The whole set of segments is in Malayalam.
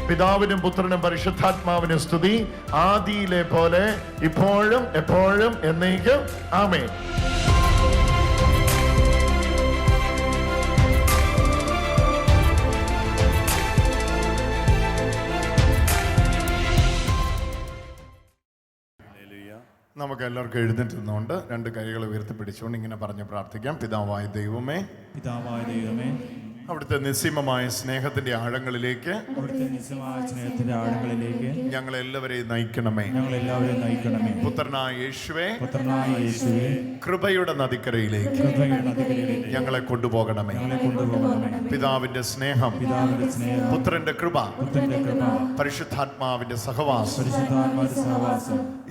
പിതാവിനും പുത്രനും പരിശുദ്ധാത്മാവിനും സ്തുതി, ആദിയിലെ പോലെ ഇപ്പോഴും എപ്പോഴും എന്നേക്കും. ആമേൻ. നമുക്ക് എല്ലാവർക്കും എഴുന്നേറ്റ് നിന്നുകൊണ്ട് 2 കൈകൾ ഉയർത്തിപ്പിടിച്ചുകൊണ്ട് ഇങ്ങനെ പറഞ്ഞ് പ്രാർത്ഥിക്കാം. പിതാവായ ദൈവമേ, അവിടുത്തെ നിസ്സീമമായ സ്നേഹത്തിന്റെ ആഴങ്ങളിലേക്ക് ഞങ്ങളെല്ലാവരെയും നയിക്കണമേ. പുത്രനായ യേശുവേ, കൃപയുടെ നദിക്കരയിലേക്ക് ഞങ്ങളെ കൊണ്ടുപോകണമേ. പിതാവിന്റെ സ്നേഹം, പുത്രന്റെ കൃപ, പരിശുദ്ധാത്മാവിന്റെ സഹവാസം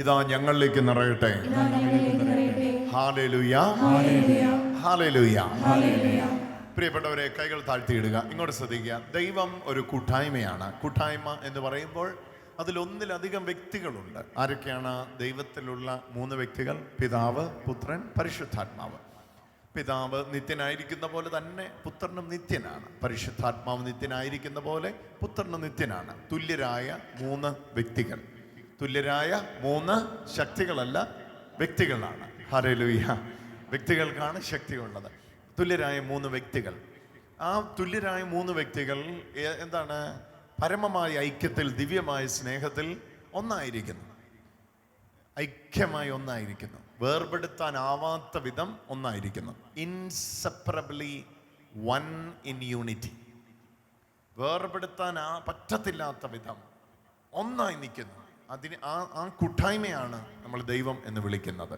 ഇതാ ഞങ്ങളിലേക്ക് നിറയട്ടെ. Hallelujah, hallelujah. പ്രിയപ്പെട്ടവരെ, കൈകൾ താഴ്ത്തിയിടുക. ഇങ്ങോട്ട് ശ്രദ്ധിക്കുക. ദൈവം ഒരു കൂട്ടായ്മയാണ്. കൂട്ടായ്മ എന്ന് പറയുമ്പോൾ അതിലൊന്നിലധികം വ്യക്തികളുണ്ട്. ആരൊക്കെയാണ് ദൈവത്തിലുള്ള 3 വ്യക്തികൾ? പിതാവ്, പുത്രൻ, പരിശുദ്ധാത്മാവ്. പിതാവ് നിത്യനായിരിക്കുന്ന പോലെ തന്നെ പുത്രനും നിത്യനാണ്. പരിശുദ്ധാത്മാവ് നിത്യനായിരിക്കുന്ന പോലെ പുത്രനും നിത്യനാണ്. തുല്യരായ 3 വ്യക്തികൾ. തുല്യരായ 3 ശക്തികളല്ല, വ്യക്തികളാണ്. ഹല്ലേലൂയ. വ്യക്തികൾക്കാണ് ശക്തിയുള്ളത്. തുല്യരായ 3 വ്യക്തികൾ. ആ തുല്യരായ 3 വ്യക്തികൾ എന്താണ്? പരമമായ ഐക്യത്തിൽ, ദിവ്യമായ സ്നേഹത്തിൽ ഒന്നായിരിക്കുന്നു. ഐക്യമായി ഒന്നായിരിക്കുന്നു. വേർപെടുത്താനാവാത്ത വിധം ഒന്നായിരിക്കുന്നു. ഇൻസെപ്പറബിളി വൺ ഇൻ യൂണിറ്റി. വേർപെടുത്താൻ പറ്റത്തില്ലാത്ത വിധം ഒന്നായി നിൽക്കുന്നു. അതിന് ആ കൂട്ടായ്മയാണ് നമ്മൾ ദൈവം എന്ന് വിളിക്കുന്നത്.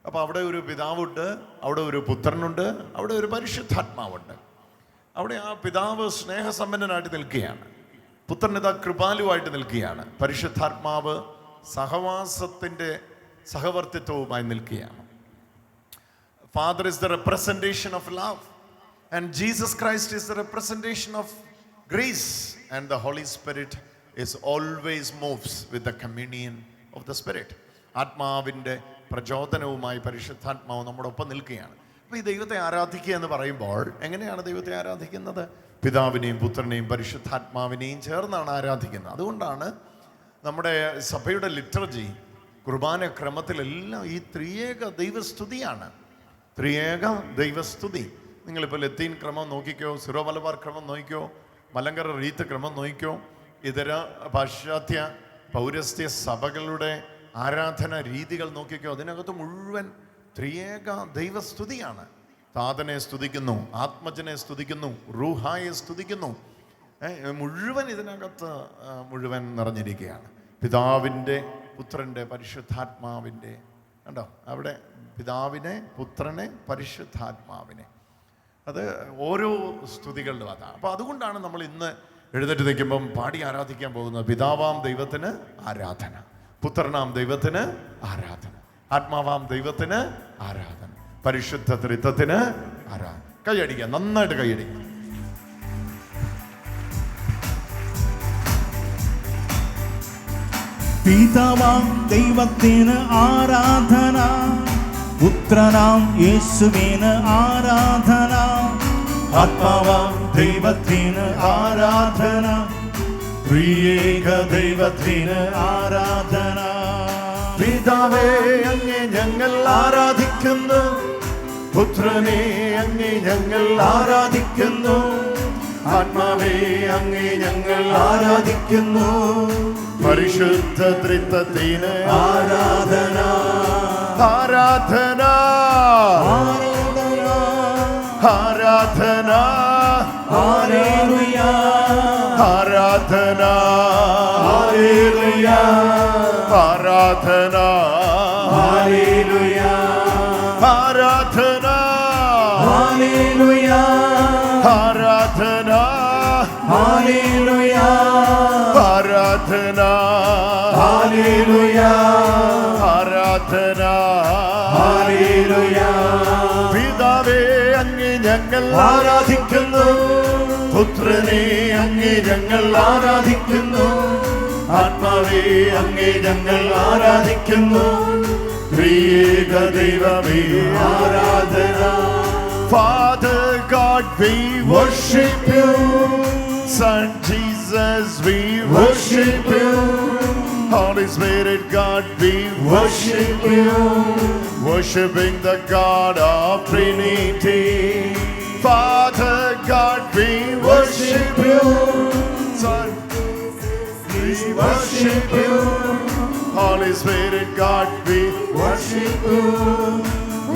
അപ്പോൾ അവിടെ ഒരു പിതാവുണ്ട്, അവിടെ ഒരു പുത്രനുണ്ട്, അവിടെ ഒരു പരിശുദ്ധാത്മാവുണ്ട്. അവിടെ ആ പിതാവ് സ്നേഹസമ്പന്നനായിട്ട് നിൽക്കുകയാണ്. പുത്രനിത കൃപാലുവായിട്ട് നിൽക്കുകയാണ്. പരിശുദ്ധാത്മാവ് സഹവാസത്തിൻ്റെ സഹവർത്തിത്വവുമായി നിൽക്കുകയാണ്. Father is the representation of love and Jesus Christ is the representation of grace, and the Holy Spirit is always moves with the communion of the Spirit. ആത്മാവിൻ്റെ പ്രചോദനവുമായി പരിശുദ്ധാത്മാവ് നമ്മുടെ ഒപ്പം നിൽക്കുകയാണ്. അപ്പോൾ ഈ ദൈവത്തെ ആരാധിക്കുക എന്ന് പറയുമ്പോൾ എങ്ങനെയാണ് ദൈവത്തെ ആരാധിക്കുന്നത്? പിതാവിനെയും പുത്രനെയും പരിശുദ്ധാത്മാവിനെയും ചേർന്നാണ് ആരാധിക്കുന്നത്. അതുകൊണ്ടാണ് നമ്മുടെ സഭയുടെ ലിറ്റർജി, കുർബാന ക്രമത്തിലെല്ലാം ഈ ത്രിയേക ദൈവസ്തുതിയാണ്. ത്രിയേക ദൈവസ്തുതി. നിങ്ങളിപ്പോൾ ലത്തീൻ ക്രമം നോക്കിക്കോ, സിറോ മലബാർ ക്രമം നോക്കിക്കോ, മലങ്കര റീത്ത് ക്രമം നോക്കിക്കോ, ഇതര പാശ്ചാത്യ പൗരസ്ത്യ സഭകളുടെ ആരാധന രീതികൾ നോക്കിക്കോ, അതിനകത്ത് മുഴുവൻ ത്രിയേക ദൈവസ്തുതിയാണ്. താതനെ സ്തുതിക്കുന്നു, ആത്മജനെ സ്തുതിക്കുന്നു, റൂഹായെ സ്തുതിക്കുന്നു. മുഴുവൻ ഇതിനകത്ത് മുഴുവൻ നിറഞ്ഞിരിക്കുകയാണ്. പിതാവിൻ്റെ, പുത്രൻ്റെ, പരിശുദ്ധാത്മാവിൻ്റെ. കണ്ടോ അവിടെ പിതാവിനെ, പുത്രനെ, പരിശുദ്ധാത്മാവിനെ. അത് ഓരോ സ്തുതികളിലും അതാണ്. അപ്പോൾ അതുകൊണ്ടാണ് നമ്മൾ ഇന്ന് എഴുന്നേറ്റ് നിൽക്കുമ്പം പാടി ആരാധിക്കാൻ പോകുന്നത്. പിതാവാം ദൈവത്തിന് ആരാധന, പുത്രനാം ദൈവത്തിന് ആരാധന, ആത്മാവാം ദൈവത്തിന് ആരാധന, പരിശുദ്ധ ത്രിത്വത്തിന് ആരാധന. കൈയടിക്കുക, നന്നായിട്ട് കൈയടിക്കുക. പിതാവാം ദൈവത്തിന് ആരാധന, പുത്രനാം യേശുവിന് ആരാധന, ആത്മാവാം ദൈവത്തിന് ആരാധന, ത്രിയേക ദൈവത്തിന് ആരാധന. പിതാവേ അങ്ങേ ഞങ്ങൾ ആരാധിക്കുന്നു, പുത്രനെ അങ്ങേ ഞങ്ങൾ ആരാധിക്കുന്നു, ആത്മാവേ അങ്ങേ ഞങ്ങൾ ആരാധിക്കുന്നു, പരിശുദ്ധ ത്രിത്വത്തിന് ആരാധന, ആരാധന, ആരാധന, ഹല്ലേലൂയ, ആരാധന, ഹല്ലേലൂയ, ആരാധന, ഹല്ലേലൂയ, ആരാധന, ഹല്ലേലൂയ, ആരാധന, ഹല്ലേലൂയ, ആരാധന, ഹല്ലേലൂയ, ആരാധന, ഹല്ലേലൂയ. പിതാവേ അങ്ങേ ഞങ്ങൾ ആരാധിക്കുന്നു, പുത്രനെ അങ്ങേ ഞങ്ങൾ ആരാധിക്കുന്നു, ആത്മാവേ അങ്ങേ ഞങ്ങൾ ആരാധിക്കുന്നു, ത്രിയേക ദൈവമേ ആരാധന. Father God, we worship you. Son Jesus, we Holy Spirit, God, we worship you. worshiping the God of Trinity. Father, God, we worship you. Son, we worship you. Holy Spirit, God, we Worship you.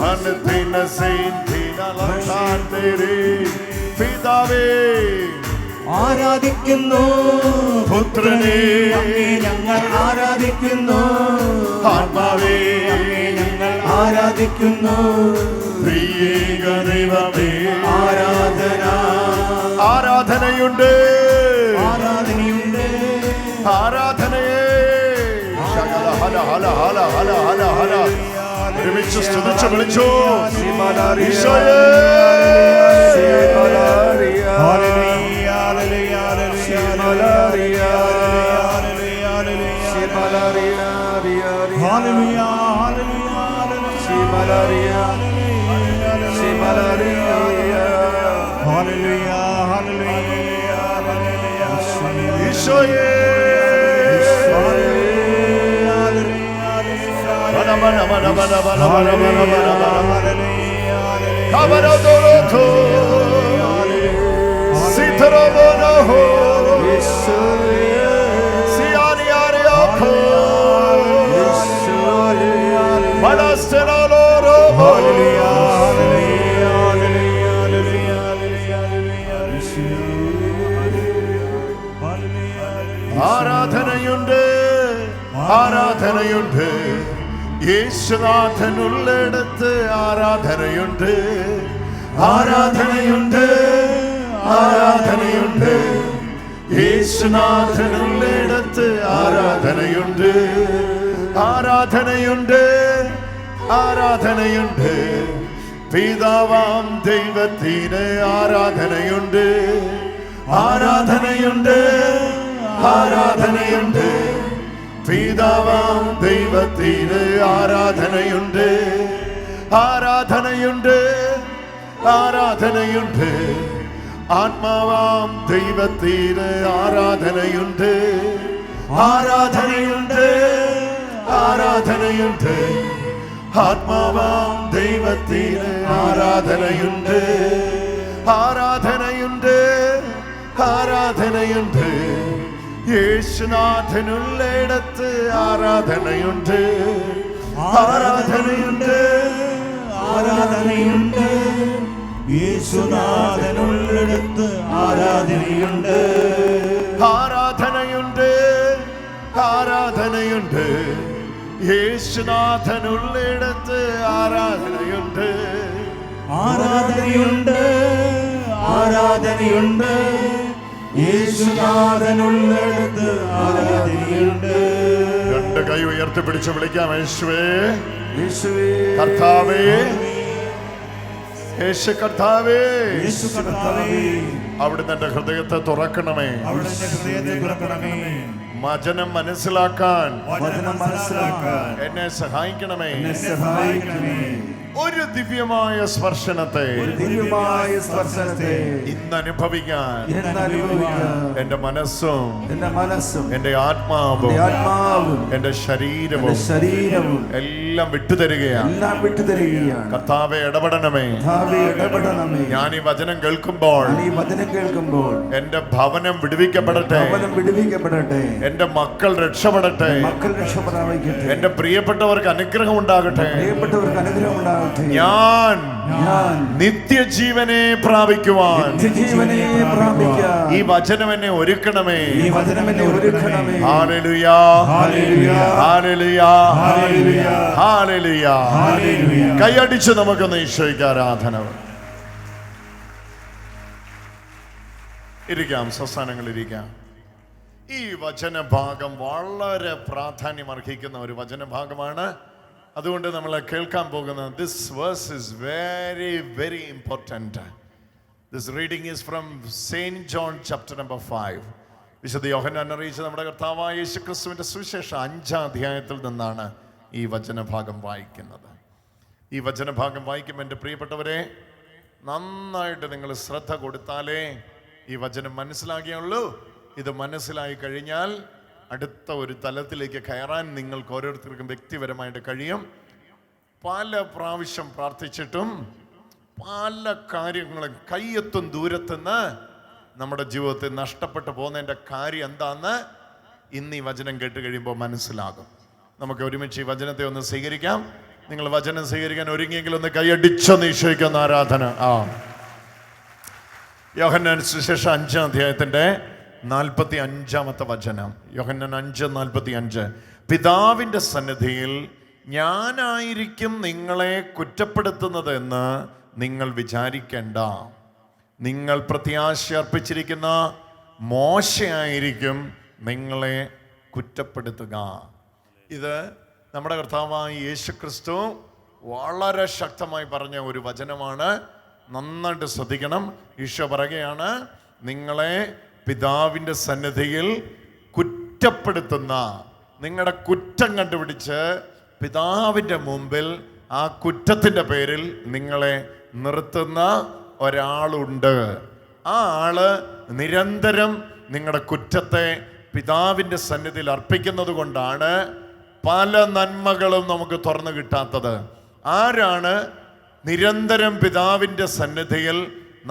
Anathina Saintina Lakhandere. Pidave, ആരാധിക്കുന്നു പുത്രനെ അങ്ങേ ഞങ്ങൾ ആരാധിക്കുന്നു. ആത്മാവേ ഞങ്ങൾ ആരാധിക്കുന്നു. ത്രിയേക ദൈവമേ ആരാധന ആരാധനയുണ്ട് ആരാധനയുണ്ട്. ആരാധനയേ ശകല ഹല ഹല ഹല ഹല ഹല ഹല ഒരുമിച്ച് സ്തുതിച്ച് വിളിച്ചു ഈശോയേ. ഈശോയേ. ബന ബന ബന ബന ബന ബന ബന ബന ബന കബരദോരോ സിതറബനഹോ സിയാനിയാരിയാഖോ ബലസ്തനലോരോ ആരാധനയുണ്ട് ആരാധനയുണ്ട് യേശുനാഥനുള്ളിടത്ത് ആരാധനയുണ്ട് ആരാധനയുണ്ട് ആരാധനയുണ്ട് യേശുനാഥനുള്ളിടത്ത് ആരാധനയുണ്ട് ആരാധനയുണ്ട് ആരാധനയുണ്ട് പിതാവാം ദൈവത്തിന് ആരാധനയുണ്ട് ആരാധനയുണ്ട് ആരാധനയുണ്ട് പിതാവാം ദൈവത്തിന് ആരാധനയുണ്ട് ആരാധനയുണ്ട് ആരാധനയുണ്ട് ആത്മാവാം ദൈവത്തിന് ആരാധനയുണ്ട് ആരാധനയുണ്ട് ആരാധനയുണ്ട് ആത്മാവാം ദൈവത്തിന് ആരാധനയുണ്ട് ആരാധനയുണ്ട് ആരാധനയുണ്ട് യേശുനാഥനുള്ളിടത്ത് ആരാധനയുണ്ട് ആരാധനയുണ്ട് ആരാധനയുണ്ട് യേശുനാഥനുള്ളിടത്ത് ആരാധനയുണ്ട് ആരാധനയുണ്ട് ആരാധനയുണ്ട് യേശുനാഥനുള്ളിടത്ത് ആരാധനയുണ്ട് ആരാധനയുണ്ട് ആരാധനയുണ്ട് യേശുനാഥനുള്ളിടത്ത് ആരാധനയുണ്ട്. രണ്ട് കൈ ഉയർത്തിപ്പിടിച്ച് വിളിക്കാം യേശുവേ യേശുവേ കർത്താവേ യേശു കർത്താവേ യേശു കർത്താവേ അവിടുന്ന് എന്റെ ഹൃദയത്തെ തുറക്കണമേ അവിടുത്തെ ഹൃദയത്തെ തുറക്കണമേ. വചനം മനസ്സിലാക്കാൻ വചനം മനസ്സിലാക്കാൻ എന്നെ സഹായിക്കണമേ എന്നെ സഹായിക്കണമേ. ഒരു ദിവ്യമായ സ്പർശനത്തെ ഒരു ദിവ്യമായ സ്പർശനത്തെ ഇന്ന് അനുഭവിക്കാൻ ഇന്ന് അനുഭവിക്കാൻ എന്റെ മനസ്സും എന്റെ മനസ്സും എന്റെ ആത്മാവും എന്റെ ആത്മാവും എന്റെ ശരീരവും എന്റെ ശരീരവും എല്ലാം വിട്ടുതരികയാണ് എല്ലാം വിട്ടുതരികയാണ്. കർത്താവെ ഇടപെടണമേ കർത്താവേ ഇടപെടണമേ. ഞാൻ ഈ വചനം കേൾക്കുമ്പോൾ ഞാൻ ഈ വചനം കേൾക്കുമ്പോൾ എന്റെ ഭവനം വിടുവിക്കപ്പെടട്ടെ ഭവനം വിടുവിക്കപ്പെടട്ടെ. എന്റെ മക്കൾ രക്ഷപ്പെടട്ടെ മക്കൾ രക്ഷപ്പെടാതിരിക്കട്ടെ. എന്റെ പ്രിയപ്പെട്ടവർക്ക് അനുഗ്രഹം ഉണ്ടാകട്ടെ പ്രിയപ്പെട്ടവർക്ക് അനുഗ്രഹം ഉണ്ടാകട്ടെ. ഞാൻ ഞാൻ നിത്യജീവനെ പ്രാപിക്കുവാൻ നിത്യജീവനെ പ്രാപിക്കാൻ ഈ വചനം എന്നെ ഒരുക്കണമേ ഈ വചനം എന്നെ ഒരുക്കണമേ. ഹല്ലേലൂയാ ഹല്ലേലൂയ. ഹല്ലേലൂയാ ഹല്ലേലൂയ. ഹല്ലേലൂയാ ഹല്ലേലൂയ. കൈയടിച്ച് നമുക്കൊന്ന് ഈശോയ്ക്ക് ആരാധന ഇരിക്കാം സ്വസ്ഥാനങ്ങളിരിക്കാം ഈ വചനഭാഗം വളരെ പ്രാധാന്യമർഹിക്കുന്ന ഒരു വചനഭാഗമാണ് അതുകൊണ്ട് നമ്മൾ കേൾക്കാൻ പോകുന്നത് this verse is very very important this reading is from Saint John chapter number 5 വിശുദ്ധ യോഹന്നാൻ അറിയിച്ച നമ്മുടെ കർത്താവായ യേശുക്രിസ്തുവിന്റെ സുവിശേഷം 5-ാം അധ്യായത്തിൽ നിന്നാണ് ഈ വചനഭാഗം വായിക്കുന്നത് ഈ വചനഭാഗം വായിക്കുമ്പോൾ എൻ്റെ പ്രിയപ്പെട്ടവരെ നന്നായിട്ട് നിങ്ങൾ ശ്രദ്ധ കൊടുത്താലേ ഈ വചനം മനസ്സിലാക്കിയുള്ളൂ ഇത് മനസ്സിലായി കഴിഞ്ഞാൽ അടുത്ത ഒരു തലത്തിലേക്ക് കയറാൻ നിങ്ങൾക്ക് ഓരോരുത്തർക്കും വ്യക്തിപരമായിട്ട് കഴിയും. പല പ്രാവശ്യം പ്രാർത്ഥിച്ചിട്ടും പല കാര്യങ്ങളും കയ്യെത്തും ദൂരത്തുനിന്ന് നമ്മുടെ ജീവിതത്തിൽ നഷ്ടപ്പെട്ടു പോകുന്നതിൻ്റെ കാര്യം എന്താണെന്ന് ഇന്ന് ഈ വചനം കേട്ട് കഴിയുമ്പോൾ മനസ്സിലാകും. നമുക്ക് ഒരുമിച്ച് ഈ വചനത്തെ ഒന്ന് സ്വീകരിക്കാം. നിങ്ങൾ വചനം സ്വീകരിക്കാൻ ഒരുങ്ങിയെങ്കിൽ ഒന്ന് കൈയടിച്ചൊന്ന് ഈശോയ്ക്കൊന്ന് ആരാധന. യോഹന്നാൻ സുവിശേഷം 5-ാം അധ്യായത്തിന്റെ 45-ാമത്തെ വചനം. യോഹന്നാൻ 5:45. പിതാവിന്റെ സന്നിധിയിൽ ഞാനായിരിക്കും നിങ്ങളെ കുറ്റപ്പെടുത്തുന്നത് എന്ന് നിങ്ങൾ വിചാരിക്കേണ്ട. നിങ്ങൾ പ്രത്യാശ അർപ്പിച്ചിരിക്കുന്ന മോശയായിരിക്കും നിങ്ങളെ കുറ്റപ്പെടുത്തുക. ഇത് നമ്മുടെ കർത്താവായ യേശുക്രിസ്തു വളരെ ശക്തമായി പറഞ്ഞ ഒരു വചനമാണ്. നന്നായിട്ട് ശ്രദ്ധിക്കണം. ഈശോ പറയുകയാണ്, നിങ്ങളെ പിതാവിൻ്റെ സന്നിധിയിൽ കുറ്റപ്പെടുത്തുന്ന, നിങ്ങളുടെ കുറ്റം കണ്ടുപിടിച്ച് പിതാവിൻ്റെ മുമ്പിൽ ആ കുറ്റത്തിൻ്റെ പേരിൽ നിങ്ങളെ നിർത്തുന്ന ഒരാളുണ്ട്. ആ ആള് നിരന്തരം നിങ്ങളുടെ കുറ്റത്തെ പിതാവിൻ്റെ സന്നിധിയിൽ അർപ്പിക്കുന്നത് കൊണ്ടാണ് പല നന്മകളും നമുക്ക് തുറന്നു കിട്ടാത്തത്. ആരാണ് നിരന്തരം പിതാവിൻ്റെ സന്നിധിയിൽ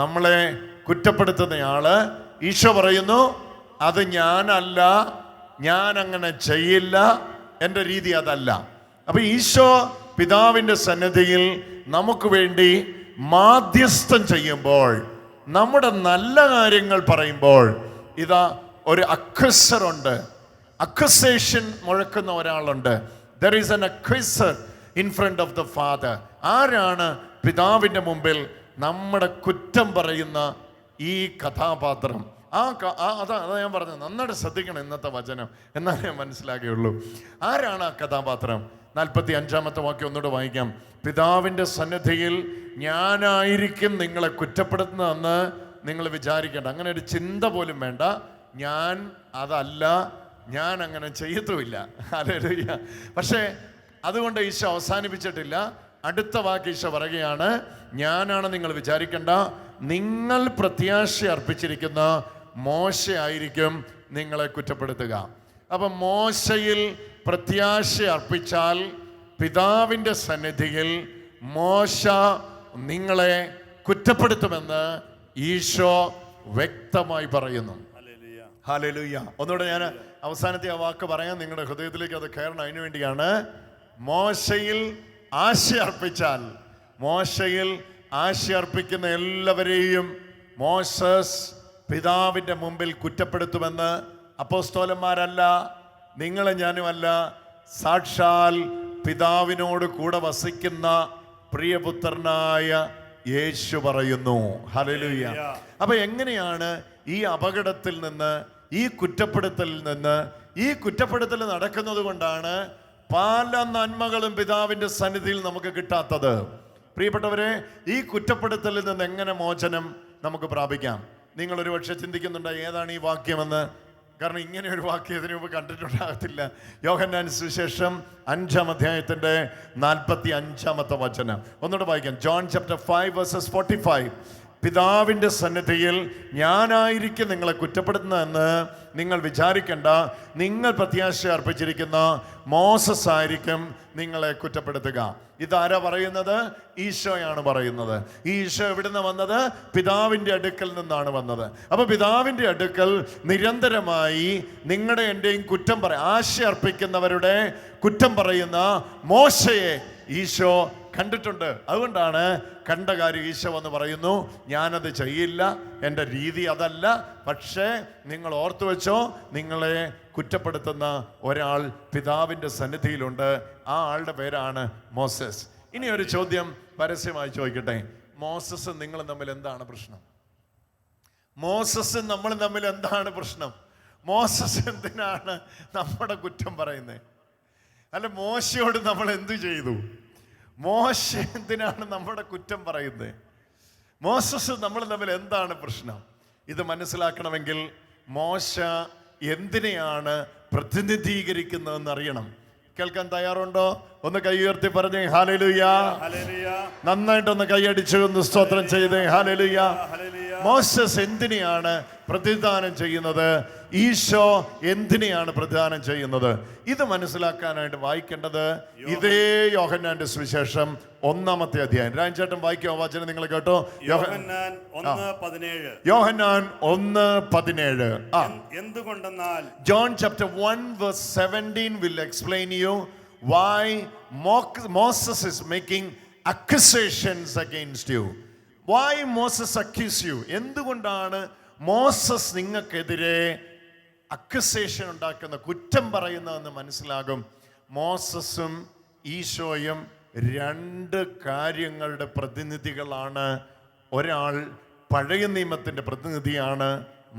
നമ്മളെ കുറ്റപ്പെടുത്തുന്നയാള്? ഈശോ പറയുന്നു, അത് ഞാനല്ല, ഞാൻ അങ്ങനെ ചെയ്യില്ല, എൻ്റെ രീതി അതല്ല. അപ്പൊ ഈശോ പിതാവിൻ്റെ സന്നിധിയിൽ നമുക്ക് വേണ്ടി മാധ്യസ്ഥം ചെയ്യുമ്പോൾ, നമ്മുടെ നല്ല കാര്യങ്ങൾ പറയുമ്പോൾ, ഇതാ ഒരു അക്വസറുണ്ട്, അക്വസേഷൻ മുഴക്കുന്ന ഒരാളുണ്ട്. There is an accuser in front of the Father. ആരാണ് പിതാവിൻ്റെ മുമ്പിൽ നമ്മുടെ കുറ്റം പറയുന്ന ഈ കഥാപാത്രം? അതാ ഞാൻ പറഞ്ഞത്. നന്നായിട്ട് ശ്രദ്ധിക്കണം ഇന്നത്തെ വചനം, എന്നാലേ മനസ്സിലാകുകയുള്ളൂ. ആരാണ് ആ കഥാപാത്രം? 45-ാമത്തെ വാക്യം ഒന്നുകൂടെ വായിക്കാം. പിതാവിൻ്റെ സന്നിധിയിൽ ഞാനായിരിക്കും നിങ്ങളെ കുറ്റപ്പെടുത്തുന്നതെന്ന് നിങ്ങൾ വിചാരിക്കേണ്ട. അങ്ങനെ ഒരു ചിന്ത പോലും വേണ്ട. ഞാൻ അതല്ല, ഞാൻ അങ്ങനെ ചെയ്യത്തുമില്ല. ഹല്ലേലൂയ. പക്ഷേ അതുകൊണ്ട് ഈശോ അവസാനിപ്പിച്ചിട്ടില്ല. അടുത്ത വാക്ക് ഈശോ പറയുകയാണ്, ഞാനാണ് നിങ്ങൾ വിചാരിക്കേണ്ട, നിങ്ങൾ പ്രത്യാശ അർപ്പിച്ചിരിക്കുന്ന മോശയായിരിക്കും നിങ്ങളെ കുറ്റപ്പെടുത്തുക. അപ്പം മോശയിൽ പ്രത്യാശ അർപ്പിച്ചാൽ പിതാവിൻ്റെ സന്നിധിയിൽ മോശ നിങ്ങളെ കുറ്റപ്പെടുത്തുമെന്ന് ഈശോ വ്യക്തമായി പറയുന്നു. ഹല്ലേലൂയ. ഒന്നുകൂടെ ഞാൻ അവസാനത്തെ ആ വാക്ക് പറയാം, നിങ്ങളുടെ ഹൃദയത്തിലേക്ക് അത് കയറണം. അതിനു വേണ്ടിയാണ്. മോശയിൽ ആശ അർപ്പിച്ചാൽ, മോശയിൽ ആശ അർപ്പിക്കുന്ന എല്ലാവരെയും മോശസ് പിതാവിൻ്റെ മുമ്പിൽ കുറ്റപ്പെടുത്തുമെന്ന് അപ്പോസ്തലന്മാരല്ല, നിങ്ങളും ഞാനുമല്ല, സാക്ഷാൽ പിതാവിനോട് കൂടെ വസിക്കുന്ന പ്രിയപുത്രനായ യേശു പറയുന്നു. ഹല്ലേലൂയ. അപ്പൊ എങ്ങനെയാണ് ഈ അപകടത്തിൽ നിന്ന്, ഈ കുറ്റപ്പെടുത്തലിൽ നിന്ന്, ഈ കുറ്റപ്പെടുത്തൽ നടക്കുന്നത് കൊണ്ടാണ് പല നന്മകളും പിതാവിൻ്റെ സന്നിധിയിൽ നമുക്ക് കിട്ടാത്തത്. പ്രിയപ്പെട്ടവരെ, ഈ കുറ്റപ്പെടുത്തലിൽ നിന്ന് എങ്ങനെ മോചനം നമുക്ക് പ്രാപിക്കാം? നിങ്ങൾ ഒരു പക്ഷേ ചിന്തിക്കുന്നുണ്ട്, ഏതാണ് ഈ വാക്യമെന്ന്. കാരണം ഇങ്ങനെ ഒരു വാക്യം ഇതിനു മുമ്പ് കണ്ടിട്ടുണ്ടാകത്തില്ല. യോഹന്നാൻ സുവിശേഷം 5-ാം അധ്യായത്തിന്റെ 45-ാമത്തെ വചനം ഒന്നുകൂടെ വായിക്കാം. John chapter 5:45. പിതാവിൻ്റെ സന്നിധിയിൽ ഞാനായിരിക്കും നിങ്ങളെ കുറ്റപ്പെടുത്തുന്നതെന്ന് നിങ്ങൾ വിചാരിക്കേണ്ട, നിങ്ങൾ പ്രത്യാശ അർപ്പിച്ചിരിക്കുന്ന മോശസ് ആയിരിക്കും നിങ്ങളെ കുറ്റപ്പെടുത്തുക. ഇതാരാ പറയുന്നത്? ഈശോയാണ് പറയുന്നത്. ഈ ഈശോ എവിടുന്ന് വന്നത്? പിതാവിൻ്റെ അടുക്കൽ നിന്നാണ് വന്നത്. അപ്പൊ പിതാവിൻ്റെ അടുക്കൽ നിരന്തരമായി നിങ്ങളുടെ എൻ്റെയും കുറ്റം ആശ അർപ്പിക്കുന്നവരുടെ കുറ്റം പറയുന്ന മോശയെ ഈശോ കണ്ടിട്ടുണ്ട്. അതുകൊണ്ടാണ് കണ്ട കാര്യം ഈശോ വന്ന് പറയുന്നു, ഞാനത് ചെയ്യില്ല, എൻ്റെ രീതി അതല്ല. പക്ഷേ നിങ്ങൾ ഓർത്തു വെച്ചോ, നിങ്ങളെ കുറ്റപ്പെടുത്തുന്ന ഒരാൾ പിതാവിൻ്റെ സന്നിധിയിലുണ്ട്. ആ ആളുടെ പേരാണ് മോസസ്. ഇനി ഒരു ചോദ്യം പരസ്യമായി ചോദിക്കട്ടെ. മോസസ് നിങ്ങൾ തമ്മിൽ എന്താണ് പ്രശ്നം? മോസസ് നമ്മൾ തമ്മിൽ എന്താണ് പ്രശ്നം? മോസസ് എന്തിനാണ് നമ്മുടെ കുറ്റം പറയുന്നത്? അല്ല, മോശയോട് നമ്മൾ എന്തു ചെയ്തു? മോശ എന്തിനാണ് നമ്മുടെ കുറ്റം പറയുന്നത്? മോസസ് നമ്മൾ തമ്മിൽ എന്താണ് പ്രശ്നം? ഇത് മനസ്സിലാക്കണമെങ്കിൽ മോശ എന്തിനെയാണ് പ്രതിനിധീകരിക്കുന്നതെന്ന് അറിയണം. കേൾക്കാൻ തയ്യാറുണ്ടോ? ഒന്ന് കൈ ഉയർത്തി പറഞ്ഞേ ഹല്ലേലൂയ. നന്നായിട്ടൊന്ന് കൈയടിച്ച് ഒന്ന് സ്തോത്രം ചെയ്തേ ഹല്ലേലൂയ. മോശസ് എന്തിനെയാണ് പ്രതിദാനം ചെയ്യുന്നത്? ഈശോ എന്തിനെയാണ് പ്രതിദാനം ചെയ്യുന്നത്? ഇത് മനസ്സിലാക്കാനായിട്ട് വായിക്കേണ്ടത് ഇതേ യോഹന്നാന്റെ സുവിശേഷം 1-ാമത്തെ അധ്യായം. രാജേട്ടൻ വായിക്കോ, വചനം നിങ്ങൾ കേട്ടോ. യോഹന്നാൻ 1:17. യോഹന്നാൻ 1:17. എന്തുകൊണ്ടെന്നാൽ John chapter 1 verse 17 will explain you why Moses is making accusations against you. Why Moses accuse you? എന്തുകൊണ്ടാണ് മോസസ് നിങ്ങൾക്കെതിരെ അക്യുസേഷൻ ഉണ്ടാക്കുന്ന, കുറ്റം പറയുന്നതെന്ന് മനസ്സിലാകും. മോസസും ഈശോയും രണ്ട് കാര്യങ്ങളുടെ പ്രതിനിധികളാണ്. ഒരാൾ പഴയ നിയമത്തിന്റെ പ്രതിനിധിയാണ്,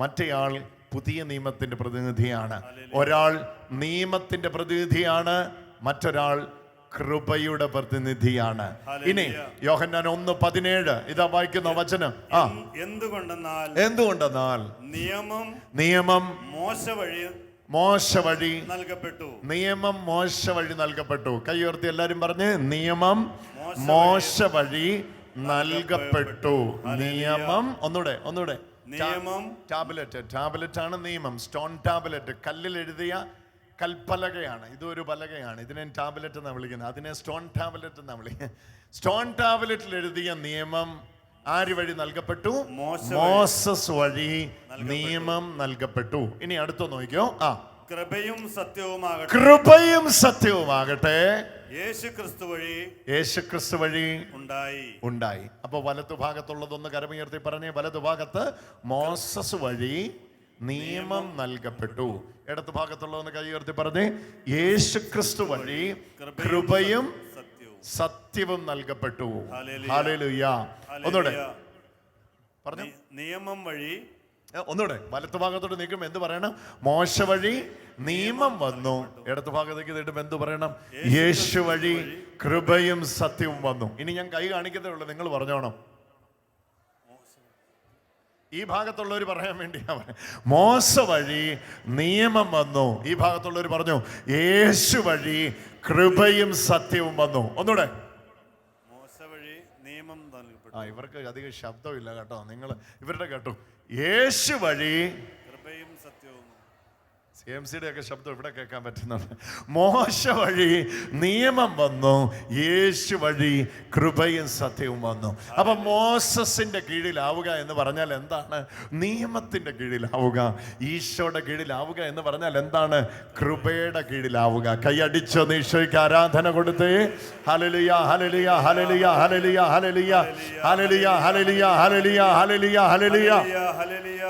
മറ്റേയാൾ പുതിയ നിയമത്തിന്റെ പ്രതിനിധിയാണ്. ഒരാൾ നിയമത്തിന്റെ പ്രതിനിധിയാണ്, മറ്റൊരാൾ കൃപയുടെ പ്രതിനിധിയാണ്. ഇനി യോഹന്നാൻ 1:17 ഇതാ വായിക്കുന്ന വചനം. എന്തുകൊണ്ടെന്നാൽ നിയമം മോശ വഴി നൽകപ്പെട്ടു. കൈ ഉയർത്തി എല്ലാരും പറഞ്ഞ്, നിയമം മോശ വഴി നൽകപ്പെട്ടു. നിയമം ഒന്നുകൂടെ നിയമം ടാബ്ലറ്റ് ആണ് നിയമം. സ്റ്റോൺ ടാബ്ലറ്റ്, കല്ലിൽ എഴുതിയ കൽപ്പലകയാണ്. ഇതൊരു പലകയാണ്. ഇതിനെ ടാബ്ലറ്റ് എന്നാണ് വിളിക്കുന്നത്, അതിനെ സ്റ്റോൺ ടാബ്ലറ്റ് എന്നാണ് വിളിക്കുന്നത്. സ്റ്റോൺ ടാബ്ലറ്റിൽ എഴുതിയ നിയമം ആര് വഴി നൽകപ്പെട്ടു? മോസസ് വഴി നിയമം നൽകപ്പെട്ടു. ഇനി അടുത്ത നോക്കിയോ. കൃപയും സത്യവുമാകട്ടെ യേശുക്രിസ്തു വഴി ഉണ്ടായി. അപ്പൊ വലതുഭാഗത്തുള്ളതൊന്ന് കരമുയർത്തി പറഞ്ഞേ. വലതുഭാഗത്ത് മോസസ് വഴി നിയമം നൽകപ്പെട്ടു. ഇടതു ഭാഗത്തുള്ളതെന്ന് കൈ ഉയർത്തി പറഞ്ഞേ. യേശുക്രിസ്തു വഴി കൃപയും സത്യവും നൽകപ്പെട്ടു. ഹല്ലേലൂയ. ഒന്നുകൂടെ പറഞ്ഞു. നിയമം വഴി, ഒന്നുകൂടെ വലത്തുഭാഗത്തോട്ട് നീക്കുമ്പോൾ എന്ത് പറയണം? മോശ വഴി നിയമം വന്നു. ഇടതു ഭാഗത്തേക്ക് നീട്ടുമ്പോൾ എന്ത് പറയണം? യേശു വഴി കൃപയും സത്യവും വന്നു. ഇനി ഞാൻ കൈ കാണിക്കത്തേ ഉള്ളൂ, നിങ്ങൾ പറഞ്ഞോണം. ഈ ഭാഗത്തുള്ളവർ പറയാൻ വേണ്ടിയാ. മോശ വഴി നിയമം വന്നു. ഈ ഭാഗത്തുള്ളവർ പറഞ്ഞു യേശു വഴി കൃപയും സത്യവും വന്നു. ഒന്നുകൂടെ. മോശ വഴി നിയമം നൽകപ്പെട്ടു. ഇവർക്ക് അധികം ശബ്ദമില്ല കേട്ടോ, നിങ്ങൾ ഇവരുടെ കേട്ടോ. യേശു വഴി കൃപയും സത്യവും. CMCയുടെ ഒക്കെ ശബ്ദം ഇവിടെ കേൾക്കാൻ പറ്റുന്നുണ്ട്. മോശ വഴി നിയമം വന്നു, യേശു വഴി കൃപയും സത്യവും വന്നു. അപ്പൊ മോസസിന്റെ കീഴിലാവുക എന്ന് പറഞ്ഞാൽ എന്താണ്? നിയമത്തിന്റെ കീഴിലാവുക. ഈശോയുടെ കീഴിലാവുക എന്ന് പറഞ്ഞാൽ എന്താണ്? കൃപയുടെ കീഴിലാവുക. കൈയടിച്ചോ ഈശോയ്ക്ക് ആരാധന കൊടുത്തേ. ഹല്ലേലൂയ, ഹല്ലേലൂയ, ഹല്ലേലൂയ, ഹല്ലേലൂയ, ഹല്ലേലൂയ, ഹല്ലേലൂയ, ഹല്ലേലൂയ, ഹല്ലേലൂയ, ഹല്ലേലൂയ, ഹല്ലേലൂയ, hallelujah.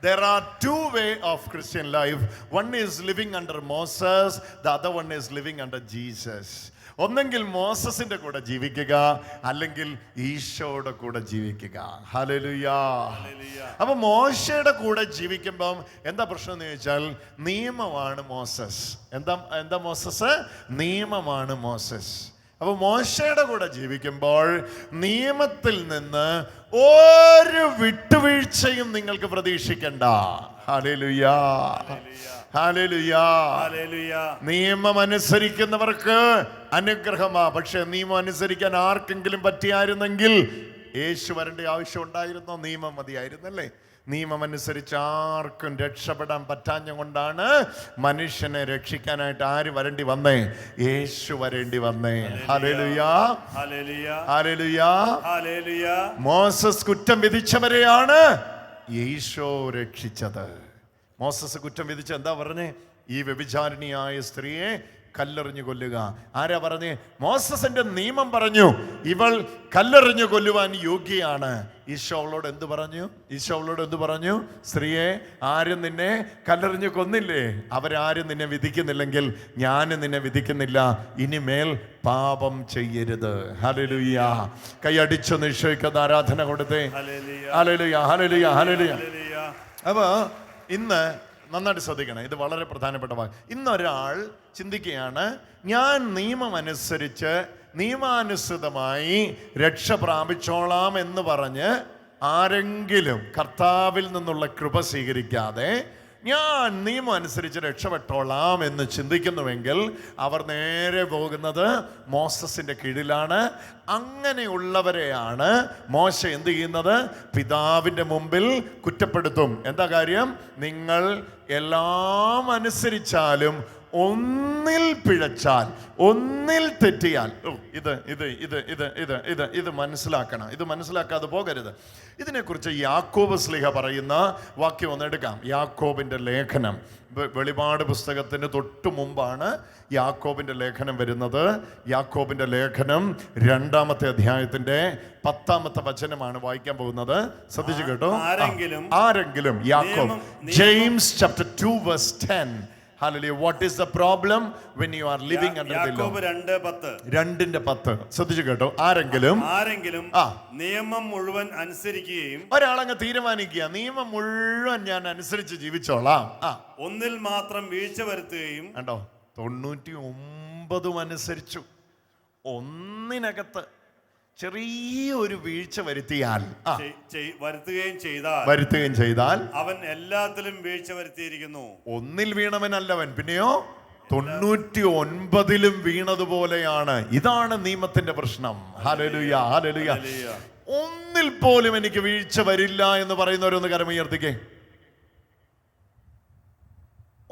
There are two ways of Christian life. One is living under Moses, the other one is living under Jesus. ഒന്നെങ്കിൽ മോസസിന്റെ കൂടെ ജീവിക്കുക, അല്ലെങ്കിൽ ഈശോയുടെ കൂടെ ജീവിക്കുക. ഹല്ലേലൂയ. അപ്പൊ മോശയുടെ കൂടെ ജീവിക്കുമ്പം എന്താ പ്രശ്നം എന്ന് ചോദിച്ചാൽ, നിയമമാണ് മോസസ്. എന്താ മോസസ്? നിയമമാണ് മോസസ്. അപ്പൊ മോശയുടെ കൂടെ ജീവിക്കുമ്പോൾ നിയമത്തിൽ നിന്ന് ഒരു വിട്ടുവീഴ്ചയും നിങ്ങൾക്ക് പ്രതീക്ഷിക്കണ്ട. Hallelujah, hallelujah. നിയമം അനുസരിക്കുന്നവർക്ക് അനുഗ്രഹമാ. പക്ഷെ നിയമം അനുസരിക്കാൻ ആർക്കെങ്കിലും പറ്റിയായിരുന്നെങ്കിൽ യേശു വരേണ്ട ആവശ്യം ഉണ്ടായിരുന്നോ? നിയമം മതിയായിരുന്നല്ലേ? നിയമം അനുസരിച്ച് ആർക്കും രക്ഷപ്പെടാൻ പറ്റാഞ്ഞ കൊണ്ടാണ് മനുഷ്യനെ രക്ഷിക്കാനായിട്ട് ആര് വരേണ്ടി വന്നേ? യേശു വരേണ്ടി വന്നേ. ഹല്ലേലൂയ, ഹല്ലേലൂയ, ഹല്ലേലൂയ. മോസസ് കുറ്റം വിധിച്ചവരെയാണ് യേശു രക്ഷിച്ചത്. മോസസ് കുറ്റം വിധിച്ച എന്താ പറഞ്ഞേ? ഈ വ്യഭിചാരിണിയായ സ്ത്രീയെ കല്ലെറിഞ്ഞു കൊല്ലുക. ആരാ പറഞ്ഞേ? മോസസിന്റെ നിയമം പറഞ്ഞു ഇവൾ കല്ലെറിഞ്ഞു കൊല്ലുവാൻ യോഗ്യയാണ്. ഈശോ അവളോട് എന്ത് പറഞ്ഞു? സ്ത്രീയെ, ആരും നിന്നെ കല്ലെറിഞ്ഞു കൊന്നില്ലേ? അവരാരും നിന്നെ വിധിക്കുന്നില്ലെങ്കിൽ ഞാനും നിന്നെ വിധിക്കുന്നില്ല. ഇനിമേൽ പാപം ചെയ്യരുത്. ഹല്ലേലൂയ. കൈയടിച്ചൊന്ന് ഈശോയ്ക്ക് ആരാധന കൊടുത്തേ. ഹല്ലേലൂയ, ഹല്ലേലൂയ, ഹല്ലേലൂയ. അപ്പൊ ഇന്ന് നന്നായിട്ട് ശ്രദ്ധിക്കണം, ഇത് വളരെ പ്രധാനപ്പെട്ട ഭാഗം. ഇന്നൊരാൾ ചിന്തിക്കുകയാണ്, ഞാൻ നിയമമനുസരിച്ച് നിയമാനുസൃതമായി രക്ഷ പ്രാപിച്ചോളാം എന്ന് പറഞ്ഞ് ആരെങ്കിലും കർത്താവിൽ നിന്നുള്ള കൃപ സ്വീകരിക്കാതെ ഞാൻ നിയമം അനുസരിച്ച് രക്ഷപ്പെട്ടോളാം എന്ന് ചിന്തിക്കുന്നുവെങ്കിൽ അവർ നേരെ പോകുന്നത് മോസസിന്റെ കീഴിലാണ്. അങ്ങനെയുള്ളവരെയാണ് മോശ എന്ത് ചെയ്യുന്നത്? പിതാവിൻ്റെ മുമ്പിൽ കുറ്റപ്പെടുത്തും. എന്താ കാര്യം? നിങ്ങൾ എല്ലാം അനുസരിച്ചാലും ഒന്നിൽ പിഴച്ചാൽ, ഒന്നിൽ തെറ്റിയാൽ, ഇത് മനസ്സിലാക്കണം. ഇത് മനസ്സിലാക്കാതെ പോകരുത്. ഇതിനെക്കുറിച്ച് യാക്കോബ് ശ്ലീഹ പറയുന്ന വാക്യം ഒന്ന് എടുക്കാം. യാക്കോബിൻ്റെ ലേഖനം, വെളിപാട് പുസ്തകത്തിന് തൊട്ടു മുമ്പാണ് യാക്കോബിൻ്റെ ലേഖനം വരുന്നത്. യാക്കോബിൻ്റെ ലേഖനം 2-ാമത്തെ അധ്യായത്തിൻ്റെ 10-ാമത്തെ വചനമാണ് വായിക്കാൻ പോകുന്നത്. ശ്രദ്ധിച്ചു കേട്ടോ. ആരെങ്കിലും യാക്കോബ്, James chapter 2 verse 10. Hallelujah. What is the problem when you are living under the law? യാക്കോബ് 2:10. ശ്രദ്ധിച്ചു കേട്ടോ. ആരെങ്കിലും നിയമം മുഴുവൻ അനുസരിക്കുകയും, ഒരാളങ്ങ് തീരുമാനിക്കുക, നിയമം മുഴുവൻ ഞാൻ അനുസരിച്ച് ജീവിച്ചോളാം, ഒന്നിൽ മാത്രം വീഴ്ച വരുത്തുകയും. കണ്ടോ, 99 അനുസരിച്ചു, ഒന്നിനകത്ത് ചെറിയൊരു വീഴ്ച വരുത്തുകയും ചെയ്താൽ അവൻ എല്ലാത്തിലും വീഴ്ച വരുത്തിയിരിക്കുന്നു. ഒന്നിൽ വീണവനല്ലവൻ, പിന്നെയോ 99 വീണതുപോലെയാണ്. ഇതാണ് നിയമത്തിന്റെ പ്രശ്നം. Hallelujah, hallelujah. ഒന്നിൽ പോലും എനിക്ക് വീഴ്ച വരില്ല എന്ന് പറയുന്നവരൊന്ന് കരമുയർത്തിക്കേ.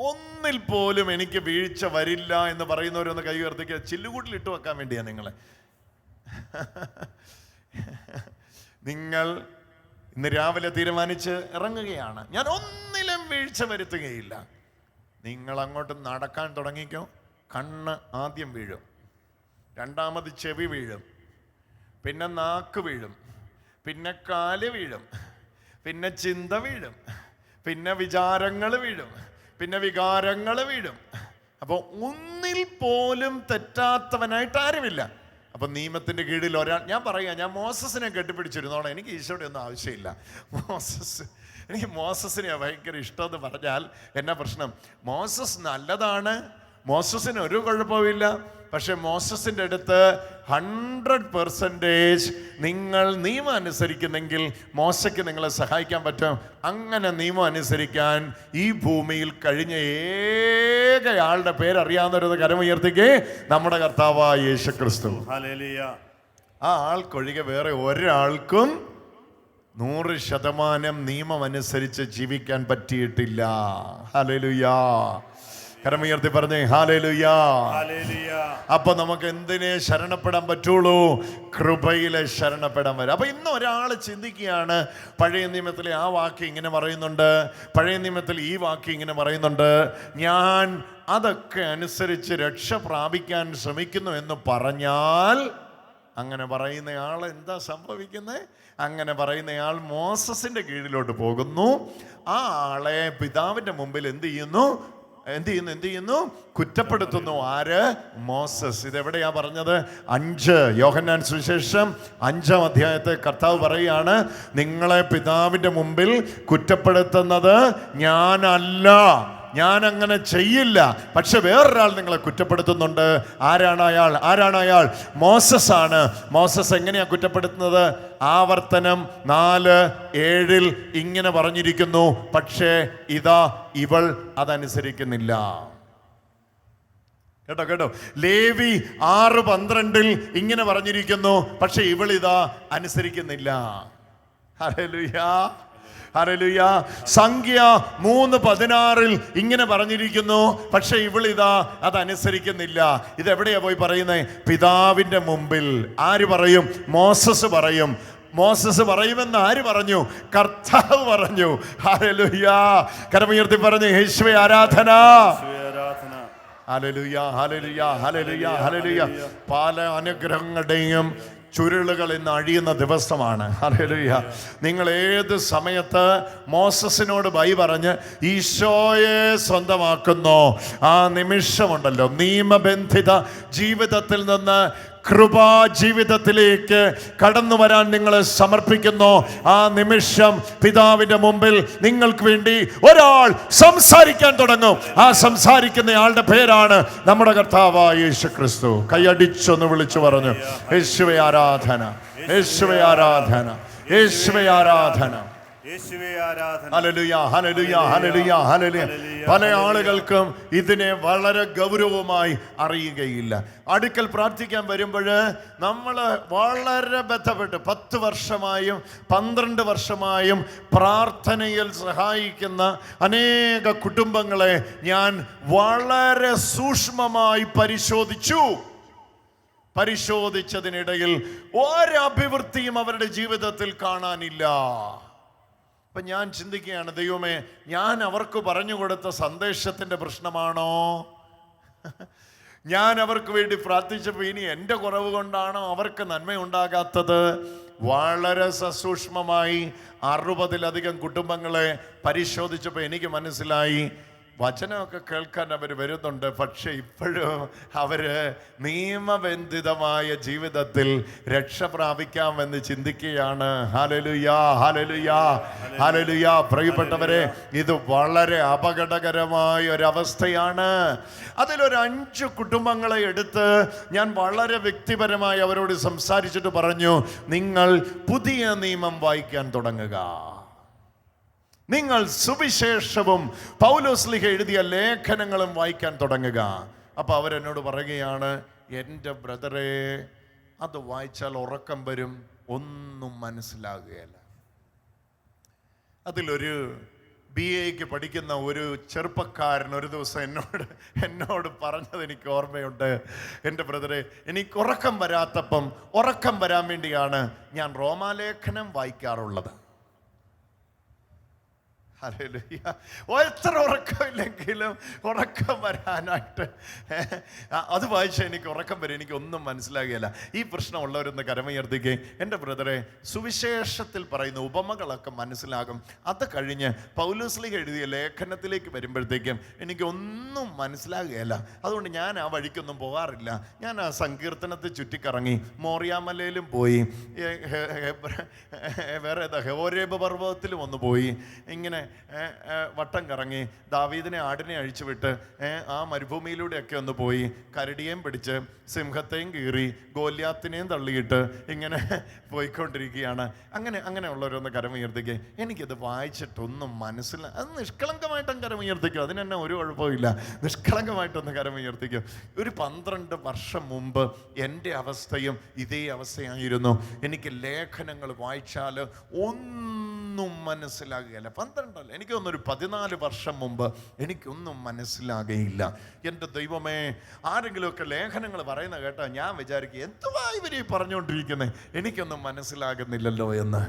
ഒന്നിൽ പോലും എനിക്ക് വീഴ്ച വരില്ല എന്ന് പറയുന്നവരൊന്ന് കൈ ഉയർത്തിക്കേ. ചില്ലുകൂട്ടിൽ ഇട്ട് വെക്കാൻ വേണ്ടിയാ നിങ്ങളെ. നിങ്ങൾ ഇന്ന് രാവിലെ തീരുമാനിച്ച് ഇറങ്ങുകയാണ്, ഞാൻ ഒന്നിലും വീഴ്ച വരുത്തുകയില്ല. നിങ്ങൾ അങ്ങോട്ട് നടക്കാൻ തുടങ്ങിക്കോ. കണ്ണ് ആദ്യം വീഴും, രണ്ടാമത് ചെവി വീഴും, പിന്നെ നാക്ക് വീഴും, പിന്നെ കാല് വീഴും, പിന്നെ ചിന്ത വീഴും, പിന്നെ വിചാരങ്ങൾ വീഴും, പിന്നെ വികാരങ്ങൾ വീഴും. അപ്പോൾ ഒന്നിൽ പോലും തെറ്റാത്തവനായിട്ട് ആരുമില്ല. അപ്പൊ നിയമത്തിന്റെ കീഴിൽ ഒരാൾ, ഞാൻ പറയാം, ഞാൻ മോസസിനെ കെട്ടിപ്പിടിച്ചിരുന്നോളാം, എനിക്ക് ഈശോയുടെ ഒന്നും ആവശ്യമില്ല. എനിക്ക് മോസസിനെ ഭയങ്കര ഇഷ്ടമെന്ന് പറഞ്ഞാൽ എന്നാ പ്രശ്നം? മോസസ് നല്ലതാണ്, മോസസിന് ഒരു കുഴപ്പമില്ല. പക്ഷെ മോസസിന്റെ അടുത്ത് 100% നിങ്ങൾ നിയമം അനുസരിക്കുന്നെങ്കിൽ മോശയ്ക്ക് നിങ്ങളെ സഹായിക്കാൻ പറ്റും. അങ്ങനെ നിയമം അനുസരിക്കാൻ ഈ ഭൂമിയിൽ കഴിഞ്ഞ ഏകയാളുടെ പേരറിയാവുന്നവരത് കരമുയർത്തിക്കേ, നമ്മുടെ കർത്താവായ യേശുക്രിസ്തു. ആ ആൾക്കൊഴികെ വേറെ ഒരാൾക്കും 100% നിയമം അനുസരിച്ച് ജീവിക്കാൻ പറ്റിയിട്ടില്ല. ഹല്ലേലൂയാ. കരമുയർത്തി പറഞ്ഞേ ഹല്ലേലൂയാ. അപ്പൊ നമുക്ക് എന്തിനെ ശരണപ്പെടാൻ പറ്റുള്ളൂ? കൃപയിലെ ശരണപ്പെടാൻ വരും. അപ്പൊ ഇന്ന് ഒരാൾ ചിന്തിക്കുകയാണ്, പഴയ നിയമത്തിലെ ആ വാക്യം ഇങ്ങനെ പറയുന്നുണ്ട്, പഴയ നിയമത്തിൽ ഈ വാക്യം ഇങ്ങനെ പറയുന്നുണ്ട്, ഞാൻ അതൊക്കെ അനുസരിച്ച് രക്ഷ പ്രാപിക്കാൻ ശ്രമിക്കുന്നു എന്ന് പറഞ്ഞാൽ, അങ്ങനെ പറയുന്നയാൾ എന്താ സംഭവിക്കുന്നത്? അങ്ങനെ പറയുന്നയാൾ മോസസിന്റെ കീഴിലോട്ട് പോകുന്നു. ആ ആളെ പിതാവിന്റെ മുമ്പിൽ എന്ത് ചെയ്യുന്നു? കുറ്റപ്പെടുത്തുന്നു. ആര്? മോസസ്. ഇതെവിടെയാ പറഞ്ഞത്? 5 യോഹന്നാൻ സുവിശേഷം 5-ാം അധ്യായത്തെ കർത്താവ് പറയുകയാണ്, നിങ്ങളെ പിതാവിന്റെ മുമ്പിൽ കുറ്റപ്പെടുത്തുന്നത് ഞാനല്ല, ഞാൻ അങ്ങനെ ചെയ്യില്ല. പക്ഷെ വേറൊരാൾ നിങ്ങളെ കുറ്റപ്പെടുത്തുന്നുണ്ട്. ആരാണ് അയാൾ? മോസസ് ആണ്. മോസസ് എങ്ങനെയാ കുറ്റപ്പെടുത്തുന്നത്? ആവർത്തനം 4:7 ഇങ്ങനെ പറഞ്ഞിരിക്കുന്നു, പക്ഷേ ഇതാ ഇവൾ അതനുസരിക്കുന്നില്ല. കേട്ടോ. ലേവി 6:12 ഇങ്ങനെ പറഞ്ഞിരിക്കുന്നു, പക്ഷെ ഇവൾ ഇതാ അനുസരിക്കുന്നില്ല. ഹല്ലേലൂയാ, ഹല്ലേലൂയ. സംഖ്യ 3:16 ഇങ്ങനെ പറഞ്ഞിരിക്കുന്നു, പക്ഷെ ഇവളിതാ അതനുസരിക്കുന്നില്ല. ഇതെവിടെയാ പോയി പറയുന്നത്? പിതാവിന്റെ മുമ്പിൽ. ആര് പറയും? മോസസ് പറയും. മോസസ് പറയുമെന്ന് ആര് പറഞ്ഞു? കർത്താവ് പറഞ്ഞു. ഹല്ലേലൂയ. കരമുയർത്തി പറഞ്ഞു യേശുവേ ആരാധന. ഹല്ലേലൂയ, ഹല്ലേലൂയ, ഹല്ലേലൂയ, ഹല്ലേലൂയ. പല അനുഗ്രഹങ്ങളുടെയും ചുരുളുകൾ ഇന്ന് അഴിയുന്ന ദിവസമാണ്. ഹല്ലേലൂയ. നിങ്ങൾ ഏത് സമയത്ത് മോസസിനോട് ബൈ പറഞ്ഞ് ഈശോയെ സ്വന്തമാക്കുന്നോ, ആ നിമിഷമുണ്ടല്ലോ നിയമബന്ധിത ജീവിതത്തിൽ നിന്ന് കൃപാ ജീവിതത്തിലേക്ക് കടന്നു വരാൻ നിങ്ങൾ സമർപ്പിക്കുന്നു. ആ നിമിഷം പിതാവിന്റെ മുമ്പിൽ നിങ്ങൾക്ക് വേണ്ടി ഒരാൾ സംസാരിക്കാൻ തുടങ്ങും. ആ സംസാരിക്കുന്ന ആളുടെ പേരാണ് നമ്മുടെ കർത്താവായ യേശുക്രിസ്തു. കൈയടിച്ചൊന്ന് വിളിച്ചു പറഞ്ഞു യേശുവേ ആരാധന, യേശുവേ ആരാധന, യേശുവേ ആരാധന, യേശുവേ ആരാധന. ഹല്ലേലൂയ, ഹല്ലേലൂയ, ഹല്ലേലൂയ, ഹല്ലേലൂയ. പല ആളുകൾക്കും ഇതിനെ വളരെ ഗൗരവമായി അറിയുകയില്ല. അടുക്കൽ പ്രാർത്ഥിക്കാൻ വരുമ്പോൾ നമ്മൾ വളരെ ബന്ധപ്പെട്ട് 10 വർഷമായും 12 വർഷമായും പ്രാർത്ഥനയിൽ സഹായിക്കുന്ന അനേക കുടുംബങ്ങളെ ഞാൻ വളരെ സൂക്ഷ്മമായി പരിശോധിച്ചതിനിടയിൽ ഒരഭിവൃദ്ധിയും അവരുടെ ജീവിതത്തിൽ കാണാനില്ല. അപ്പൊ ഞാൻ ചിന്തിക്കുകയാണ്, ദൈവമേ, ഞാൻ അവർക്ക് പറഞ്ഞു കൊടുത്ത സന്ദേശത്തിന്റെ പ്രശ്നമാണോ? ഞാൻ അവർക്ക് വേണ്ടി പ്രാർത്ഥിച്ചപ്പോൾ ഇനി എൻ്റെ കുറവ് കൊണ്ടാണോ അവർക്ക് നന്മയുണ്ടാകാത്തത്? വളരെ സസൂക്ഷ്മമായി 60-ലധികം കുടുംബങ്ങളെ പരിശോധിച്ചപ്പോൾ എനിക്ക് മനസ്സിലായി, വചനമൊക്കെ കേൾക്കാൻ അവർ വരുന്നുണ്ട്, പക്ഷെ ഇപ്പോഴും അവര് നിയമബന്ധിതമായ ജീവിതത്തിൽ രക്ഷ പ്രാപിക്കാമെന്ന് ചിന്തിക്കുകയാണ്. ഹല്ലേലൂയ, ഹല്ലേലൂയ, ഹല്ലേലൂയ. പ്രിയപ്പെട്ടവരെ, ഇത് വളരെ അപകടകരമായ ഒരവസ്ഥയാണ്. അതിലൊരു 5 കുടുംബങ്ങളെ എടുത്ത് ഞാൻ വളരെ വ്യക്തിപരമായി അവരോട് സംസാരിച്ചിട്ട് പറഞ്ഞു, നിങ്ങൾ പുതിയ നിയമം വായിക്കാൻ തുടങ്ങുക. നിങ്ങൾ സുവിശേഷവും പൗലോസ്ലീഹ എഴുതിയ ലേഖനങ്ങളും വായിക്കാൻ തുടങ്ങുക. അപ്പൊ അവരെന്നോട് പറയുകയാണ്, എൻ്റെ ബ്രദറെ, അത് വായിച്ചാൽ ഉറക്കം വരും, ഒന്നും മനസ്സിലാകുകയില്ല. അതിലൊരു BA പഠിക്കുന്ന ഒരു ചെറുപ്പക്കാരൻ ഒരു ദിവസം എന്നോട് പറഞ്ഞത് എനിക്ക് ഓർമ്മയുണ്ട്. എൻ്റെ ബ്രദറെ, എനിക്ക് ഉറക്കം വരാത്തപ്പം ഉറക്കം വരാൻ വേണ്ടിയാണ് ഞാൻ റോമാലേഖനം വായിക്കാറുള്ളത്. ഹല്ലേലൂയ. എത്ര ഉറക്കമില്ലെങ്കിലും ഉറക്കം വരാനായിട്ട് അത് വായിച്ചാൽ എനിക്ക് ഉറക്കം വരും, എനിക്ക് ഒന്നും മനസ്സിലാകുകയില്ല. ഈ പ്രശ്നമുള്ളവരൊന്ന് കരമുയർത്തിക്കേ. എൻ്റെ ബ്രദറെ, സുവിശേഷത്തിൽ പറയുന്ന ഉപമകളൊക്കെ മനസ്സിലാകും. അത് കഴിഞ്ഞ് പൗലോസ്ലീഹ എഴുതിയ ലേഖനത്തിലേക്ക് വരുമ്പോഴത്തേക്കും എനിക്ക് ഒന്നും മനസ്സിലാകുകയില്ല. അതുകൊണ്ട് ഞാൻ ആ വഴിക്കൊന്നും പോകാറില്ല. ഞാൻ ആ സങ്കീർത്തനത്തിൽ ചുറ്റിക്കറങ്ങി, മോറിയാമലയിലും പോയി, വേറെ ഏതാ ഹോരേബ് പർവ്വതത്തിലും ഒന്ന് പോയി, ഇങ്ങനെ വട്ടം കറങ്ങി, ദാവീദിനെ ആടിനെ അഴിച്ചുവിട്ട് ആ മരുഭൂമിയിലൂടെയൊക്കെ ഒന്ന് പോയി, കരടിയേയും പിടിച്ച് സിംഹത്തെയും കീറി ഗോല്യാത്തിനെയും തള്ളിയിട്ട് ഇങ്ങനെ പോയിക്കൊണ്ടിരിക്കുകയാണ്. അങ്ങനെയുള്ളവരൊന്ന് കരമുയർത്തിക്കുക. എനിക്കിത് വായിച്ചിട്ടൊന്നും അത് നിഷ്കളങ്കമായിട്ടും കരമുയർത്തിക്കും, അതിനെന്നെ ഒരു കുഴപ്പമില്ല. നിഷ്കളങ്കമായിട്ടൊന്ന് കരമുയർത്തിക്കും. ഒരു 12 വർഷം മുമ്പ് എൻ്റെ അവസ്ഥയും ഇതേ അവസ്ഥയായിരുന്നു. എനിക്ക് ലേഖനങ്ങൾ വായിച്ചാൽ ഒന്നും മനസ്സിലാകുകയില്ല. 12 അല്ല, എനിക്ക് തോന്നുന്നു 14 വർഷം മുമ്പ് എനിക്കൊന്നും മനസ്സിലാകുകയില്ല. എൻ്റെ ദൈവമേ, ആരെങ്കിലുമൊക്കെ ലേഖനങ്ങൾ പറയുന്ന കേട്ടാ ഞാൻ വിചാരിക്കും, എന്തുവാ ഇവര് പറഞ്ഞുകൊണ്ടിരിക്കുന്നത്, എനിക്കൊന്നും മനസ്സിലാകുന്നില്ലല്ലോ എന്ന്.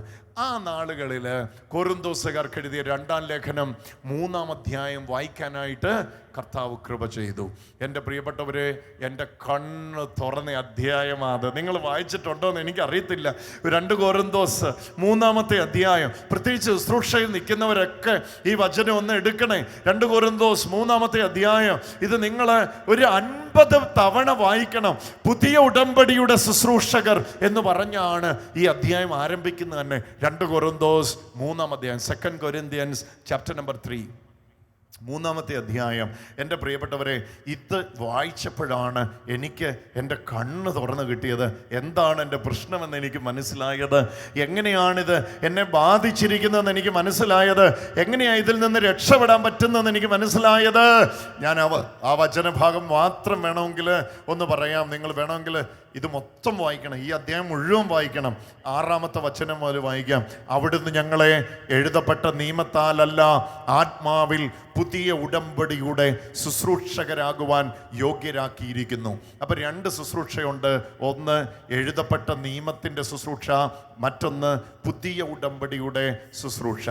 ആ നാളുകളിൽ കൊരിന്തോസുകാർക്ക് എഴുതിയ 2-ാം ലേഖനം 3-ാം അധ്യായം വായിക്കാനായിട്ട് കർത്താവ് കൃപ ചെയ്തു. എൻ്റെ പ്രിയപ്പെട്ടവരെ, എൻ്റെ കണ്ണ് തുറന്ന അധ്യായമാണ്. നിങ്ങൾ വായിച്ചിട്ടുണ്ടോ എന്ന് എനിക്കറിയത്തില്ല. 2 കൊരിന്തോസ് 3-ാമത്തെ അധ്യായം, പ്രത്യേകിച്ച് ശുശ്രൂഷയിൽ നിൽക്കുന്നവരൊക്കെ ഈ വചനം ഒന്ന് എടുക്കണേ. 2 കൊരിന്തോസ് 3-ാമത്തെ അധ്യായം, ഇത് നിങ്ങൾ ഒരു 50 തവണ വായിക്കണം. പുതിയ ഉടമ്പടിയുടെ ശുശ്രൂഷകർ എന്ന് പറഞ്ഞാണ് ഈ അധ്യായം ആരംഭിക്കുന്നത് തന്നെ. 2 കൊരിന്തോസ് 3-ാം അധ്യായം, 2 Corinthians chapter number 3, 3-ാമത്തെ അധ്യായം. എൻ്റെ പ്രിയപ്പെട്ടവരെ, ഇത് വായിച്ചപ്പോഴാണ് എനിക്ക് എൻ്റെ കണ്ണ് തുറന്നു കിട്ടിയത്. എന്താണ് എൻ്റെ പ്രശ്നമെന്ന് എനിക്ക് മനസ്സിലായത്. എങ്ങനെയാണിത് എന്നെ ബാധിച്ചിരിക്കുന്നതെന്ന് എനിക്ക് മനസ്സിലായത്. എങ്ങനെയാണ് ഇതിൽ നിന്ന് രക്ഷപ്പെടാൻ പറ്റുന്നതെന്ന് എനിക്ക് മനസ്സിലായത്. ഞാൻ ആ വചനഭാഗം മാത്രം വേണമെങ്കിൽ ഒന്ന് പറയാം. നിങ്ങൾ വേണമെങ്കിൽ ഇത് മൊത്തം വായിക്കണം, ഈ അധ്യായം മുഴുവൻ വായിക്കണം. 6-ാമത്തെ വചനം മുതൽ വായിക്കാം. അവിടുന്ന് ഞങ്ങളെ എഴുതപ്പെട്ട നിയമത്താലല്ല, ആത്മാവിൽ പുതിയ ഉടമ്പടിയുടെ ശുശ്രൂഷകരാകുവാൻ യോഗ്യരാക്കിയിരിക്കുന്നു. അപ്പം 2 ശുശ്രൂഷയുണ്ട്. ഒന്ന് എഴുതപ്പെട്ട നിയമത്തിൻ്റെ ശുശ്രൂഷ, മറ്റൊന്ന് പുതിയ ഉടമ്പടിയുടെ ശുശ്രൂഷ.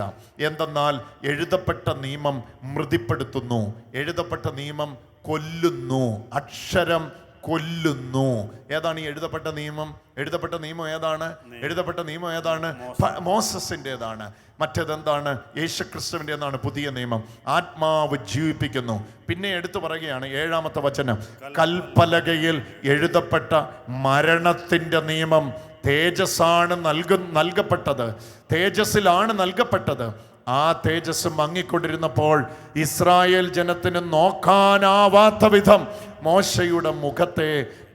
എന്തെന്നാൽ എഴുതപ്പെട്ട നിയമം മൃതിപ്പെടുത്തുന്നു, എഴുതപ്പെട്ട നിയമം കൊല്ലുന്നു, അക്ഷരം കൊല്ലുന്നു. ഏതാണ് ഈ എഴുതപ്പെട്ട നിയമം? എഴുതപ്പെട്ട നിയമം ഏതാണ്? എഴുതപ്പെട്ട നിയമം ഏതാണ്? മോസസിൻ്റെതാണ്. മറ്റേതെന്താണ്? യേശുക്രിസ്തുവിൻ്റെതാണ് പുതിയ നിയമം. ആത്മാവ് ജീവിപ്പിക്കുന്നു. പിന്നെ എടുത്തു പറയുകയാണ് 7-ാമത്തെ വചനം, കൽപ്പലകയിൽ എഴുതപ്പെട്ട മരണത്തിൻ്റെ നിയമം തേജസ്സാണ് നൽകപ്പെട്ടത്, തേജസ്സിലാണ് നൽകപ്പെട്ടത്. ആ തേജസ് മങ്ങിക്കൊണ്ടിരുന്നപ്പോൾ ഇസ്രായേൽ ജനത്തിന് നോക്കാനാവാത്ത വിധം മോശയുടെ മുഖത്തെ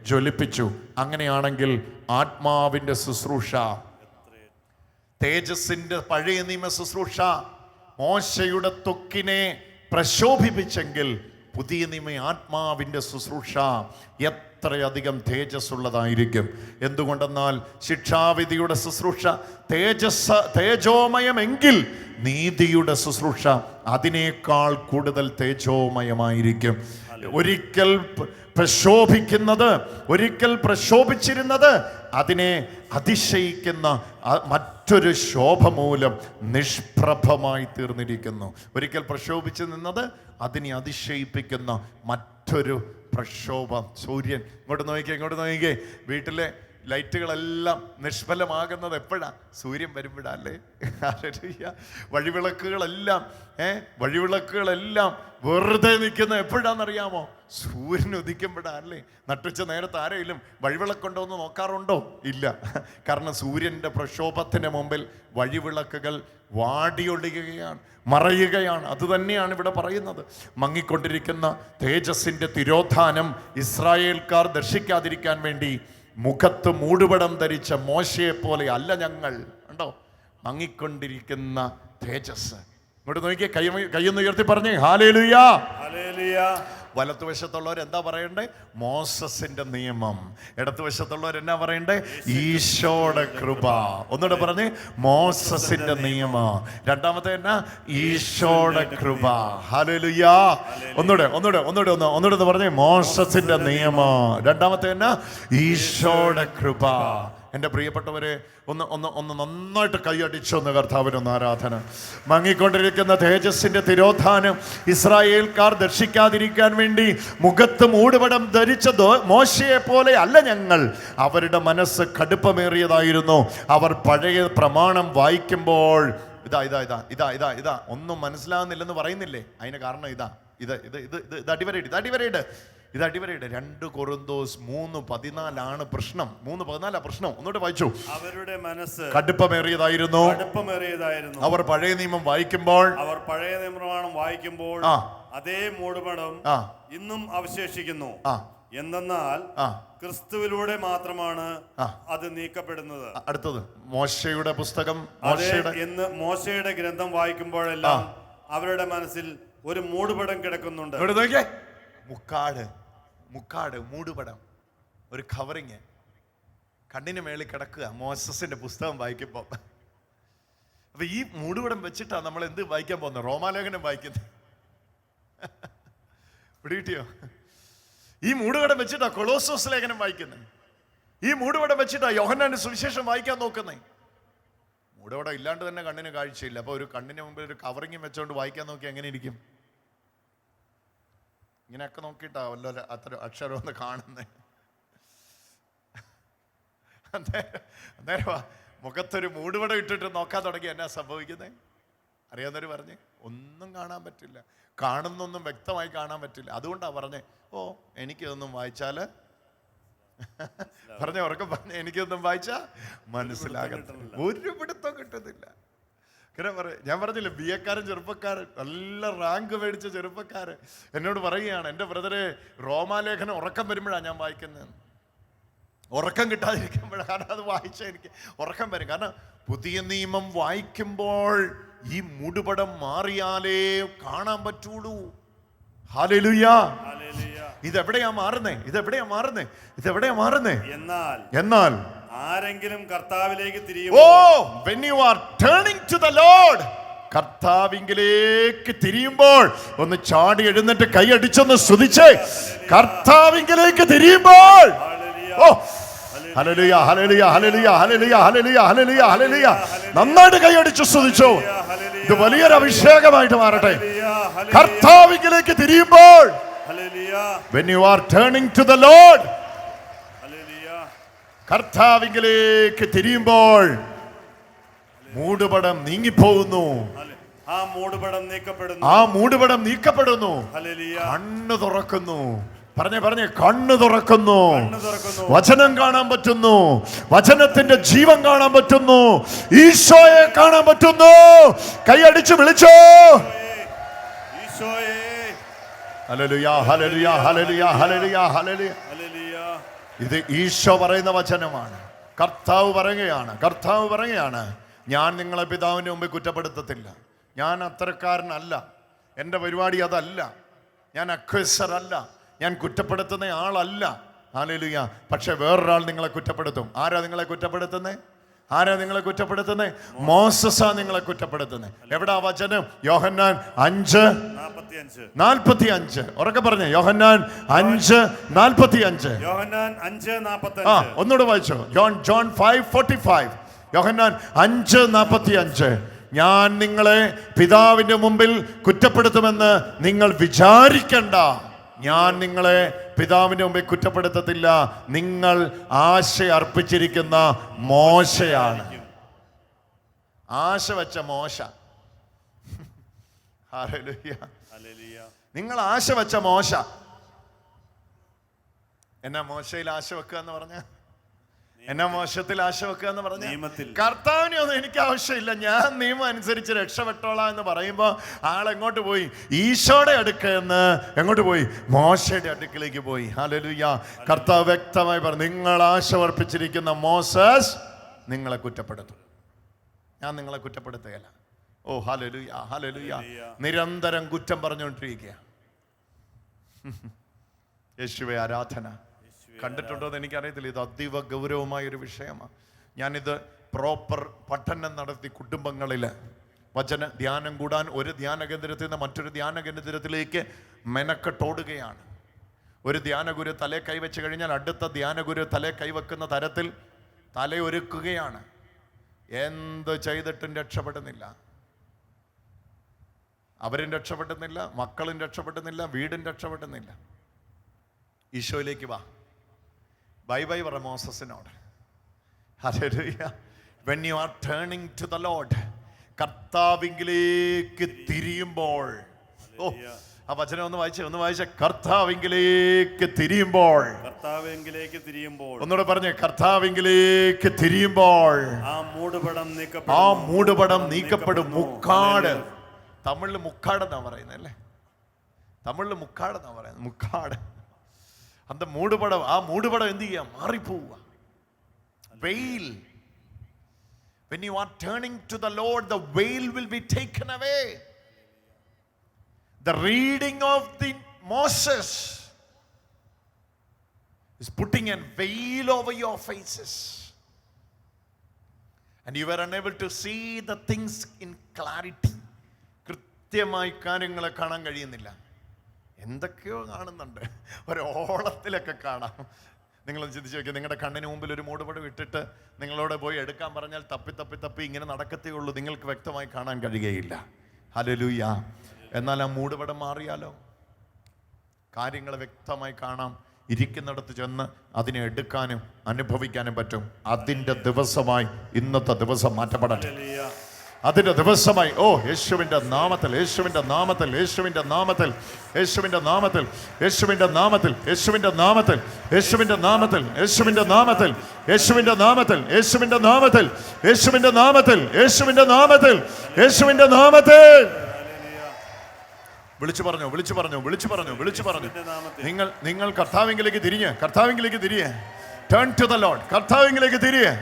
ജ്വലിപ്പിച്ചു. അങ്ങനെയാണെങ്കിൽ ആത്മാവിൻ്റെ ശുശ്രൂഷ തേജസ്സിന്റെ പഴയ നിയമ ശുശ്രൂഷ മോശയുടെ ത്വക്കിനെ പ്രശോഭിപ്പിച്ചെങ്കിൽ പുതിയ നിയമ ആത്മാവിൻ്റെ ശുശ്രൂഷ എത്രയധികം തേജസ്സുള്ളതായിരിക്കും. എന്തുകൊണ്ടെന്നാൽ ശിക്ഷാവിധിയുടെ ശുശ്രൂഷ തേജോമയമെങ്കിൽ നീതിയുടെ ശുശ്രൂഷ അതിനേക്കാൾ കൂടുതൽ തേജോമയമായിരിക്കും. ഒരിക്കൽ പ്രശോഭിച്ചിരുന്നത് അതിനെ അതിശയിക്കുന്ന മറ്റൊരു ശോഭ മൂലം നിഷ്പ്രഭമായി തീർന്നിരിക്കുന്നു. ഒരിക്കൽ പ്രശോഭിച്ചു നിന്നത് അതിനെ അതിശയിപ്പിക്കുന്ന മറ്റൊരു പ്രക്ഷോഭം. സൂര്യൻ ഇങ്ങോട്ട് നോക്കിക്കേ. വീട്ടിലെ ലൈറ്റുകളെല്ലാം നിഷ്ഫലമാകുന്നത് എപ്പോഴാ? സൂര്യൻ വരുമ്പോഴല്ലേ. വഴിവിളക്കുകളെല്ലാം വെറുതെ നിൽക്കുന്ന എപ്പോഴാണെന്നറിയാമോ? സൂര്യൻ ഉദിക്കുമ്പോഴല്ലേ. നട്ടുച്ച നേരത്തെ ആരെങ്കിലും വഴിവിളക്കുണ്ടോ എന്ന് നോക്കാറുണ്ടോ? ഇല്ല. കാരണം സൂര്യൻ്റെ പ്രക്ഷോഭത്തിന് മുമ്പിൽ വഴിവിളക്കുകൾ വാടിയൊളിയുകയാണ്, മറയുകയാണ്. അതുതന്നെയാണ് ഇവിടെ പറയുന്നത്. മങ്ങിക്കൊണ്ടിരിക്കുന്ന തേജസ്സിൻ്റെ തിരോധാനം ഇസ്രായേൽക്കാർ ദർശിക്കാതിരിക്കാൻ വേണ്ടി മുഖത്ത് മൂടുപടം ധരിച്ച മോശയെ പോലെ അല്ല ഞങ്ങൾ. കണ്ടോ, മങ്ങിക്കൊണ്ടിരിക്കുന്ന തേജസ്. ഇങ്ങോട്ട് നോക്കിയേ, കയ്യൊന്ന് ഉയർത്തി പറഞ്ഞേ ഹല്ലേലൂയ. വലത്തുവശത്തുള്ളവർ എന്താ പറയണ്ടേ? മോസസിന്റെ നിയമം. ഇടത്തുവശത്തുള്ളവർ എന്നാ പറയണ്ടേ? ഈശോയുടെ കൃപ. ഒന്നുകൂടെ പറഞ്ഞേ, മോസസിന്റെ നിയമം. രണ്ടാമത്തെ എന്നാ? ഈശോയുടെ കൃപ. ഹല്ലേലൂയ. ഒന്നുകൂടെ പറഞ്ഞേ, മോസസിന്റെ നിയമം. രണ്ടാമത്തെ എന്നാ? ഈശോയുടെ കൃപ. എൻ്റെ പ്രിയപ്പെട്ടവരെ, ഒന്ന് നന്നായിട്ട് കൈയടിച്ചൊന്ന് കർത്താവിനൊന്ന് ആരാധന. മങ്ങിക്കൊണ്ടിരിക്കുന്ന തേജസ്സിന്റെ തിരോധാനം ഇസ്രായേൽക്കാർ ദർശിക്കാതിരിക്കാൻ വേണ്ടി മുഖത്ത് മൂടുപടം ധരിച്ച മോശയെ പോലെ അല്ല ഞങ്ങൾ. അവരുടെ മനസ്സ് കടുപ്പമേറിയതായിരുന്നു. അവർ പഴയ പ്രമാണം വായിക്കുമ്പോൾ ഇതാ ഒന്നും മനസ്സിലാകുന്നില്ലെന്ന് പറയുന്നില്ലേ? അതിന് കാരണം ഇത് അടിവരയിട്. 2 കൊരിന്തോസ് 3:14 പ്രശ്നം. 3:14 പ്രശ്നം. ഒന്നുകൂടെ വായിച്ചു. അവരുടെ മനസ്സ് കടുപ്പമേറിയതായിരുന്നു. അവർ പഴയ നിയമം വായിക്കുമ്പോൾ അതേ മൂടുപടം ഇന്നും അവശേഷിക്കുന്നു. എന്തെന്നാൽ ക്രിസ്തുവിലൂടെ മാത്രമാണ് അത് നീക്കപ്പെടുന്നത്. അടുത്തത് മോശയുടെ പുസ്തകം. മോശയുടെ ഗ്രന്ഥം വായിക്കുമ്പോഴെല്ലാം അവരുടെ മനസ്സിൽ ഒരു മൂടുപടം കിടക്കുന്നുണ്ട്. മുക്കാട് മൂടുപടം, ഒരു കവറിങ് കണ്ണിന് മേളിൽ കിടക്കുക മോസസിന്റെ പുസ്തകം വായിക്കുമ്പോൾ. അപ്പൊ ഈ മൂടുപടം വെച്ചിട്ടാ നമ്മൾ എന്ത് വായിക്കാൻ പോകുന്നത്? റോമാലേഖനം വായിക്കുന്നത്. പിടികിട്ടിയോ? ഈ മൂടുപടം വെച്ചിട്ടാ കൊളോസോസ് ലേഖനം വായിക്കുന്നത്. ഈ മൂടുപടം വെച്ചിട്ടാ യോഹന്നാന്റെ സുവിശേഷം വായിക്കാൻ നോക്കുന്നത്. മൂടുപടം ഇല്ലാണ്ട് തന്നെ കണ്ണിന് കാഴ്ചയില്ല. അപ്പൊ ഒരു കണ്ണിന് മുമ്പിൽ ഒരു കവറിങ് വെച്ചോണ്ട് വായിക്കാൻ നോക്കി എങ്ങനെ ഇരിക്കും? ഇങ്ങനെയൊക്കെ നോക്കിയിട്ടാ വല്ല അത്ര അക്ഷരം ഒന്ന് കാണുന്നേ. അന്നേരം മുഖത്തൊരു മൂടുപടം ഇട്ടിട്ട് നോക്കാൻ തുടങ്ങി എന്നാ സംഭവിക്കുന്നത്? അറിയാവുന്നവർ പറഞ്ഞ് ഒന്നും കാണാൻ പറ്റില്ല, കാണുന്നൊന്നും വ്യക്തമായി കാണാൻ പറ്റില്ല. അതുകൊണ്ടാ പറഞ്ഞേ, എനിക്കിതൊന്നും വായിച്ചാല് ഉറക്കം എനിക്കൊന്നും വായിച്ചാ മനസ്സിലാകത്തില്ല, ഒരു പിടുത്തം കിട്ടുന്നില്ല. ഞാൻ പറഞ്ഞില്ലേ, ബി എക്കാരൻ ചെറുപ്പക്കാരൻ, നല്ല റാങ്ക് മേടിച്ച ചെറുപ്പക്കാരൻ എന്നോട് പറയുകയാണ്, എൻ്റെ ബ്രദറെ റോമാലേഖനം ഉറക്കം വരുമ്പോഴാണ് ഞാൻ വായിക്കുന്നത്. ഉറക്കം കിട്ടാതിരിക്കുമ്പോഴാണ്, കാരണം അത് വായിച്ചാൽ എനിക്ക് ഉറക്കം വരും. കാരണം പുതിയ നിയമം വായിക്കുമ്പോൾ ഈ മൂടുപടം മാറിയാലേ കാണാൻ പറ്റുള്ളൂ. ഹല്ലേലൂയ. ഇതെവിടെയാ മാറുന്നേ? എന്നാൽ ആരെങ്കിലും കർത്താവിലേക്ക് when you are turning to the Lord, കർത്താവിങ്കിലേക്ക് തിരിയുമ്പോൾ ഒന്ന് ചാടി എഴുന്നേറ്റ് കൈയടിച്ചൊന്ന് സ്തുതിച്ചേ. കർത്താവിങ്കിലേക്ക് തിരിയുമ്പോൾ ഹല്ലേലൂയ, ഹല്ലേലൂയ, ഹല്ലേലൂയ, ഹല്ലേലൂയ, ഹല്ലേലൂയ, ഹല്ലേലൂയ, ഹല്ലേലൂയ. നന്നായിട്ട് കൈയടിച്ചു സ്തുതിച്ചോ. ഇത് വലിയൊരു അഭിഷേകമായിട്ട് മാറട്ടെ. കർത്താവിങ്കിലേക്ക് തിരിയുമ്പോൾ, when you are turning to the Lord, കർത്താവിങ്കിലേക്ക് തിരിയുമ്പോൾ മൂടുപടം നീങ്ങിപ്പോകുന്നു. ആ മൂടുപടം നീക്കപ്പെടുന്നു. കണ്ണ് തുറക്കുന്നു. പറഞ്ഞേ കണ്ണ് തുറക്കുന്നു. വചനം കാണാൻ പറ്റുന്നു. വചനത്തിന്റെ ജീവൻ കാണാൻ പറ്റുന്നു. ഈശോയെ കാണാൻ പറ്റുന്നു. കൈയടിച്ച് വിളിച്ചോ. ഹല്ലേലൂയ, ഹല്ലേലൂയ, ഹല്ലേലൂയ, ഹല്ലേലൂയ, ഹല്ലേലൂയ. ഇത് ഈശോ പറയുന്ന വചനമാണ്. കർത്താവ് പറയുകയാണ് ഞാൻ നിങ്ങളെ പിതാവിൻ്റെ മുമ്പിൽ കുറ്റപ്പെടുത്തത്തില്ല. ഞാൻ അത്തരക്കാരനല്ല, എൻ്റെ പരിപാടി അതല്ല, ഞാൻ അക്വസർ അല്ല, ഞാൻ കുറ്റപ്പെടുത്തുന്ന ആളല്ല. ഹല്ലേലൂയ. പക്ഷെ വേറൊരാൾ നിങ്ങളെ കുറ്റപ്പെടുത്തും. ആരാ നിങ്ങളെ കുറ്റപ്പെടുത്തുന്നത്? ആരാ നിങ്ങളെ കുറ്റപ്പെടുത്തുന്നത്? മോസസാ നിങ്ങളെ കുറ്റപ്പെടുത്തുന്നത്. എവിടാ വചനം? യോഹന്നാൻ 5:45. ഉറക്കെ പറഞ്ഞേ, യോഹന്നാൻ 5:45. ഒന്നുകൂടെ വായിച്ചോ. ജോൺ 5:45. യോഹന്നാൻ 5:45. ഞാൻ നിങ്ങളെ പിതാവിന്റെ മുമ്പിൽ കുറ്റപ്പെടുത്തുമെന്ന് നിങ്ങൾ വിചാരിക്കണ്ട. ഞാൻ നിങ്ങളെ പിതാവിന്റെ മുമ്പിൽ കുറ്റപ്പെടുത്തത്തില്ല. നിങ്ങൾ ആശ അർപ്പിച്ചിരിക്കുന്ന മോശയാണ്. ആശ വെച്ച മോശ. ഹല്ലേലൂയ. നിങ്ങൾ ആശ വെച്ച മോശ. എന്നാ മോശയിൽ ആശ വെക്കുക എന്ന് പറഞ്ഞ, എന്നാ മോശത്തിൽ ആശ വെക്കുക എന്ന് പറഞ്ഞ, കർത്താവിനെ ഒന്നും എനിക്ക് ആവശ്യമില്ല, ഞാൻ നിയമം അനുസരിച്ച് രക്ഷപ്പെട്ടോളാം എന്ന് പറയുമ്പോൾ ആളെങ്ങോട്ട് പോയി? ഈശോയുടെ അടുക്കെന്ന് എങ്ങോട്ട് പോയി? മോശയുടെ അടുക്കിലേക്ക് പോയി. ഹല്ലേലൂയ. കർത്താവ് വ്യക്തമായി പറഞ്ഞു, നിങ്ങൾ ആശ അർപ്പിച്ചിരിക്കുന്ന മോസസ് നിങ്ങളെ കുറ്റപ്പെടുത്തും. ഞാൻ നിങ്ങളെ കുറ്റപ്പെടുത്തുകയല്ല. ഓ ഹല്ലേലൂയ, ഹല്ലേലൂയ. നിരന്തരം കുറ്റം പറഞ്ഞുകൊണ്ടിരിക്കുക. യേശുവേ ആരാധന. കണ്ടിട്ടുണ്ടോ എന്ന് എനിക്കറിയത്തില്ല. ഇത് അതീവ ഗൗരവമായൊരു വിഷയമാണ്. ഞാനിത് പ്രോപ്പർ പഠനം നടത്തി കുടുംബങ്ങളിൽ വചന ധ്യാനം കൂടാൻ ഒരു ധ്യാന കേന്ദ്രത്തിൽ നിന്ന് മറ്റൊരു ധ്യാന കേന്ദ്രത്തിലേക്ക് മെനക്കെട്ടോടുകയാണ്. ഒരു ധ്യാനഗുരു തലേ കൈവച്ച് കഴിഞ്ഞാൽ അടുത്ത ധ്യാനഗുരു തലേ കൈവെക്കുന്ന തരത്തിൽ തലയൊരുക്കുകയാണ്. എന്ത് ചെയ്തിട്ടും രക്ഷപ്പെടുന്നില്ല. അവരും രക്ഷപ്പെടുന്നില്ല, മക്കളും രക്ഷപ്പെടുന്നില്ല, വീടും രക്ഷപ്പെടുന്നില്ല. ഈശോയിലേക്ക് വാ. ബൈ ബൈ പറ മോസസിനോട്. Hallelujah. When you are turning to the Lord, കർത്താവിലേക്ക് തിരിയുമ്പോൾ, ഓ ആ വചനം ഒന്ന് വായിച്ച കർത്താവിലേക്ക് തിരിയുമ്പോൾ. ഒന്നുകൂടെ പറഞ്ഞേ, കർത്താവിലേക്ക് തിരിയുമ്പോൾ ആ മൂടുപടം നീക്കപ്പെടും. മുക്കാട്. തമിഴിൽ മുക്കാടെന്നാ പറയുന്നത് അല്ലേ? തമിഴിൽ മുക്കാടെന്നാ പറയുന്നത്. മുക്കാട്. அந்த மூடுபடம், ആ മൂടുപടം എന്ത് ചെയ്യാം? മാറിപ്പോവുക. veil. When you are turning to the Lord, the veil will be taken away. The reading of the Moses is putting a veil over your faces, and you were unable to see the things in clarity. കൃത്യമായി കാര്യങ്ങളെ കാണാൻ കഴിയുന്നില്ല. എന്തൊക്കെയോ കാണുന്നുണ്ട്, ഒരോളത്തിലൊക്കെ കാണാം. നിങ്ങളൊന്ന് ചിന്തിച്ച് നോക്കിയാൽ, നിങ്ങളുടെ കണ്ണിന് മുമ്പിൽ ഒരു മൂടുപടം ഇട്ടിട്ട് നിങ്ങളോട് പോയി എടുക്കാൻ പറഞ്ഞാൽ തപ്പി ഇങ്ങനെ നടക്കത്തേ ഉള്ളൂ. നിങ്ങൾക്ക് വ്യക്തമായി കാണാൻ കഴിയുകയില്ല. ഹല്ലേലൂയ. എന്നാൽ ആ മൂടുപടം മാറിയാലോ കാര്യങ്ങൾ വ്യക്തമായി കാണാം. ഇരിക്കുന്നിടത്ത് ചെന്ന് അതിനെ എടുക്കാനും അനുഭവിക്കാനും പറ്റും. അതിൻ്റെ ദിവസമായി ഇന്നത്തെ ദിവസം മാറ്റപ്പെടട്ടെ. അതിന്റെ ദിവസമായി, ഓ യേശുവിന്റെ നാമത്തിൽ, യേശുവിന്റെ നാമത്തിൽ, യേശുവിന്റെ നാമത്തിൽ, യേശുവിന്റെ നാമത്തിൽ, യേശുവിന്റെ നാമത്തിൽ, യേശുവിന്റെ നാമത്തിൽ, യേശുവിന്റെ നാമത്തിൽ, യേശുവിന്റെ നാമത്തിൽ, യേശുവിന്റെ നാമത്തിൽ, യേശുവിന്റെ നാമത്തിൽ, യേശുവിന്റെ നാമത്തിൽ, യേശുവിന്റെ നാമത്തിൽ, യേശുവിന്റെ നാമത്തിൽ വിളിച്ചു പറഞ്ഞു, വിളിച്ചു പറഞ്ഞു, വിളിച്ചു പറഞ്ഞു, വിളിച്ചു പറഞ്ഞു. നിങ്ങൾ കർത്താവിലേക്ക് തിരിഞ്ഞ്, കർത്താവിലേക്ക് തിരിയേ. Turn to the lord. കർത്താവിലേക്ക് തിരിയേ.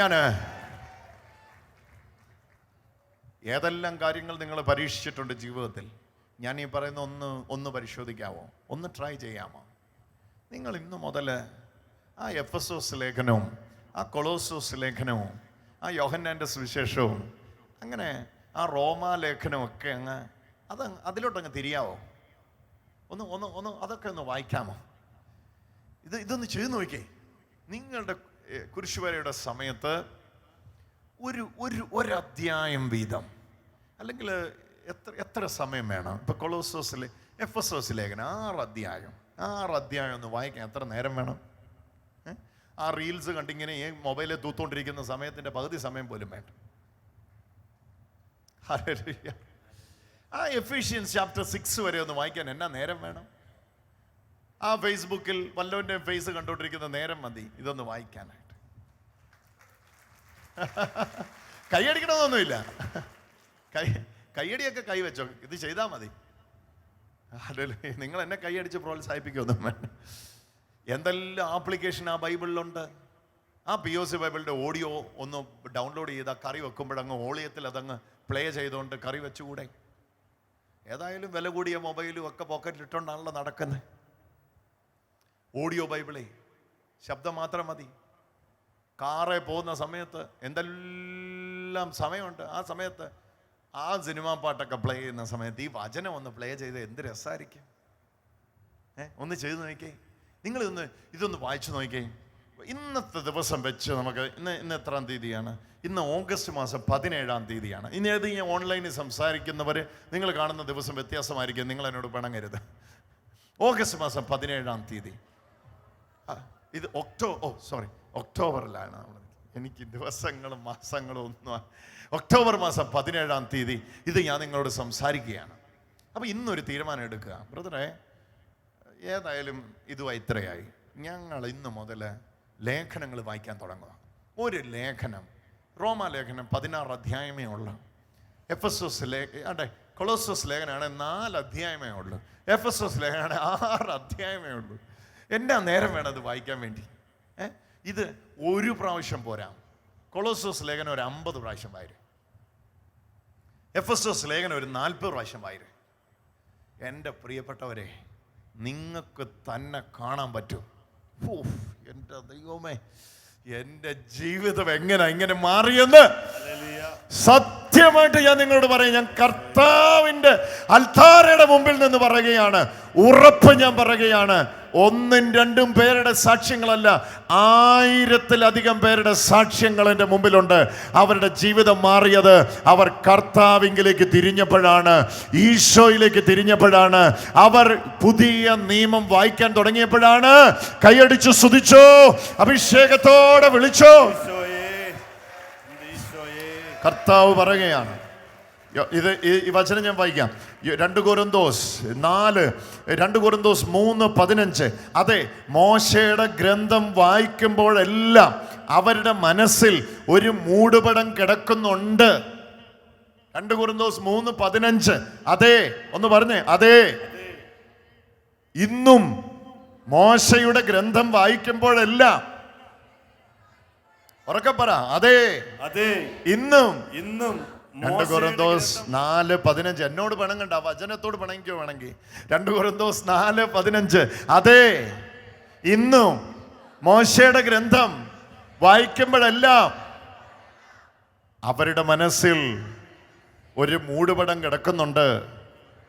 ഞാൻ ഏതെല്ലാം കാര്യങ്ങൾ നിങ്ങൾ പരീക്ഷിച്ചിട്ടുണ്ട് ജീവിതത്തിൽ? ഞാൻ ഈ പറയുന്ന ഒന്ന് പരിശോധിക്കാമോ? ഒന്ന് ട്രൈ ചെയ്യാമോ? നിങ്ങൾ ഇന്നു മുതൽ ആ എഫെസോസ് ലേഖനവും ആ കൊളോസോസ് ലേഖനവും ആ യോഹന്നാൻ്റെ സുവിശേഷവും അങ്ങനെ ആ റോമാ ലേഖനവും ഒക്കെ അതിലോട്ടങ്ങ് തിരിയാവോ? ഒന്ന് അതൊക്കെ ഒന്ന് വായിക്കാമോ? ഇതൊന്ന് ചെയ്തു നോക്കിയേ. നിങ്ങളുടെ കുരിശുവരയുടെ സമയത്ത് ഒരു അധ്യായം വീതം, അല്ലെങ്കിൽ എത്ര സമയം വേണം? ഇപ്പൊ കൊളോസോസിലെ എഫെസോസ് ലേഖനം 6 അധ്യായം ഒന്ന് വായിക്കാൻ എത്ര നേരം വേണം? ആ റീൽസ് കണ്ടിങ്ങനെ ഈ മൊബൈലിൽ തൂത്തോണ്ടിരിക്കുന്ന സമയത്തിന്റെ പകുതി സമയം പോലും വേണ്ട. ആ എഫീഷ്യൻസ് ചാപ്റ്റർ 6 വരെ ഒന്ന് വായിക്കാൻ എന്നാ നേരം വേണം? ആ ഫേസ്ബുക്കിൽ വല്ലവന്റെ ഫേസ് കണ്ടോണ്ടിരിക്കുന്ന നേരം മതി ഇതൊന്ന് വായിക്കാനായിട്ട്. കൈയടിക്കണമെന്നൊന്നുമില്ല. കൈയടിയൊക്കെ കൈവച്ചോ, ഇത് ചെയ്താൽ മതി. നിങ്ങൾ എന്നെ കൈയടിച്ച് പ്രോത്സാഹിപ്പിക്കൊന്നും വേണ്ട. എന്തെല്ലാം ആപ്ലിക്കേഷൻ ആ ബൈബിളിലുണ്ട്. ആ POC ബൈബിളിൻ്റെ ഓഡിയോ ഒന്ന് ഡൗൺലോഡ് ചെയ്താൽ കറി വെക്കുമ്പോഴങ്ങ് ഓളിയത്തിൽ അതങ്ങ് പ്ലേ ചെയ്തുകൊണ്ട് കറി വെച്ചുകൂടെ? ഏതായാലും വില കൂടിയ മൊബൈലും ഒക്കെ പോക്കറ്റിലിട്ടുകൊണ്ടാണല്ലോ നടക്കുന്നത്. ഓഡിയോ ബൈബിളേ, ശബ്ദം മാത്രം മതി. കാറെ പോകുന്ന സമയത്ത് എന്തെല്ലാം സമയമുണ്ട്, ആ സമയത്ത് ആ സിനിമാ പാട്ടൊക്കെ പ്ലേ ചെയ്യുന്ന സമയത്ത് ഈ വചനം ഒന്ന് പ്ലേ ചെയ്ത് എന്ത് രസമായിരിക്കും. ഒന്ന് ചെയ്ത് നോക്കിയേ. ഇതൊന്ന് വായിച്ചു നോക്കിയേ. ഇന്നത്തെ ദിവസം വെച്ച് നമുക്ക് ഇന്ന് എത്രാം തീയതിയാണ്? ഇന്ന് ഓഗസ്റ്റ് മാസം 17-ാം തീയതിയാണ്. ഇനി ഏത് ഈ ഓൺലൈനിൽ സംസാരിക്കുന്നവർ നിങ്ങൾ കാണുന്ന ദിവസം വ്യത്യാസമായിരിക്കും, നിങ്ങൾ എന്നോട് പിണങ്ങരുത്. ഓഗസ്റ്റ് മാസം 17-ാം തീയതി. ഇത് ഒക്ടോബറിലാണ്. എനിക്ക് ദിവസങ്ങളും മാസങ്ങളും ഒന്നും. ഒക്ടോബർ മാസം 17-ാം തീയതി ഇത് ഞാൻ നിങ്ങളോട് സംസാരിക്കുകയാണ്. അപ്പോൾ ഇന്നൊരു തീരുമാനം എടുക്കുക. ബ്രദറെ, ഏതായാലും ഇതുമായി ഇത്രയായി. ഞങ്ങൾ ഇന്ന് മുതൽ ലേഖനങ്ങൾ വായിക്കാൻ തുടങ്ങുക. ഒരു ലേഖനം, റോമാലേഖനം 16 അധ്യായമേ ഉള്ളൂ. കൊളോസോസ് ലേഖനമാണ് 4 അധ്യായമേ ഉള്ളൂ. എഫെസോസ് ലേഖനമാണ് 6 അധ്യായമേ ഉള്ളൂ. എന്നാ നേരം വേണം അത് വായിക്കാൻ വേണ്ടി? ഇത് ഒരു പ്രാവശ്യം പോരാ. കൊളോസോസ് ലേഖനം ഒരു 50 പ്രാവശ്യം വായിരും. എഫെസോസ് ലേഖനം ഒരു 40 പ്രാവശ്യം വായിരും. എൻ്റെ പ്രിയപ്പെട്ടവരെ, നിങ്ങൾക്ക് തന്നെ കാണാൻ പറ്റും. എൻ്റെ ദൈവമേ, എൻ്റെ ജീവിതം ഇങ്ങനെ മാറിയെന്ന് സത്യമായിട്ട് ഞാൻ നിങ്ങളോട് പറയും. ഞാൻ കർത്താവിൻ്റെ അൽത്താരയുടെ മുമ്പിൽ നിന്ന് പറയുകയാണ്, ഉറപ്പ് ഞാൻ പറയുകയാണ്. 1-2 പേരുടെ സാക്ഷ്യങ്ങളല്ല, 1000-ത്തിലധികം പേരുടെ സാക്ഷ്യങ്ങൾ എൻ്റെ മുമ്പിലുണ്ട്. അവരുടെ ജീവിതം മാറിയത് അവർ കർത്താവിലേക്ക് തിരിഞ്ഞപ്പോഴാണ്, ഈശോയിലേക്ക് തിരിഞ്ഞപ്പോഴാണ്, അവർ പുതിയ നിയമം വായിക്കാൻ തുടങ്ങിയപ്പോഴാണ്. കൈയടിച്ചു സ്തുതിച്ചോ, അഭിഷേകത്തോടെ വിളിച്ചോ. കർത്താവ് പറയുകയാണ്. ഈ വചനം ഞാൻ വായിക്കാം. 2 കൊരിന്തോസ് 3:15. അതെ, മോശയുടെ ഗ്രന്ഥം വായിക്കുമ്പോഴെല്ലാം അവരുടെ മനസ്സിൽ ഒരു മൂടുപടം കിടക്കുന്നുണ്ട്. 2 കൊരിന്തോസ് 3:15. അതെ, ഒന്ന് പറഞ്ഞേ. അതെ, ഇന്നും മോശയുടെ ഗ്രന്ഥം വായിക്കുമ്പോഴെല്ലാം, ഉറക്കെ പറ, അതെ, ഇന്നും 2 കൊരിന്തോസ് 4:15. എന്നോട് പണങ്ങണ്ട, വചനത്തോട് പണങ്ങിക്കോ വേണമെങ്കിൽ. 2 കൊരിന്തോസ് 4:15. അതെ, ഇന്നും മോശയുടെ ഗ്രന്ഥം വായിക്കുമ്പോഴെല്ലാം അവരുടെ മനസ്സിൽ ഒരു മൂടുപടം കിടക്കുന്നുണ്ട്.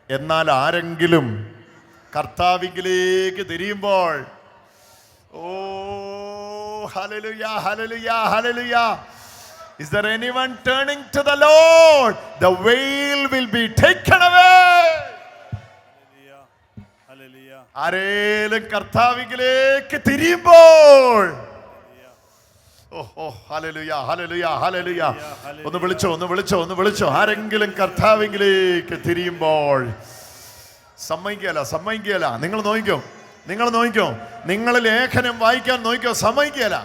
എന്നാൽ ആരെങ്കിലും കർത്താവിലേക്ക് തിരിയുമ്പോൾ, ഓ ഹല്ലേലൂയ, ഹല്ലേലൂയ, ഹല്ലേലൂയ. Is there anyone turning to the Lord? The veil will be taken away. Hallelujah. ആരേലും കർത്താവിലേക്ക് തിരിയുമ്പോൾ, ഹല്ലേലൂയ, ഹല്ലേലൂയ, ഹല്ലേലൂയ. ഒന്ന് വിളിച്ചോ. ആരെങ്കിലും കർത്താവിലേക്ക് തിരിയുമ്പോൾ സമ്മതിക്കുകയില്ല. നിങ്ങൾ നോക്കിക്കോ. നിങ്ങൾ ലേഖനം വായിക്കാൻ നോക്കിക്കോ, സമ്മതിക്കുകയില്ല.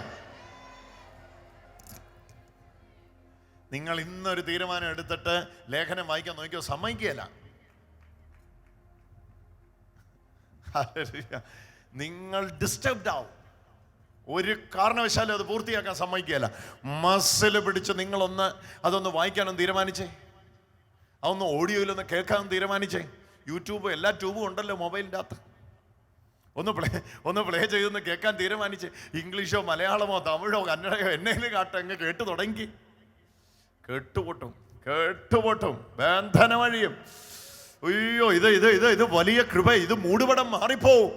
നിങ്ങൾ ഇന്നൊരു തീരുമാനം എടുത്തിട്ട് ലേഖനം വായിക്കാൻ നോക്കിയോ, സമ്മതിക്കുകയില്ല. നിങ്ങൾ ഡിസ്റ്റർബ്ഡ് ആവും. ഒരു കാരണവശാലും അത് പൂർത്തിയാക്കാൻ സമ്മതിക്കുകയില്ല. മസിൽ പിടിച്ച് അതൊന്ന് വായിക്കാനൊന്ന് തീരുമാനിച്ചേ, അതൊന്ന് ഓഡിയോയിലൊന്ന് കേൾക്കാനും തീരുമാനിച്ചേ. യൂട്യൂബ്, എല്ലാ ട്യൂബും ഉണ്ടല്ലോ മൊബൈലിൻ്റെ അകത്ത്. ഒന്ന് പ്ലേ ചെയ്തൊന്ന് കേൾക്കാൻ തീരുമാനിച്ച്, ഇംഗ്ലീഷോ മലയാളമോ തമിഴോ കന്നഡയോ എന്നേലും കാട്ടങ്ങ് കേട്ടു തുടങ്ങി. കേട്ടുപൊട്ടും ബന്ധനമഴിയും. അയ്യോ, ഇത് വലിയ കൃപ. ഇത് മൂടുപടം മാറിപ്പോവും.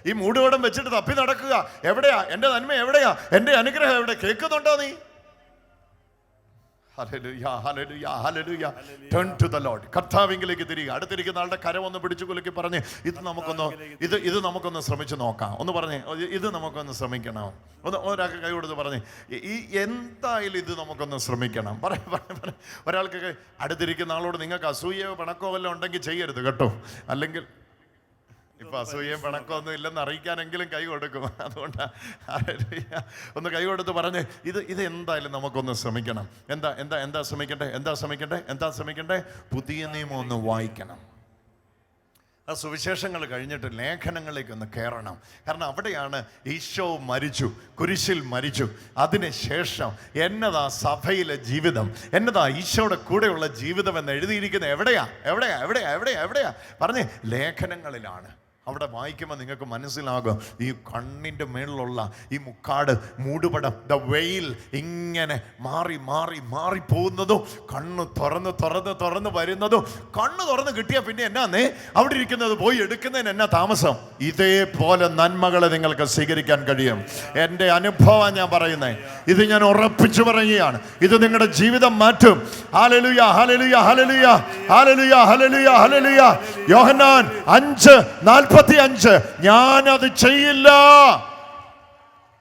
ഈ മൂടുപടം വെച്ചിട്ട് തപ്പി നടക്കുക. എവിടെയാ എൻ്റെ നന്മ? എവിടെയാ എൻ്റെ അനുഗ്രഹം? എവിടെ? കേൾക്കുന്നുണ്ടോ നീ? Hallelujah, hallelujah, hallelujah. Turn to the Lord. കർത്താവിലേക്ക് തിരിയുക. അടുത്തിരിക്കുന്ന ആളുടെ കരം ഒന്ന് പിടിച്ചു കുലുക്കി പറഞ്ഞ്, ഇത് നമുക്കൊന്ന് ശ്രമിച്ചു നോക്കാം. ഒന്ന് പറഞ്ഞേ, ഇത് നമുക്കൊന്ന് ശ്രമിക്കണം. ഒരാൾക്ക് കൈ കൊടുത്ത് പറഞ്ഞേ, എന്തായാലും ഇത് നമുക്കൊന്ന് ശ്രമിക്കണം. ഒരാൾക്ക് അടുത്തിരിക്കുന്ന ആളോട് നിങ്ങൾക്ക് അസൂയയോ പിണക്കോ വല്ലതും ഉണ്ടെങ്കിൽ ചെയ്യരുത് കേട്ടോ. അല്ലെങ്കിൽ ഇപ്പൊ അസൂയയും പിണക്കമൊന്നും ഇല്ലെന്ന് അറിയിക്കാനെങ്കിലും കൈ കൊടുക്കും. അതുകൊണ്ട് ഒന്ന് കൈ കൊടുത്ത് പറഞ്ഞ്, ഇത് എന്തായാലും നമുക്കൊന്ന് ശ്രമിക്കണം. എന്താ ശ്രമിക്കണ്ടേ? പുതിയ നിയമം ഒന്ന് വായിക്കണം. ആ സുവിശേഷങ്ങൾ കഴിഞ്ഞിട്ട് ലേഖനങ്ങളിലേക്ക് ഒന്ന് കയറണം. കാരണം അവിടെയാണ് ഈശോ മരിച്ചു, കുരിശിൽ മരിച്ചു. അതിനുശേഷം എന്നതാ സഭയിലെ ജീവിതം, എന്നതാ ഈശോയുടെ കൂടെയുള്ള ജീവിതം എന്ന് എഴുതിയിരിക്കുന്നത് എവിടെയാ പറഞ്ഞേ? ലേഖനങ്ങളിലാണ്. അവിടെ വായിക്കുമ്പോൾ നിങ്ങൾക്ക് മനസ്സിലാകും ഈ കണ്ണിൻ്റെ മേളിലുള്ള ഈ മുക്കാട് മൂടുപടം, ദ വെയിൽ ഇങ്ങനെ മാറി പോകുന്നതും കണ്ണ് തുറന്ന് വരുന്നതും. കണ്ണ് തുറന്ന് കിട്ടിയാൽ പിന്നെ എന്നാന്നേ അവിടെ ഇരിക്കുന്നത് പോയി എടുക്കുന്നതിന് എന്നാ താമസം? ഇതേപോലെ നന്മകളെ നിങ്ങൾക്ക് സ്വീകരിക്കാൻ കഴിയും. എൻ്റെ അനുഭവം ഞാൻ പറയുന്നത്, ഇത് ഞാൻ ഉറപ്പിച്ചു പറയുകയാണ്. ഇത് നിങ്ങളുടെ ജീവിതം മാറ്റും. ഹല്ലേലൂയ, ഹല്ലേലൂയ, ഹല്ലേലൂയ, ഹല്ലേലൂയ, ഹല്ലേലൂയ, ഹല്ലേലൂയ. യോഹന്നാൻ 5:45 ഞാനത് ചെയ്യില്ല,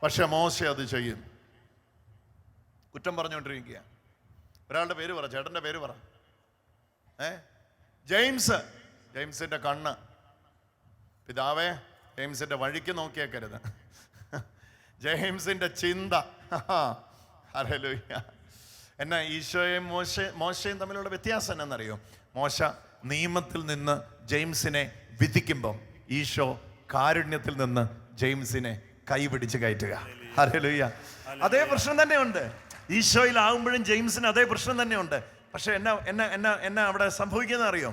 പക്ഷെ മോശെ അത് ചെയ്യും. കുറ്റം പറഞ്ഞുകൊണ്ടിരിക്കുക. ഒരാളുടെ പേര് പറ, ചേട്ടന്റെ പേര് പറ. ജെയിംസിന്റെ കണ്ണ്. പിതാവേ, ജെയിംസിന്റെ വഴിക്ക് നോക്കിയേക്കരുത്. ജെയിംസിന്റെ ചിന്ത. ഹല്ലേലൂയ. എന്നാ ഈശോയും മോശയും തമ്മിലുള്ള വ്യത്യാസം എന്നറിയോ? മോശ നിയമത്തിൽ നിന്ന് ജെയിംസിനെ വിധിക്കുമ്പം ഈശോ കാരുണ്യത്തിൽ നിന്ന് ജെയിംസിനെ കൈപിടിച്ച് കയറ്റുക. ഹല്ലേലൂയ. അതേ പ്രശ്നം തന്നെയുണ്ട്. ഈശോയിലാവുമ്പോഴും ജെയിംസിന് അതേ പ്രശ്നം തന്നെയുണ്ട്. പക്ഷെ എന്നാ അവിടെ സംഭവിക്കുന്ന അറിയോ?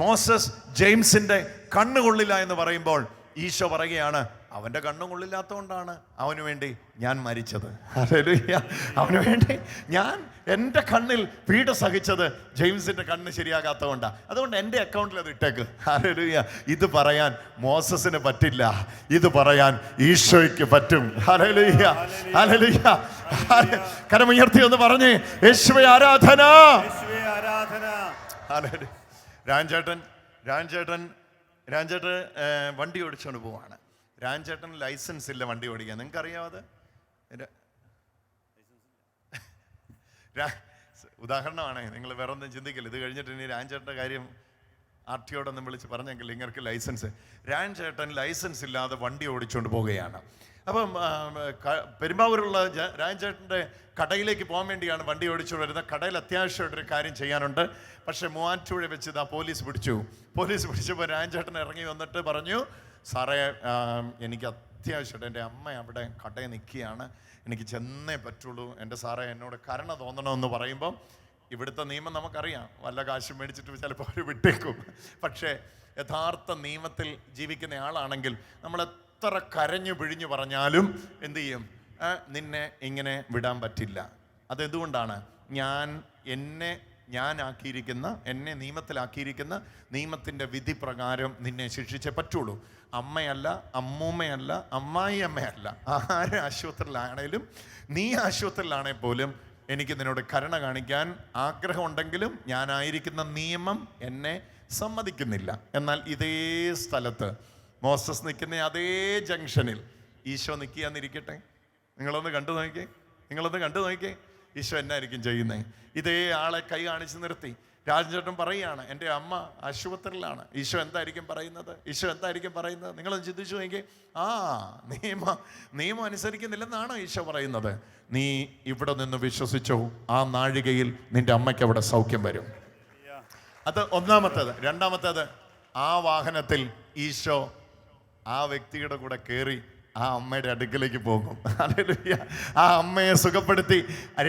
മോസസ് ജെയിംസിന്റെ കണ്ണുകൊള്ളില്ല എന്ന് പറയുമ്പോൾ ഈശോ പറയുകയാണ്, അവൻ്റെ കണ്ണും കൊള്ളില്ലാത്തതുകൊണ്ടാണ് അവന് വേണ്ടി ഞാൻ മരിച്ചത്. ഹല്ലേലൂയ. അവന് വേണ്ടി ഞാൻ എൻ്റെ കണ്ണിൽ പീഡ സഹിച്ചത് ജെയിംസിന്റെ കണ്ണ് ശരിയാകാത്തതുകൊണ്ടാണ്. അതുകൊണ്ട് എൻ്റെ അക്കൗണ്ടിൽ അത് ഇട്ടേക്ക്. ഹല്ലേലൂയ. ഇത് പറയാൻ മോസസിന് പറ്റില്ല, ഇത് പറയാൻ ഈശോയ്ക്ക് പറ്റും. Hallelujah, hallelujah. കരമുയർത്തി ഒന്ന് പറഞ്ഞേ, യേശുവേ ആരാധന. രാജേട്ടൻ വണ്ടി ഓടിച്ചുകൊണ്ട് പോവാണ്. രാജേട്ടൻ ലൈസൻസ് ഇല്ല വണ്ടി ഓടിക്കാൻ. നിങ്ങൾക്ക് അറിയാവത്? ഉദാഹരണമാണ്, നിങ്ങൾ വേറെ ഒന്നും ചിന്തിക്കില്ല. ഇത് കഴിഞ്ഞിട്ട് ഇനി രാജേട്ടൻ്റെ കാര്യം RTOടൊന്നും വിളിച്ച് പറഞ്ഞെങ്കിൽ നിങ്ങൾക്ക് ലൈസൻസ്. രാജേട്ടൻ ലൈസൻസ് ഇല്ലാതെ വണ്ടി ഓടിച്ചുകൊണ്ട് പോവുകയാണ്. അപ്പം പെരുമ്പാവൂരുള്ള രാജേട്ടൻ്റെ കടയിലേക്ക് പോകാൻ വേണ്ടിയാണ് വണ്ടി ഓടിച്ചുകൊണ്ട് വരുന്നത്. കടയിൽ അത്യാവശ്യമായിട്ടൊരു കാര്യം ചെയ്യാനുണ്ട്. പക്ഷെ മൂവാറ്റുപുഴ വെച്ച് ഇതാ പോലീസ് പിടിച്ചപ്പോൾ രാജേട്ടൻ ഇറങ്ങി വന്നിട്ട് പറഞ്ഞു, സാറേ എനിക്ക് അത്യാവശ്യമായിട്ട് എൻ്റെ അമ്മ അവിടെ കടയിൽ നിൽക്കുകയാണ്, എനിക്ക് ചെന്നേ പറ്റുള്ളൂ. എൻ്റെ സാറേ എന്നോട് കരുണ തോന്നണമെന്ന് പറയുമ്പം ഇവിടുത്തെ നിയമം നമുക്കറിയാം, വല്ല കാശും മേടിച്ചിട്ട് ചിലപ്പോൾ അവർ വിട്ടേക്കും. പക്ഷേ യഥാർത്ഥ നിയമത്തിൽ ജീവിക്കുന്ന ആളാണെങ്കിൽ നമ്മൾ എത്ര കരഞ്ഞു പിഴിഞ്ഞു പറഞ്ഞാലും എന്തു ചെയ്യും? നിന്നെ ഇങ്ങനെ വിടാൻ പറ്റില്ല. അതെന്തുകൊണ്ടാണ്? എന്നെ നിയമത്തിലാക്കിയിരിക്കുന്ന നിയമത്തിൻ്റെ വിധി പ്രകാരം നിന്നെ ശിക്ഷിച്ചേ പറ്റുള്ളൂ. അമ്മയല്ല, അമ്മൂമ്മയല്ല, അമ്മായി അമ്മയല്ല, ആര് ആശുപത്രിയിലാണേലും, നീ ആശുപത്രിയിലാണേ പോലും എനിക്ക് നിന്നോട് കരുണ കാണിക്കാൻ ആഗ്രഹമുണ്ടെങ്കിലും ഞാനായിരിക്കുന്ന നിയമം എന്നെ സമ്മതിക്കുന്നില്ല. എന്നാൽ ഇതേ സ്ഥലത്ത് മോസസ് നിൽക്കുന്ന അതേ ജംഗ്ഷനിൽ ഈശോ നിൽക്കുകയെന്നിരിക്കട്ടെ. നിങ്ങളൊന്ന് കണ്ടു നോക്കിയേ ഈശോ എന്നായിരിക്കും ചെയ്യുന്നത്? ഇതേ ആളെ കൈ കാണിച്ച് നിർത്തി രാജേട്ടൻ പറയുകയാണ്, എൻ്റെ അമ്മ ആശുപത്രിയിലാണ്. ഈശോ എന്തായിരിക്കും പറയുന്നത്? നിങ്ങളൊന്ന് ചിന്തിച്ചു നോക്കിയേ. നിയമം അനുസരിക്കുന്നില്ലെന്നാണോ ഈശോ പറയുന്നത്? നീ ഇവിടെ നിന്ന് വിശ്വസിച്ചോ, ആ നാഴികയിൽ നിന്റെ അമ്മയ്ക്ക് അവിടെ സൗഖ്യം വരും. അത് ഒന്നാമത്തേത്. രണ്ടാമത്തേത്, ആ വാഹനത്തിൽ ഈശോ ആ വ്യക്തിയുടെ കൂടെ കയറി ആ അമ്മയുടെ അടുക്കലേക്ക് പോകും. ഹല്ലേലൂയ. ആ അമ്മയെ സുഖപ്പെടുത്തി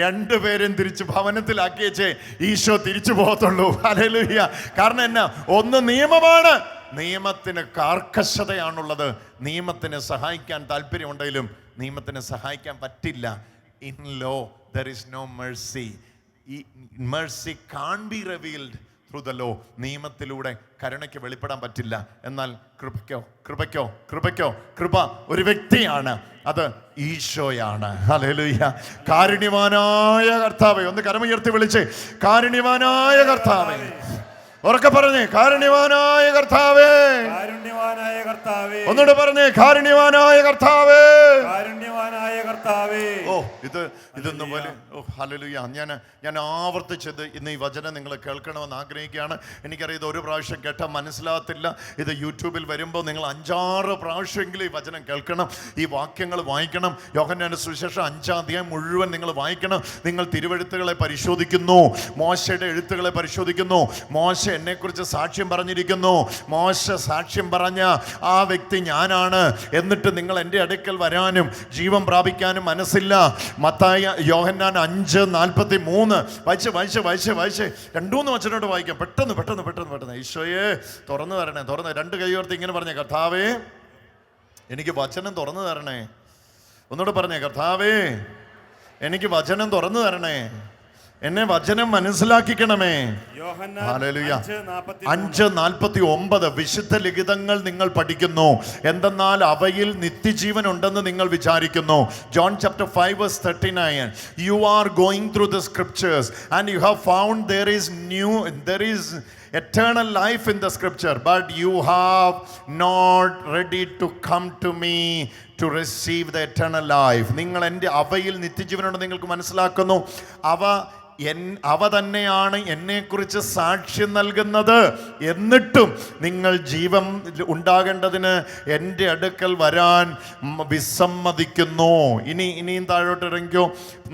രണ്ടുപേരും തിരിച്ച് ഭവനത്തിലാക്കിയേ ഈശോ തിരിച്ചു പോകത്തുള്ളൂ. ഹല്ലേലൂയ. കാരണം എന്നാ? ഒന്ന് നിയമമാണ്, നിയമത്തിന് കാർക്കശതയാണുള്ളത്. നിയമത്തിന് സഹായിക്കാൻ താല്പര്യമുണ്ടെങ്കിലും നിയമത്തിന് സഹായിക്കാൻ പറ്റില്ല. In law there is no mercy. Mercy can't be revealed through the law. നിയമത്തിലൂടെ കരുണയ്ക്ക് വെളിപ്പെടാൻ പറ്റില്ല. എന്നാൽ കൃപ ഒരു വ്യക്തിയാണ്, അത് ഈശോയാണ്. ഹല്ലേലൂയ. കാരുണ്യവാനായ കർത്താവേ, ഒന്ന് കരമുയർത്തി വിളിച്ച് കാരുണ്യവാനായ കർത്താവേ, ഉറക്കെ പറഞ്ഞേ കാരുണ്യവാനായ കർത്താവേ. ഒന്നുകൂടെ പറഞ്ഞേ കാരുണ്യവാനായ കർത്താവേ. ഇതൊന്നും പോലെ ഹല്ലേലൂയ. ഞാൻ ആവർത്തിച്ചത് ഇന്ന് ഈ വചനം നിങ്ങൾ കേൾക്കണമെന്ന് ആഗ്രഹിക്കുകയാണ്. എനിക്കറിയാം ഇത് ഒരു പ്രാവശ്യം കേട്ടാൽ മനസ്സിലാകത്തില്ല. ഇത് യൂട്യൂബിൽ വരുമ്പോൾ നിങ്ങൾ 5-6 പ്രാവശ്യമെങ്കിലും ഈ വചനം കേൾക്കണം, ഈ വാക്യങ്ങൾ വായിക്കണം. യോഹന്നാന്റെ സുവിശേഷം 5-ാം അധ്യായം മുഴുവൻ നിങ്ങൾ വായിക്കണം. നിങ്ങൾ തിരുവെഴുത്തുകളെ പരിശോധിക്കുന്നു, മോശയുടെ എഴുത്തുകളെ പരിശോധിക്കുന്നു. മോശ എന്നെക്കുറിച്ച് സാക്ഷ്യം പറഞ്ഞിരിക്കുന്നു. മോശ സാക്ഷ്യം പറഞ്ഞ ആ വ്യക്തി ഞാനാണ്. എന്നിട്ട് നിങ്ങൾ എൻ്റെ അടുക്കൽ വരാനും ജീവൻ പ്രാപിക്കാനും മനസ്സില്ല. മത്തായി യോഹന്നാൻ 5:43 വായിച്ച് 2-3 വചനോട് വായിക്കാം. പെട്ടെന്ന് ഈശോയെ തുറന്നു തരണേ, രണ്ട് കൈയോർത്ത് ഇങ്ങനെ പറഞ്ഞേ, കർത്താവേ എനിക്ക് വചനം തുറന്നു തരണേ. ഒന്നുകൂടെ പറഞ്ഞേ, കർത്താവേ എനിക്ക് വചനം തുറന്നു തരണേ, എന്നെ വചനം മനസ്സിലാക്കിക്കണമേ. 5:49 വിശുദ്ധ ലിഖിതങ്ങൾ നിങ്ങൾ പഠിക്കുന്നു, എന്തെന്നാൽ അവയിൽ നിത്യജീവൻ ഉണ്ടെന്ന് നിങ്ങൾ വിചാരിക്കുന്നു. John chapter 5:39 you are going through the scriptures and you have found there is eternal life in the scripture, but you have not ready to come to me to receive the eternal life. നിങ്ങൾ എൻ്റെ അവയിൽ നിത്യജീവനുണ്ടെന്ന് നിങ്ങൾക്ക് മനസ്സിലാക്കുന്നു. അവ തന്നെയാണ് എന്നെക്കുറിച്ച് സാക്ഷ്യം നൽകുന്നത്. എന്നിട്ടും നിങ്ങൾ ജീവൻ ഉണ്ടാകേണ്ടതിന് എൻ്റെ അടുക്കൽ വരാൻ വിസമ്മതിക്കുന്നു. ഇനിയും താഴോട്ട് ഇറങ്ങിക്കോ.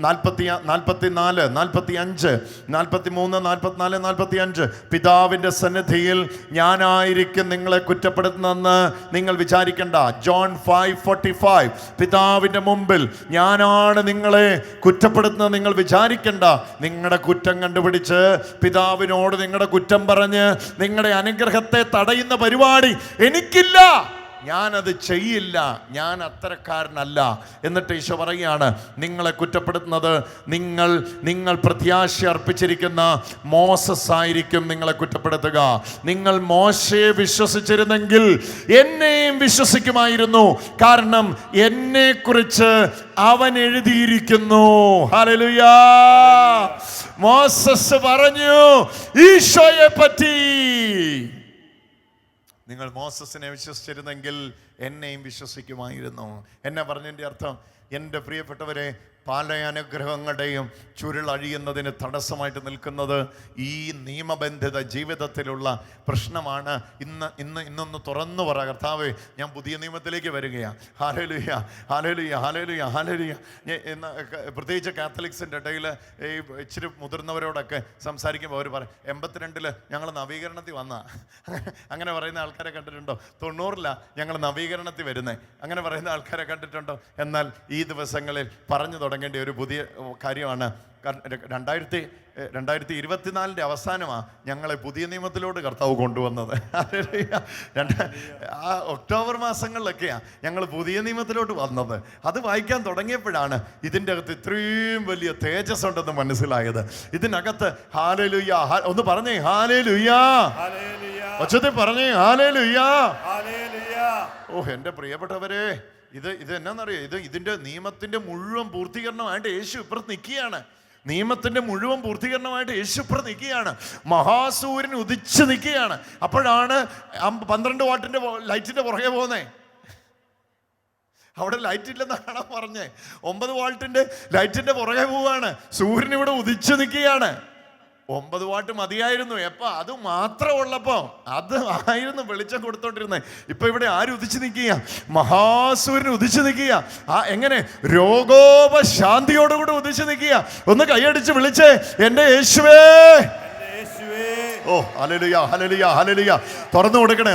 44, 45, 43, 44, 45 പിതാവിൻ്റെ സന്നിധിയിൽ ഞാനായിരിക്കും നിങ്ങളെ കുറ്റപ്പെടുത്തുന്നതെന്ന് നിങ്ങൾ വിചാരിക്കണ്ട. John 5:45 പിതാവിൻ്റെ മുമ്പിൽ ഞാനാണ് നിങ്ങളെ കുറ്റപ്പെടുത്തുന്നത് നിങ്ങൾ വിചാരിക്കണ്ട. നിങ്ങളുടെ കുറ്റം കണ്ടുപിടിച്ച് പിതാവിനോട് നിങ്ങളുടെ കുറ്റം പറഞ്ഞ് നിങ്ങളുടെ അനുഗ്രഹത്തെ തടയുന്ന പരിപാടി എനിക്കില്ല. ഞാനത് ചെയ്യില്ല, ഞാൻ അത്തരക്കാരനല്ല. എന്നിട്ട് ഈശോ പറയുകയാണ്, നിങ്ങളെ കുറ്റപ്പെടുത്തുന്നത് നിങ്ങൾ പ്രത്യാശ അർപ്പിച്ചിരിക്കുന്ന മോസസ് ആയിരിക്കും നിങ്ങളെ കുറ്റപ്പെടുത്തുക. നിങ്ങൾ മോശയെ വിശ്വസിച്ചിരുന്നെങ്കിൽ എന്നെയും വിശ്വസിക്കുമായിരുന്നു, കാരണം എന്നെക്കുറിച്ച് അവൻ എഴുതിയിരിക്കുന്നു. ഹല്ലേലൂയാ. മോസസ് പറഞ്ഞു ഈശോയെ പറ്റി, നിങ്ങൾ മോസസിനെ വിശ്വസിച്ചിരുന്നെങ്കിൽ എന്നെയും വിശ്വസിക്കുമായിരുന്നു. എന്നെ പറഞ്ഞതിൻ്റെ അർത്ഥം, എൻ്റെ പ്രിയപ്പെട്ടവരെ, പല അനുഗ്രഹങ്ങളുടെയും ചുരുളഴിയുന്നതിന് തടസ്സമായിട്ട് നിൽക്കുന്നത് ഈ നിയമബന്ധിത ജീവിതത്തിലുള്ള പ്രശ്നമാണ്. ഇന്നൊന്ന് തുറന്നു പറ, കർത്താവേ ഞാൻ പുതിയ നിയമത്തിലേക്ക് വരികയാണ്. ഹല്ലേലൂയ, ഹല്ലേലൂയ, ഹല്ലേലൂയ, ഹല്ലേലൂയ. പ്രത്യേകിച്ച് കാത്തലിക്സിൻ്റെ ഇടയിൽ ഈ ഇച്ചിരി മുതിർന്നവരോടൊക്കെ സംസാരിക്കുമ്പോൾ അവർ പറയും, 82 ഞങ്ങൾ നവീകരണത്തിൽ വന്നാ. അങ്ങനെ പറയുന്ന ആൾക്കാരെ കണ്ടിട്ടുണ്ടോ? 90 ഞങ്ങൾ നവീകരണത്തിൽ വരുന്നേ, അങ്ങനെ പറയുന്ന ആൾക്കാരെ കണ്ടിട്ടുണ്ടോ? എന്നാൽ ഈ ദിവസങ്ങളിൽ പറഞ്ഞു തുടങ്ങേണ്ട ഒരു പുതിയ കാര്യമാണ്. 2024 അവസാനമാണ് ഞങ്ങളെ പുതിയ നിയമത്തിലോട്ട് കർത്താവ് കൊണ്ടുവന്നത്. ആ ഒക്ടോബർ മാസങ്ങളിലൊക്കെയാണ് ഞങ്ങൾ പുതിയ നിയമത്തിലോട്ട് വന്നത്. അത് വായിക്കാൻ തുടങ്ങിയപ്പോഴാണ് ഇതിൻ്റെ അകത്ത് ഇത്രയും വലിയ തേജസ് ഉണ്ടെന്ന് മനസ്സിലായത്. ഇതിനകത്ത് ഹല്ലേലൂയ, ഒന്ന് പറഞ്ഞേ ഹല്ലേലൂയ, ഒച്ചത്തിൽ പറഞ്ഞേ ഹല്ലേലൂയ. ഓ എൻ്റെ പ്രിയപ്പെട്ടവരെ, ഇത് എന്നാന്നറിയോ, ഇതിൻ്റെ നിയമത്തിൻ്റെ മുഴുവൻ പൂർത്തീകരണമായിട്ട് യേശു ഇപ്പുറത്ത് നിൽക്കുകയാണ്. നിയമത്തിൻ്റെ മുഴുവൻ പൂർത്തീകരണമായിട്ട് യേശു ഇപ്പുറത്ത് നിൽക്കുകയാണ്. മഹാസൂര്യൻ ഉദിച്ച് നിൽക്കുകയാണ്. അപ്പോഴാണ് 12 വാട്ടിൻ്റെ ലൈറ്റിൻ്റെ പുറകെ പോകുന്നേ. അവിടെ ലൈറ്റ് ഇല്ലെന്നാണ് പറഞ്ഞേ. 9 വാട്ടിൻ്റെ ലൈറ്റിൻ്റെ പുറകെ പോവാണ്. സൂര്യൻ ഇവിടെ ഉദിച്ച് നിൽക്കുകയാണ്. 9 വാട്ട് മതിയായിരുന്നു. അത് മാത്രം ഉള്ളപ്പോ അത് ആയിരുന്നു വെളിച്ചം കൊടുത്തോണ്ടിരുന്നത്. ഇപ്പൊ ഇവിടെ ആര് ഉദിച്ചു നിൽക്കുക? മഹാസൂര്യൻ ഉദിച്ചു നിൽക്കുക. എങ്ങനെ? രോഗോപശാന്തിയോടുകൂടി ഉദിച്ചു നിൽക്കുക. ഒന്ന് കൈയടിച്ച് വിളിച്ചേ, എൻ്റെ യേശുവേ. ഓ ഹല്ലേലൂയ, ഹല്ലേലൂയ, ഹല്ലേലൂയ. തുറന്നു കൊടുക്കണേ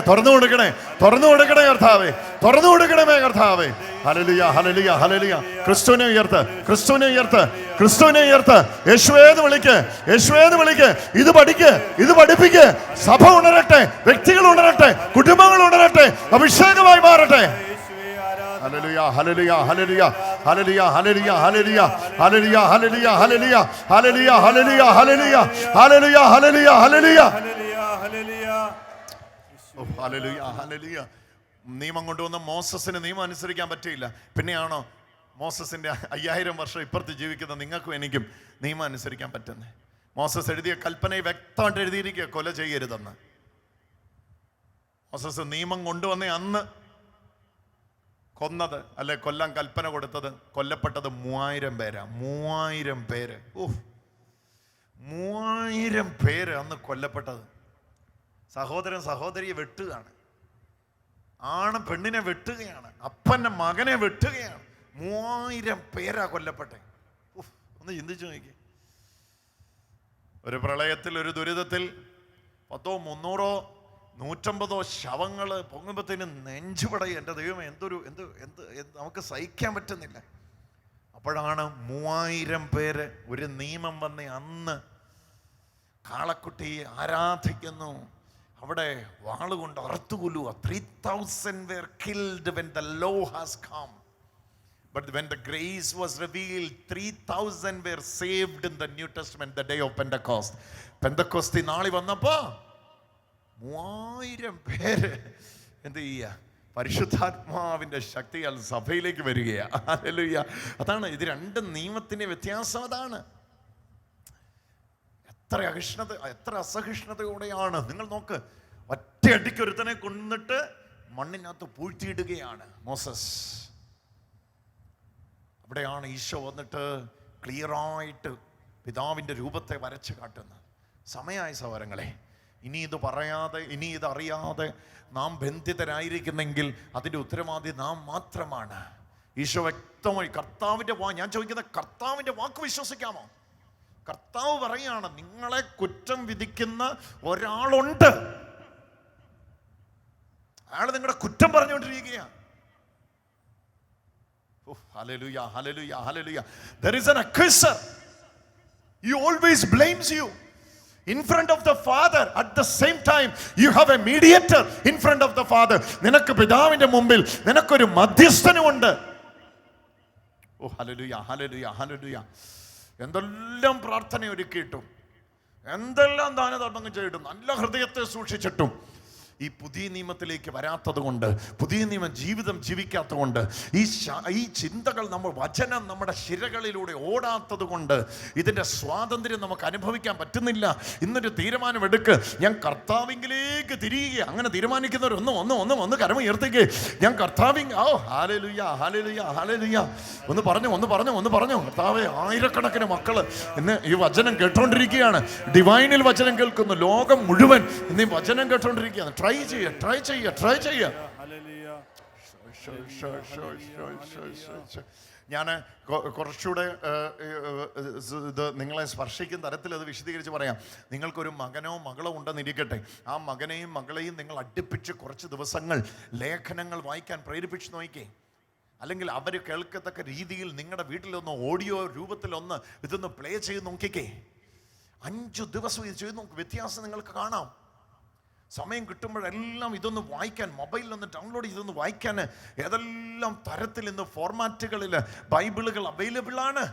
കർത്താവേ, തുറന്നു കൊടുക്കണമേ കർത്താവേ. ഹല്ലേലൂയ, ഹല്ലേലൂയ, ഹല്ലേലൂയ. ക്രിസ്തുവിനെ ഉയർത്ത്, യേശുവേന്ന് വിളിക്ക്, ഇത് പഠിക്ക്, ഇത് പഠിപ്പിക്ക്. സഭ ഉണരട്ടെ, വ്യക്തികൾ ഉണരട്ടെ, കുടുംബങ്ങൾ ഉണരട്ടെ, അഭിഷേകമായി മാറട്ടെ. ഹല്ലേലൂയ, ഹല്ലേലൂയ, ഹല്ലേലൂയ, ഹല്ലേലൂയ, ഹല്ലേലൂയ, ഹല്ലേലൂയ, ഹല്ലേലൂയ, ഹല്ലേലൂയ, ഹല്ലേലൂയ, ഹല്ലേലൂയ, ഹല്ലേലൂയ, ഹല്ലേലൂയ, ഹല്ലേലൂയ, ഹല്ലേലൂയ, ഹല്ലേലൂയ, ഹല്ലേലൂയ, ഹല്ലേലൂയ. നിയമം കൊണ്ടുവന്ന മോസസിന് നിയമം അനുസരിക്കാൻ പറ്റിയില്ല. പിന്നെയാണോ മോസസിന്റെ 5000 വർഷം ഇപ്പുറത്ത് ജീവിക്കുന്ന നിങ്ങൾക്കും എനിക്കും നിയമം അനുസരിക്കാൻ പറ്റുന്നത്? മോസസ് എഴുതിയ കൽപ്പനയെ വ്യക്തമായിട്ട് എഴുതിയിരിക്കുക, കൊല ചെയ്യരുതെന്ന്. മോസസ് നിയമം കൊണ്ടുവന്ന അന്ന് കൊന്നത്, അല്ലെ കൊല്ലാൻ കൽപ്പന കൊടുത്തത്, കൊല്ലപ്പെട്ടത് 3000 പേരാ. 3000 പേര്. 3000 പേര് അന്ന് കൊല്ലപ്പെട്ടത്. സഹോദരൻ സഹോദരിയെ വെട്ടുകയാണ്, ആണ് പെണ്ണിനെ വെട്ടുകയാണ്, അപ്പൻ്റെ മകനെ വെട്ടുകയാണ്. 3000 പേരാ കൊല്ലപ്പെട്ടെ. ഒന്ന് ചിന്തിച്ചു നോക്കി. ഒരു പ്രളയത്തിൽ, ഒരു ദുരിതത്തിൽ 100 300 150 ശവങ്ങൾ പൊങ്ങുമ്പോഴത്തേനും നെഞ്ചുപടയും. എൻ്റെ ദൈവമേ, നമുക്ക് സഹിക്കാൻ പറ്റുന്നില്ല. അപ്പോഴാണ് 3000 പേര് ഒരു നിയമം വന്ന് അന്ന് കാളക്കുട്ടിയെ ആരാധിക്കുന്നു. അവിടെ വാളുകൊണ്ട് അറുത്തുകൊല്ലുക. 3000 were killed when the law has come. But when the grace was revealed, 3000 were saved in the New Testament, the day of Pentecost. പെന്തക്കോസ്തി നാളി വന്നപ്പോ 3000 പേര് എന്ത് ചെയ്യുക? പരിശുദ്ധാത്മാവിന്റെ ശക്തിയാൽ സഭയിലേക്ക് വരികയാണ്. ഹല്ലേലൂയ. അതാണ് ഇത് രണ്ട് നിയമത്തിന്റെ വ്യത്യാസം. അതാണ് എത്ര അസഹിഷ്ണുതയോടെയാണ്. നിങ്ങൾ നോക്ക്, ഒറ്റയടിക്ക് ഒരുത്തനെ കൊന്നിട്ട് മണ്ണിനകത്ത് പൂഴ്ത്തിയിടുകയാണ് മോസസ്. അവിടെയാണ് ഈശോ വന്നിട്ട് ക്ലിയറായിട്ട് പിതാവിൻ്റെ രൂപത്തെ വരച്ച് കാട്ടുന്നത്. സമയമായ സഹോദരങ്ങളെ, ഇനി ഇത് പറയാതെ, ഇനി ഇത് അറിയാതെ നാം ബന്ധിതരായിരിക്കുന്നെങ്കിൽ അതിൻ്റെ ഉത്തരവാദി നാം മാത്രമാണ്. ഈശോ വ്യക്തമായി കർത്താവിൻ്റെ ഞാൻ ചോദിക്കുന്ന കർത്താവിൻ്റെ വാക്ക് വിശ്വസിക്കാമോ? കർത്താവ് പറയാണ്, നിങ്ങളെ കുറ്റം വിധിക്കുന്ന ഒരാളുണ്ട്. അയാൾ നിങ്ങളുടെ കുറ്റം പറഞ്ഞുകൊണ്ടിരിക്കുകയാണ്. Hallelujah, hallelujah, hallelujah. There is an accuser. He always blames you in front of the Father. At the same time, you have a mediator in front of the Father. നിനക്ക് പിതാവിന്റെ മുമ്പിൽ നിനക്കൊരു മധ്യസ്ഥനുമുണ്ട്. ഓ ഹല്ലേലൂയ, ഹല്ലേലൂയ, ഹല്ലേലൂയ. എന്തെല്ലാം പ്രാർത്ഥന ഒരുക്കിയിട്ടും, എന്തെല്ലാം ദാനധർമ്മങ്ങൾ ചെയ്തിട്ടും, നല്ല ഹൃദയത്തെ സൂക്ഷിച്ചിട്ടും ഈ പുതിയ നിയമത്തിലേക്ക് വരാത്തത് കൊണ്ട്, പുതിയ നിയമ ജീവിതം ജീവിക്കാത്തത് കൊണ്ട്, ഈ ചിന്തകൾ വചനം നമ്മുടെ ശിരകളിലൂടെ ഓടാത്തത് കൊണ്ട് ഇതിൻ്റെ സ്വാതന്ത്ര്യം നമുക്ക് അനുഭവിക്കാൻ പറ്റുന്നില്ല. ഇന്നൊരു തീരുമാനമെടുക്ക്, ഞാൻ കർത്താവിലേക്ക് തിരിയുക. അങ്ങനെ തീരുമാനിക്കുന്നവർ ഒന്ന് കരമുയർത്തിക്ക്. ഞാൻ ഓ ഹല്ലേലൂയ, ഹല്ലേലൂയ, ഹല്ലേലൂയ. ഒന്ന് പറഞ്ഞു കർത്താവേ, ആയിരക്കണക്കിന് മക്കള് ഇന്ന് ഈ വചനം കേട്ടോണ്ടിരിക്കുകയാണ്. ഡിവൈനിൽ വചനം കേൾക്കുന്നു. ലോകം മുഴുവൻ ഇന്ന് ഈ വചനം കേട്ടോണ്ടിരിക്കുകയാണ്. ട്രൈ ചെയ്യുക. ഞാൻ കുറച്ചുകൂടെ ഇത് നിങ്ങളെ സ്പർശിക്കുന്ന തരത്തിൽ അത് വിശദീകരിച്ച് പറയാം. നിങ്ങൾക്കൊരു മകനോ മകളോ ഉണ്ടെന്നിരിക്കട്ടെ. ആ മകനെയും മകളെയും നിങ്ങൾ അടുപ്പിച്ച് കുറച്ച് ദിവസങ്ങൾ ലേഖനങ്ങൾ വായിക്കാൻ പ്രേരിപ്പിച്ച് നോക്കിക്കേ. അല്ലെങ്കിൽ അവർ കേൾക്കത്തക്ക രീതിയിൽ നിങ്ങളുടെ വീട്ടിലൊന്ന് ഓഡിയോ രൂപത്തിലൊന്ന് ഇതൊന്ന് പ്ലേ ചെയ്ത് നോക്കിക്കേ. 5 ദിവസം ഇത് ചെയ്ത് നോക്ക്, വ്യത്യാസം നിങ്ങൾക്ക് കാണാം. സമയം കിട്ടുമ്പോഴെല്ലാം ഇതൊന്ന് വായിക്കാൻ, മൊബൈലിലൊന്ന് ഡൗൺലോഡ് ചെയ്തൊന്ന് വായിക്കാൻ ഏതെല്ലാം തരത്തിൽ ഇന്ന് ഫോർമാറ്റുകളിൽ ബൈബിളുകൾ അവൈലബിൾ ആണ്.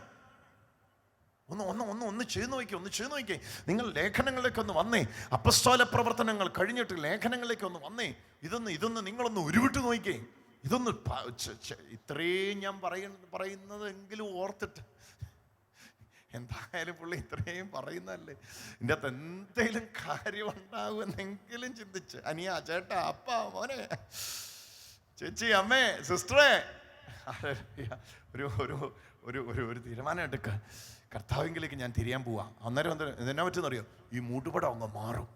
ഒന്ന് ചെയ്ത് നോക്കിക്കേ. നിങ്ങൾ ലേഖനങ്ങളിലേക്ക് ഒന്ന് വന്നേ. അപ്പസ്തോല പ്രവർത്തനങ്ങൾ കഴിഞ്ഞിട്ട് ലേഖനങ്ങളിലേക്ക് ഒന്ന് വന്നേ. ഇതൊന്ന് നിങ്ങളൊന്ന് ഉരുവിട്ട് നോക്കിക്കേ. ഇതൊന്ന് ഇത്രയും ഞാൻ പറയുന്നത് എങ്കിലും ഓർത്തിട്ട്, എന്തായാലും പുള്ളി ഇത്രയും പറയുന്നല്ലേ, ഇതിൻ്റെ അകത്ത് എന്തെങ്കിലും കാര്യം ഉണ്ടാകുമെന്നെങ്കിലും ചിന്തിച്ച്, അനിയ, ചേട്ടാ, അപ്പ, മോനെ, ചേച്ചി, അമ്മേ, സിസ്റ്ററെ, ഒരു തീരുമാനം എടുക്കുക. കർത്താവിലേക്ക് ഞാൻ തിരിയാൻ പോവാ. അന്നേരം എന്നാ പറ്റുന്നറിയോ? ഈ മൂടുപടം അങ്ങ് മാറും.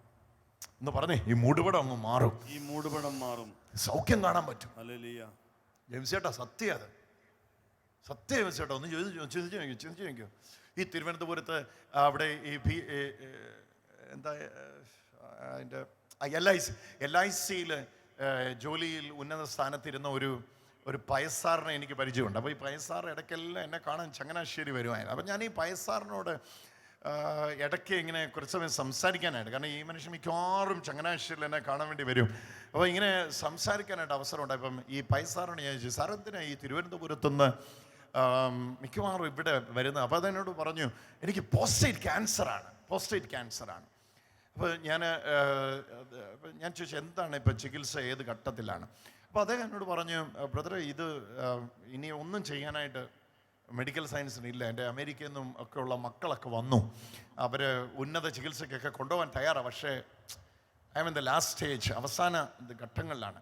എന്ന് പറഞ്ഞേ, ഈ മൂടുപടം അങ്ങ് മാറും. ഈ മൂടുപടം മാറും. സൗഖ്യം കാണാൻ പറ്റും. ഹല്ലേലൂയ. ജെയിംസേട്ടാ, സത്യം അത്. സത്യം ജെയിംസേട്ടാ, ഒന്ന് ചിന്തിച്ചു നോക്കിയോ. ഈ തിരുവനന്തപുരത്ത് അവിടെ ഈ എന്താ അതിൻ്റെ LIC ജോലിയിൽ ഉന്നത സ്ഥാനത്തിരുന്ന ഒരു പയസാറിനെ എനിക്ക് പരിചയമുണ്ട്. അപ്പോൾ ഈ പയസാർ ഇടയ്ക്കെല്ലാം എന്നെ കാണാൻ ചങ്ങനാശ്ശേരി വരുമായിരുന്നു. അപ്പം ഞാൻ ഈ പയസാറിനോട് ഇടയ്ക്ക് ഇങ്ങനെ കുറച്ച് സമയം സംസാരിക്കാനായിട്ട്, കാരണം ഈ മനുഷ്യൻ മിക്കവാറും ചങ്ങനാശ്ശേരിയിൽ എന്നെ കാണാൻ വേണ്ടി വരും. അപ്പോൾ ഇങ്ങനെ സംസാരിക്കാനായിട്ട് അവസരം ഉണ്ടായി. അപ്പം ഈ പയസാറിന് ഞാൻ ചോദിച്ചു, സാർ എന്തിനാ ഈ തിരുവനന്തപുരത്തുനിന്ന് മിക്കവാറും ഇവിടെ വരുന്നത്? അപ്പോൾ അതെന്നോട് പറഞ്ഞു, എനിക്ക് പ്രോസ്റ്റേറ്റ് ക്യാൻസറാണ്. അപ്പോൾ ഞാൻ ചോദിച്ചു, എന്താണ് ഇപ്പോൾ ചികിത്സ, ഏത് ഘട്ടത്തിലാണ്? അപ്പോൾ അദ്ദേഹം എന്നോട് പറഞ്ഞു, ബ്രദറെ, ഇത് ഇനി ഒന്നും ചെയ്യാനായിട്ട് മെഡിക്കൽ സയൻസിനില്ല. എൻ്റെ അമേരിക്കയിൽ നിന്നും ഒക്കെ ഉള്ള മക്കളൊക്കെ വന്നു, അവർ ഉന്നത ചികിത്സയ്ക്കൊക്കെ കൊണ്ടുപോകാൻ തയ്യാറാണ്, പക്ഷേ I mean the last stage, അവസാന ഘട്ടങ്ങളിലാണ്.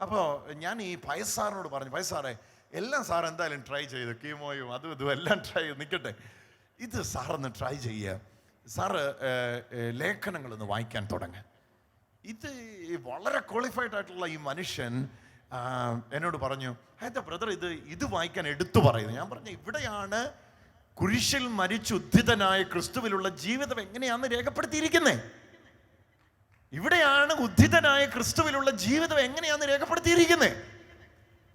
അപ്പോൾ ഞാൻ ഈ പയസാറിനോട് പറഞ്ഞു, പയസാറെ, എല്ലാം സാർ എന്തായാലും ട്രൈ ചെയ്തു, കീമോയും അതും ഇതും എല്ലാം ട്രൈ ചെയ്ത് നിൽക്കട്ടെ, ഇത് സാറൊന്ന് ട്രൈ ചെയ്യുക, സാറ് ലേഖനങ്ങളൊന്ന് വായിക്കാൻ തുടങ്ങുക. ഇത് വളരെ ക്വാളിഫൈഡ് ആയിട്ടുള്ള ഈ മനുഷ്യൻ എന്നോട് പറഞ്ഞു, എന്താ ബ്രദർ ഇത് വായിക്കാൻ എടുത്തു പറയുന്നത്? ഞാൻ പറഞ്ഞു, ഇവിടെയാണ് കുരിശിൽ മരിച്ചുദ്ധിതനായ ക്രിസ്തുവിലുള്ള ജീവിതം എങ്ങനെയാണെന്ന് രേഖപ്പെടുത്തിയിരിക്കുന്നത്. ഇവിടെയാണ് ഉദ്ധിതനായ ക്രിസ്തുവിലുള്ള ജീവിതം എങ്ങനെയാന്ന് രേഖപ്പെടുത്തിയിരിക്കുന്നത്.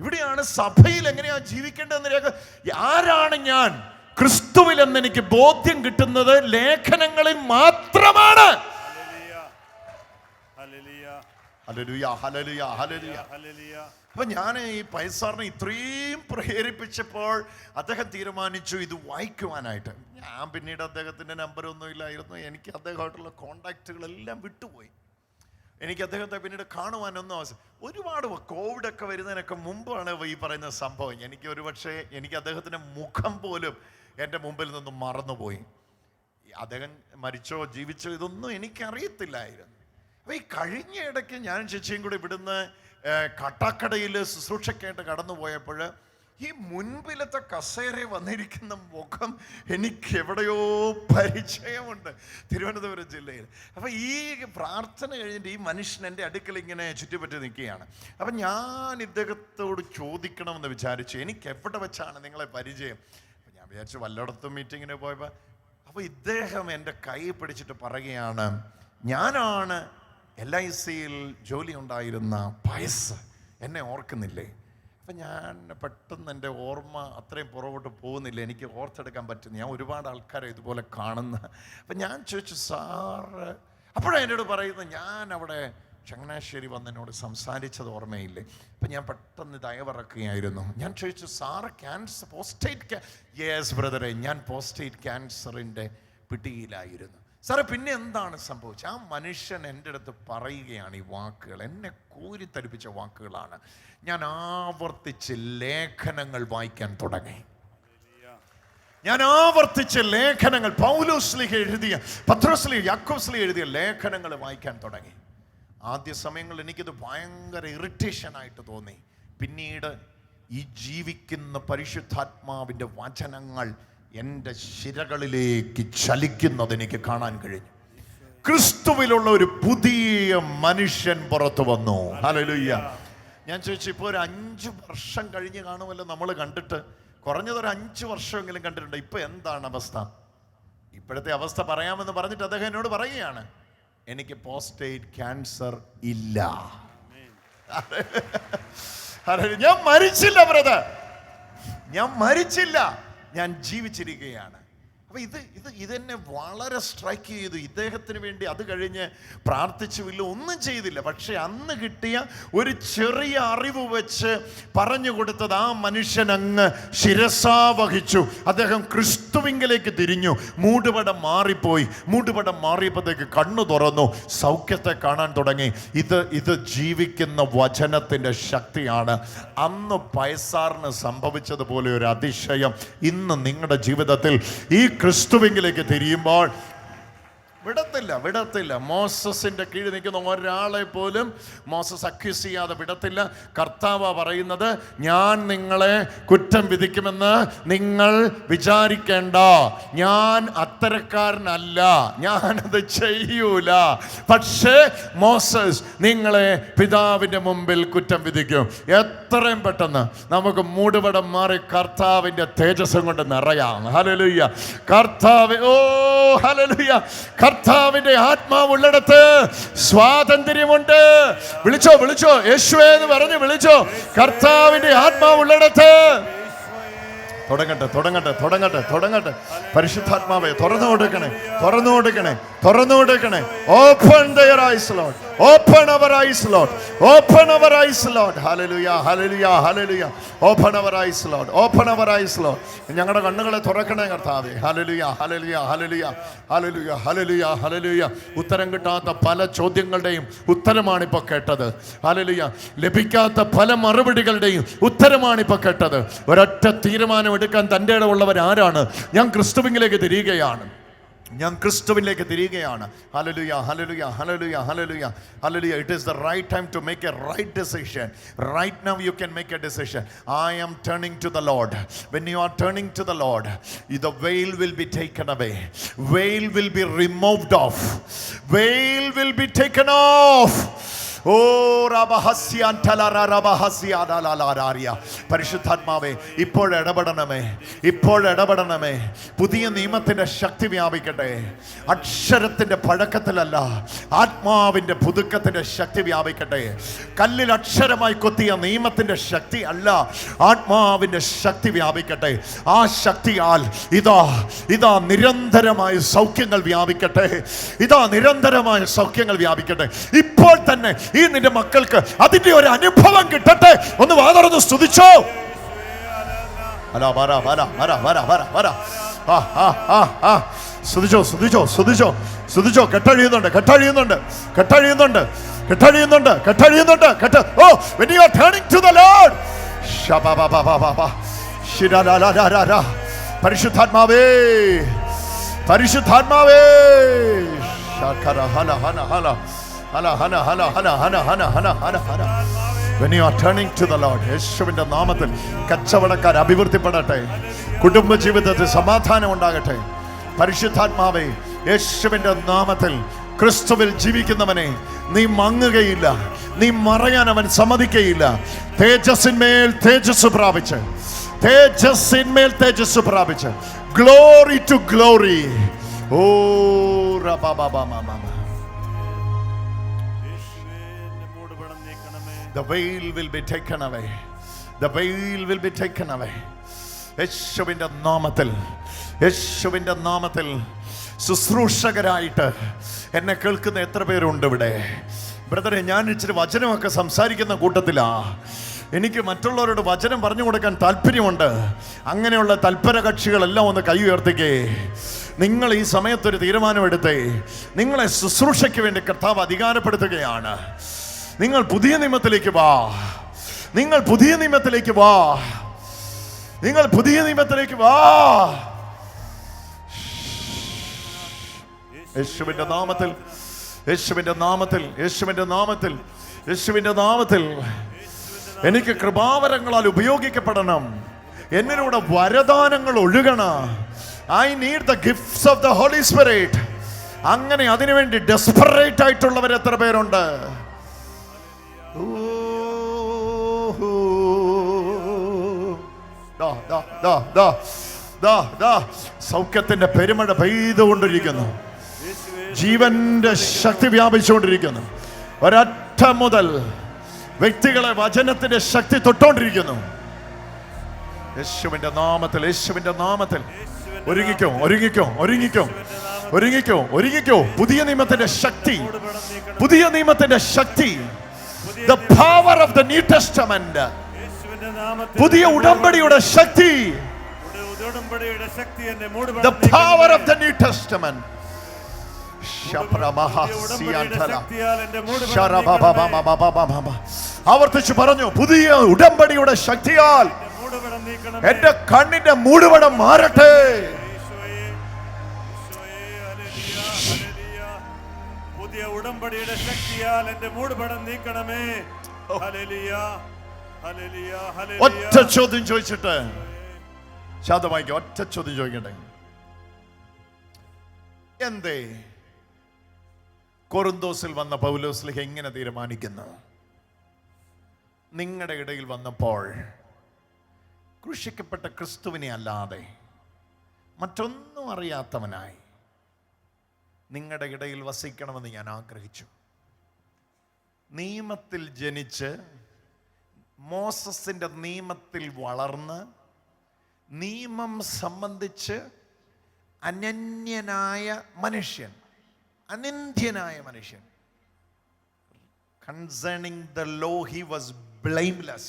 ഇവിടെയാണ് സഭയിൽ എങ്ങനെയാ ജീവിക്കേണ്ടതെന്ന് ആരാണ് ഞാൻ ക്രിസ്തുവിൽ എന്ന് എനിക്ക് ബോധ്യം കിട്ടുന്നത് ലേഖനങ്ങളിൽ മാത്രമാണ്. അപ്പൊ ഞാൻ ഈ പൈസാറിനെ ഇത്രയും പ്രേരിപ്പിച്ചപ്പോൾ അദ്ദേഹം തീരുമാനിച്ചു ഇത് വായിക്കുവാനായിട്ട്. ഞാൻ പിന്നീട് അദ്ദേഹത്തിന്റെ നമ്പറൊന്നും ഇല്ലായിരുന്നു, എനിക്ക് അദ്ദേഹമായിട്ടുള്ള കോണ്ടാക്റ്റുകളെല്ലാം വിട്ടുപോയി. എനിക്ക് അദ്ദേഹത്തെ പിന്നീട് കാണുവാനൊന്നും ആവശ്യം. ഒരുപാട് കോവിഡൊക്കെ വരുന്നതിനൊക്കെ മുമ്പാണ് ഈ പറയുന്ന സംഭവം. എനിക്ക് അദ്ദേഹത്തിന്റെ മുഖം പോലും എൻ്റെ മുമ്പിൽ നിന്നും മറന്നുപോയി. അദ്ദേഹം മരിച്ചോ ജീവിച്ചോ ഇതൊന്നും എനിക്കറിയത്തില്ലായിരുന്നു. അപ്പൊ ഈ കഴിഞ്ഞ ഇടയ്ക്ക് ഞാൻ ചേച്ചിയും കൂടി ഇവിടുന്ന് കട്ടാക്കടയിൽ ശുശ്രൂഷയ്ക്കായിട്ട് കടന്നു പോയപ്പോൾ ഈ മുൻപിലത്തെ കസേര വന്നിരിക്കുന്ന മുഖം എനിക്ക് എവിടെയോ പരിചയമുണ്ട്, തിരുവനന്തപുരം ജില്ലയിൽ. അപ്പൊ ഈ പ്രാർത്ഥന കഴിഞ്ഞിട്ട് ഈ മനുഷ്യൻ എൻ്റെ അടുക്കൽ ഇങ്ങനെ ചുറ്റിപ്പറ്റി നിൽക്കുകയാണ്. അപ്പൊ ഞാൻ ഇദ്ദേഹത്തോട് ചോദിക്കണമെന്ന് വിചാരിച്ചു, എനിക്ക് എവിടെ വെച്ചാണ് നിങ്ങളെ പരിചയം? ഞാൻ വിചാരിച്ചു വല്ലയിടത്തും മീറ്റിങ്ങിന് പോയപ്പോൾ. അപ്പൊ ഇദ്ദേഹം എൻ്റെ കൈ പിടിച്ചിട്ട് പറയുകയാണ്, ഞാനാണ് LIC-യിൽ ജോലി ഉണ്ടായിരുന്ന പയസ്, എന്നെ ഓർക്കുന്നില്ലേ? അപ്പം ഞാൻ പെട്ടെന്ന് എൻ്റെ ഓർമ്മ അത്രയും പുറകോട്ട് പോകുന്നില്ല, എനിക്ക് ഓർത്തെടുക്കാൻ പറ്റുന്നു. ഞാൻ ഒരുപാട് ആൾക്കാരെ ഇതുപോലെ കാണുന്ന. അപ്പം ഞാൻ ചോദിച്ചു, സാറ് അപ്പോഴാണ് എന്നോട് പറയുന്നത്, ഞാൻ അവിടെ ചങ്ങനാശ്ശേരി വന്ന് എന്നോട് സംസാരിച്ചത് ഓർമ്മയില്ലേ? അപ്പം ഞാൻ പെട്ടെന്ന് ദയവിറക്കുകയായിരുന്നു. ഞാൻ ചോദിച്ചു, സാറ് ക്യാൻസർ പോസ്റ്റേറ്റ്? യെസ് ബ്രദറെ, ഞാൻ പോസ്റ്റേറ്റ് ക്യാൻസറിൻ്റെ പിടിയിലായിരുന്നു. സാറേ പിന്നെ എന്താണ് സംഭവിച്ചത്? ആ മനുഷ്യൻ എൻ്റെ അടുത്ത് പറയുകയാണ് ഈ വാക്കുകൾ, എന്നെ കോരിത്തരിപ്പിച്ച വാക്കുകളാണ്. ഞാൻ ആവർത്തിച്ച് ലേഖനങ്ങൾ വായിക്കാൻ തുടങ്ങി. ഞാൻ ആവർത്തിച്ച് ലേഖനങ്ങൾ, പൗലോസ്ലീഹ എഴുതിയ, പത്രോസ്ലീഹ, യാക്കോബ്സ്ലീഹ എഴുതിയ ലേഖനങ്ങൾ വായിക്കാൻ തുടങ്ങി. ആദ്യ സമയങ്ങളിൽ എനിക്കിത് ഭയങ്കര ഇറിറ്റേഷനായിട്ട് തോന്നി. പിന്നീട് ഈ ജീവിക്കുന്ന പരിശുദ്ധാത്മാവിൻ്റെ വചനങ്ങൾ എൻ്റെ ശിരകളിലേക്ക് ചലിക്കുന്നത് എനിക്ക് കാണാൻ കഴിഞ്ഞു. ക്രിസ്തുവിലുള്ള ഒരു പുതിയ മനുഷ്യൻ പുറത്തു വന്നു. ഹല്ലേലൂയ. ഞാൻ ചോദിച്ചു, ഇപ്പോൾ ഒരു 5 വർഷം കഴിഞ്ഞ് കാണുമല്ലോ നമ്മൾ കണ്ടിട്ട്, കുറഞ്ഞതൊരു 5 വർഷമെങ്കിലും കണ്ടിട്ടുണ്ട്. ഇപ്പൊ എന്താണ് അവസ്ഥ? ഇപ്പോഴത്തെ അവസ്ഥ പറയാമെന്ന് പറഞ്ഞിട്ട് അദ്ദേഹം എന്നോട് പറയുകയാണ്, എനിക്ക് പോസ്റ്റേറ്റ് ക്യാൻസർ ഇല്ല. ഞാൻ മരിച്ചില്ല ബ്രദർ, ഞാൻ മരിച്ചില്ല, ഞാൻ ജീവിച്ചിരിക്കുകയാണ്. അപ്പൊ ഇതെന്നെ വളരെ സ്ട്രൈക്ക് ചെയ്തു. ഇദ്ദേഹത്തിന് വേണ്ടി അത് കഴിഞ്ഞ് പ്രാർത്ഥിച്ചുമില്ല, ഒന്നും ചെയ്തില്ല. പക്ഷെ അന്ന് കിട്ടിയ ഒരു ചെറിയ അറിവ് വെച്ച് പറഞ്ഞു കൊടുത്തത് ആ മനുഷ്യൻ അങ്ങ് ശിരസാ വഹിച്ചു. അദ്ദേഹം ക്രിസ്തുവിങ്കലേക്ക് തിരിഞ്ഞു. മൂടുപടം മാറിപ്പോയി. മൂടുപടം മാറിയപ്പോഴത്തേക്ക് കണ്ണു തുറന്നു, സൗഖ്യത്തെ കാണാൻ തുടങ്ങി. ഇത് ജീവിക്കുന്ന വചനത്തിന്റെ ശക്തിയാണ്. അന്ന് പയസാറിന് സംഭവിച്ചതുപോലെ ഒരു അതിശയം ഇന്ന് നിങ്ങളുടെ ജീവിതത്തിൽ ഈ ക്രിസ്തുവിലേക്ക് തിരിയുമ്പോൾ വിടത്തില്ല. മോസസിന്റെ കീഴിൽ നിൽക്കുന്ന ഒരാളെ പോലും മോസസ് അക്യൂസ് ചെയ്യാതെ വിടത്തില്ല. കർത്താവ് പറയുന്നത്, ഞാൻ നിങ്ങളെ കുറ്റം വിധിക്കുമെന്ന് നിങ്ങൾ വിചാരിക്കേണ്ട, ഞാൻ അത്തരക്കാരനല്ല, ഞാനത് ചെയ്യൂല. പക്ഷേ മോസസ് നിങ്ങളെ പിതാവിന്റെ മുമ്പിൽ കുറ്റം വിധിക്കും. എത്രയും പെട്ടെന്ന് നമുക്ക് മൂടുപടം മാറി കർത്താവിന്റെ തേജസ്സും കൊണ്ട് നിറയാം. ഹല്ലേലൂയ. ഹല്ലേലൂയ. കർത്താവിന്റെ ആത്മാവുള്ളിടത്ത് സ്വാതന്ത്ര്യമുണ്ട്. വിളിച്ചോ യേശുവേ എന്ന് പറഞ്ഞ് വിളിച്ചോ. കർത്താവിന്റെ ആത്മാവുള്ളിടത്ത് തുടങ്ങട്ടെ. പരിശുദ്ധാത്മാവെ തുറന്നു കൊടുക്കണേ. Open their eyes, Lord. Open our eyes, Lord. Hallelujah. Open our eyes, Lord. ഞങ്ങളുടെ കണ്ണുകളെ തുറക്കണേ കർത്താവേ. ഹല്ലേലൂയ. ഉത്തരം കിട്ടാത്ത പല ചോദ്യങ്ങളുടെയും ഉത്തരമാണിപ്പോൾ കേട്ടത്. ഹല്ലേലൂയ. ലഭിക്കാത്ത പല മറുപടികളുടെയും ഉത്തരമാണിപ്പോൾ കേട്ടത്. ഒരൊറ്റ തീരുമാനം എടുക്കാൻ തൻ്റെ ഇടമുള്ളവർ ആരാണ്? ഞാൻ ക്രിസ്തുവിലേക്ക് തിരിയുകയാണ്. Hallelujah. It is the right time to make a right decision. Right now you can make a decision. I am turning to the Lord. When you are turning to the Lord, the veil will be taken away. Veil will be removed off. Veil will be taken off. ഓ പരിശുദ്ധാത്മാവേ ഇപ്പോഴിടപെടണമേ, ഇപ്പോഴിടപെടണമേ. പുതിയ നിയമത്തിന്റെ ശക്തി വ്യാപിക്കട്ടെ. അക്ഷരത്തിന്റെ പഴക്കത്തിലല്ല, ആത്മാവിന്റെ പുതുക്കത്തിന്റെ ശക്തി വ്യാപിക്കട്ടെ. കല്ലിൽ അക്ഷരമായി കൊത്തിയ നിയമത്തിന്റെ ശക്തി അല്ല, ആത്മാവിന്റെ ശക്തി വ്യാപിക്കട്ടെ. ആ ശക്തിയാൽ ഇതാ നിരന്തരമായ സൗഖ്യങ്ങൾ വ്യാപിക്കട്ടെ. ഇതാ നിരന്തരമായ സൗഖ്യങ്ങൾ വ്യാപിക്കട്ടെ. ഇപ്പോൾ തന്നെ ഈ നിന്റെ മക്കൾക്ക് അതിന്റെ ഒരു അനുഭവം കിട്ടട്ടെ. ഒന്ന് വാതുറന്ന് സ്തുതിച്ചോ. സ്തുതിച്ചോ. കെട്ടഴിയുന്നുണ്ട്. ഓ, when you are turning to the Lord, പരിശുദ്ധാത്മാവേ, when you are turning to the Lord, യേശുവിന്റെ നാമത്തിൽ കച്ചവടക്കാർ അഭിവൃദ്ധിപ്പെടട്ടെ. കുടുംബ ജീവിതത്തിൽ സമാധാനം ഉണ്ടാകട്ടെ. പരിശുദ്ധാത്മാവേ, യേശുവിന്റെ നാമത്തിൽ ക്രിസ്തുവിൽ ജീവിക്കുന്നവനെ നീ മങ്ങുകയില്ല, നീ മറയാൻ അവൻ സമ്മതിക്കയില്ല. തേജസ്സിന്മേൽ തേജസ് പ്രാപിച്ച് glory to glory. Oh The veil will be taken away. യേശുവിന്റെ നാമത്തിൽ ശുശ്രൂഷകരായിട്ട് എന്നെ കേൾക്കുന്ന എത്ര പേരുണ്ട് ഇവിടെ? ബ്രദറെ, ഞാൻ ഇച്ചിരി വചനമൊക്കെ സംസാരിക്കുന്ന കൂട്ടത്തിലാ. എനിക്ക് മറ്റുള്ളവരോട് വചനം പറഞ്ഞു കൊടുക്കാൻ താല്പര്യമുണ്ട്. അങ്ങനെയുള്ള തൽപര കക്ഷികളെല്ലാം ഒന്ന് കൈ ഉയർത്തിക്കേ. നിങ്ങൾ ഈ സമയത്തൊരു തീരുമാനമെടുത്തേ. നിങ്ങളെ ശുശ്രൂഷയ്ക്ക് വേണ്ടി കർത്താവ് അധികാരപ്പെടുത്തുകയാണ്. നിങ്ങൾ പുതിയ നിയമത്തിലേക്ക് വാ. യേശുവിന്റെ നാമത്തിൽ എനിക്ക് കൃപാവരങ്ങളാൽ ഉപയോഗിക്കപ്പെടണം. എന്നിലൂടെ വരദാനങ്ങൾ ഒഴുകണം. I need the gifts of the Holy Spirit. അങ്ങനെ അതിനുവേണ്ടി ഡെസ്പറേറ്റ് ആയിട്ടുള്ളവർ എത്ര പേരുണ്ട്? സൗഖ്യത്തിന്റെ പെരുമഴ പെയ്തുകൊണ്ടിരിക്കുന്നു. ജീവന്റെ ശക്തി വ്യാപിച്ചുകൊണ്ടിരിക്കുന്നു. ഒരൊറ്റ മുതൽ വ്യക്തികളെ വചനത്തിന്റെ ശക്തി തൊട്ടുകൊണ്ടിരിക്കുന്നു. യേശുവിന്റെ നാമത്തിൽ ഒരുങ്ങിക്കോ. പുതിയ നിയമത്തിന്റെ ശക്തി, the power of the New Testament, പുതിയ ഉടമ്പടിയുടെ ശക്തി, the power of the New Testament. ആവർത്തിച്ചു പറഞ്ഞു, പുതിയ ഉടമ്പടിയുടെ ശക്തിയാൽ എന്റെ കണ്ണിന്റെ മൂടുപടം മാറട്ടെ. പുതിയ ഉടമ്പടിയുടെ ശക്തിയാൽ എന്റെ മൂടുപടം നീക്കണമേ. ഒറ്റ ചോദ്യം ചോദിച്ചിട്ട് ശാന്തമായിക്കോ. ഒറ്റ ചോദ്യം ചോദിക്കട്ടെ. എന്തേ കൊറിന്തോസിൽ വന്ന പൗലോസ്ലീഹ എങ്ങനെ തീരുമാനിക്കുന്നു? നിങ്ങളുടെ ഇടയിൽ വന്നപ്പോൾ ക്രൂശിക്കപ്പെട്ട ക്രിസ്തുവിനെ അല്ലാതെ മറ്റൊന്നും അറിയാത്തവനായി നിങ്ങളുടെ ഇടയിൽ വസിക്കണമെന്ന് ഞാൻ ആഗ്രഹിച്ചു. നിയമത്തിൽ ജനിച്ച് മോസസിന്റെ നിയമത്തിൽ വളർന്ന് നിയമം സംബന്ധിച്ച് അനന്യനായ മനുഷ്യൻ, concerning the law he was blameless.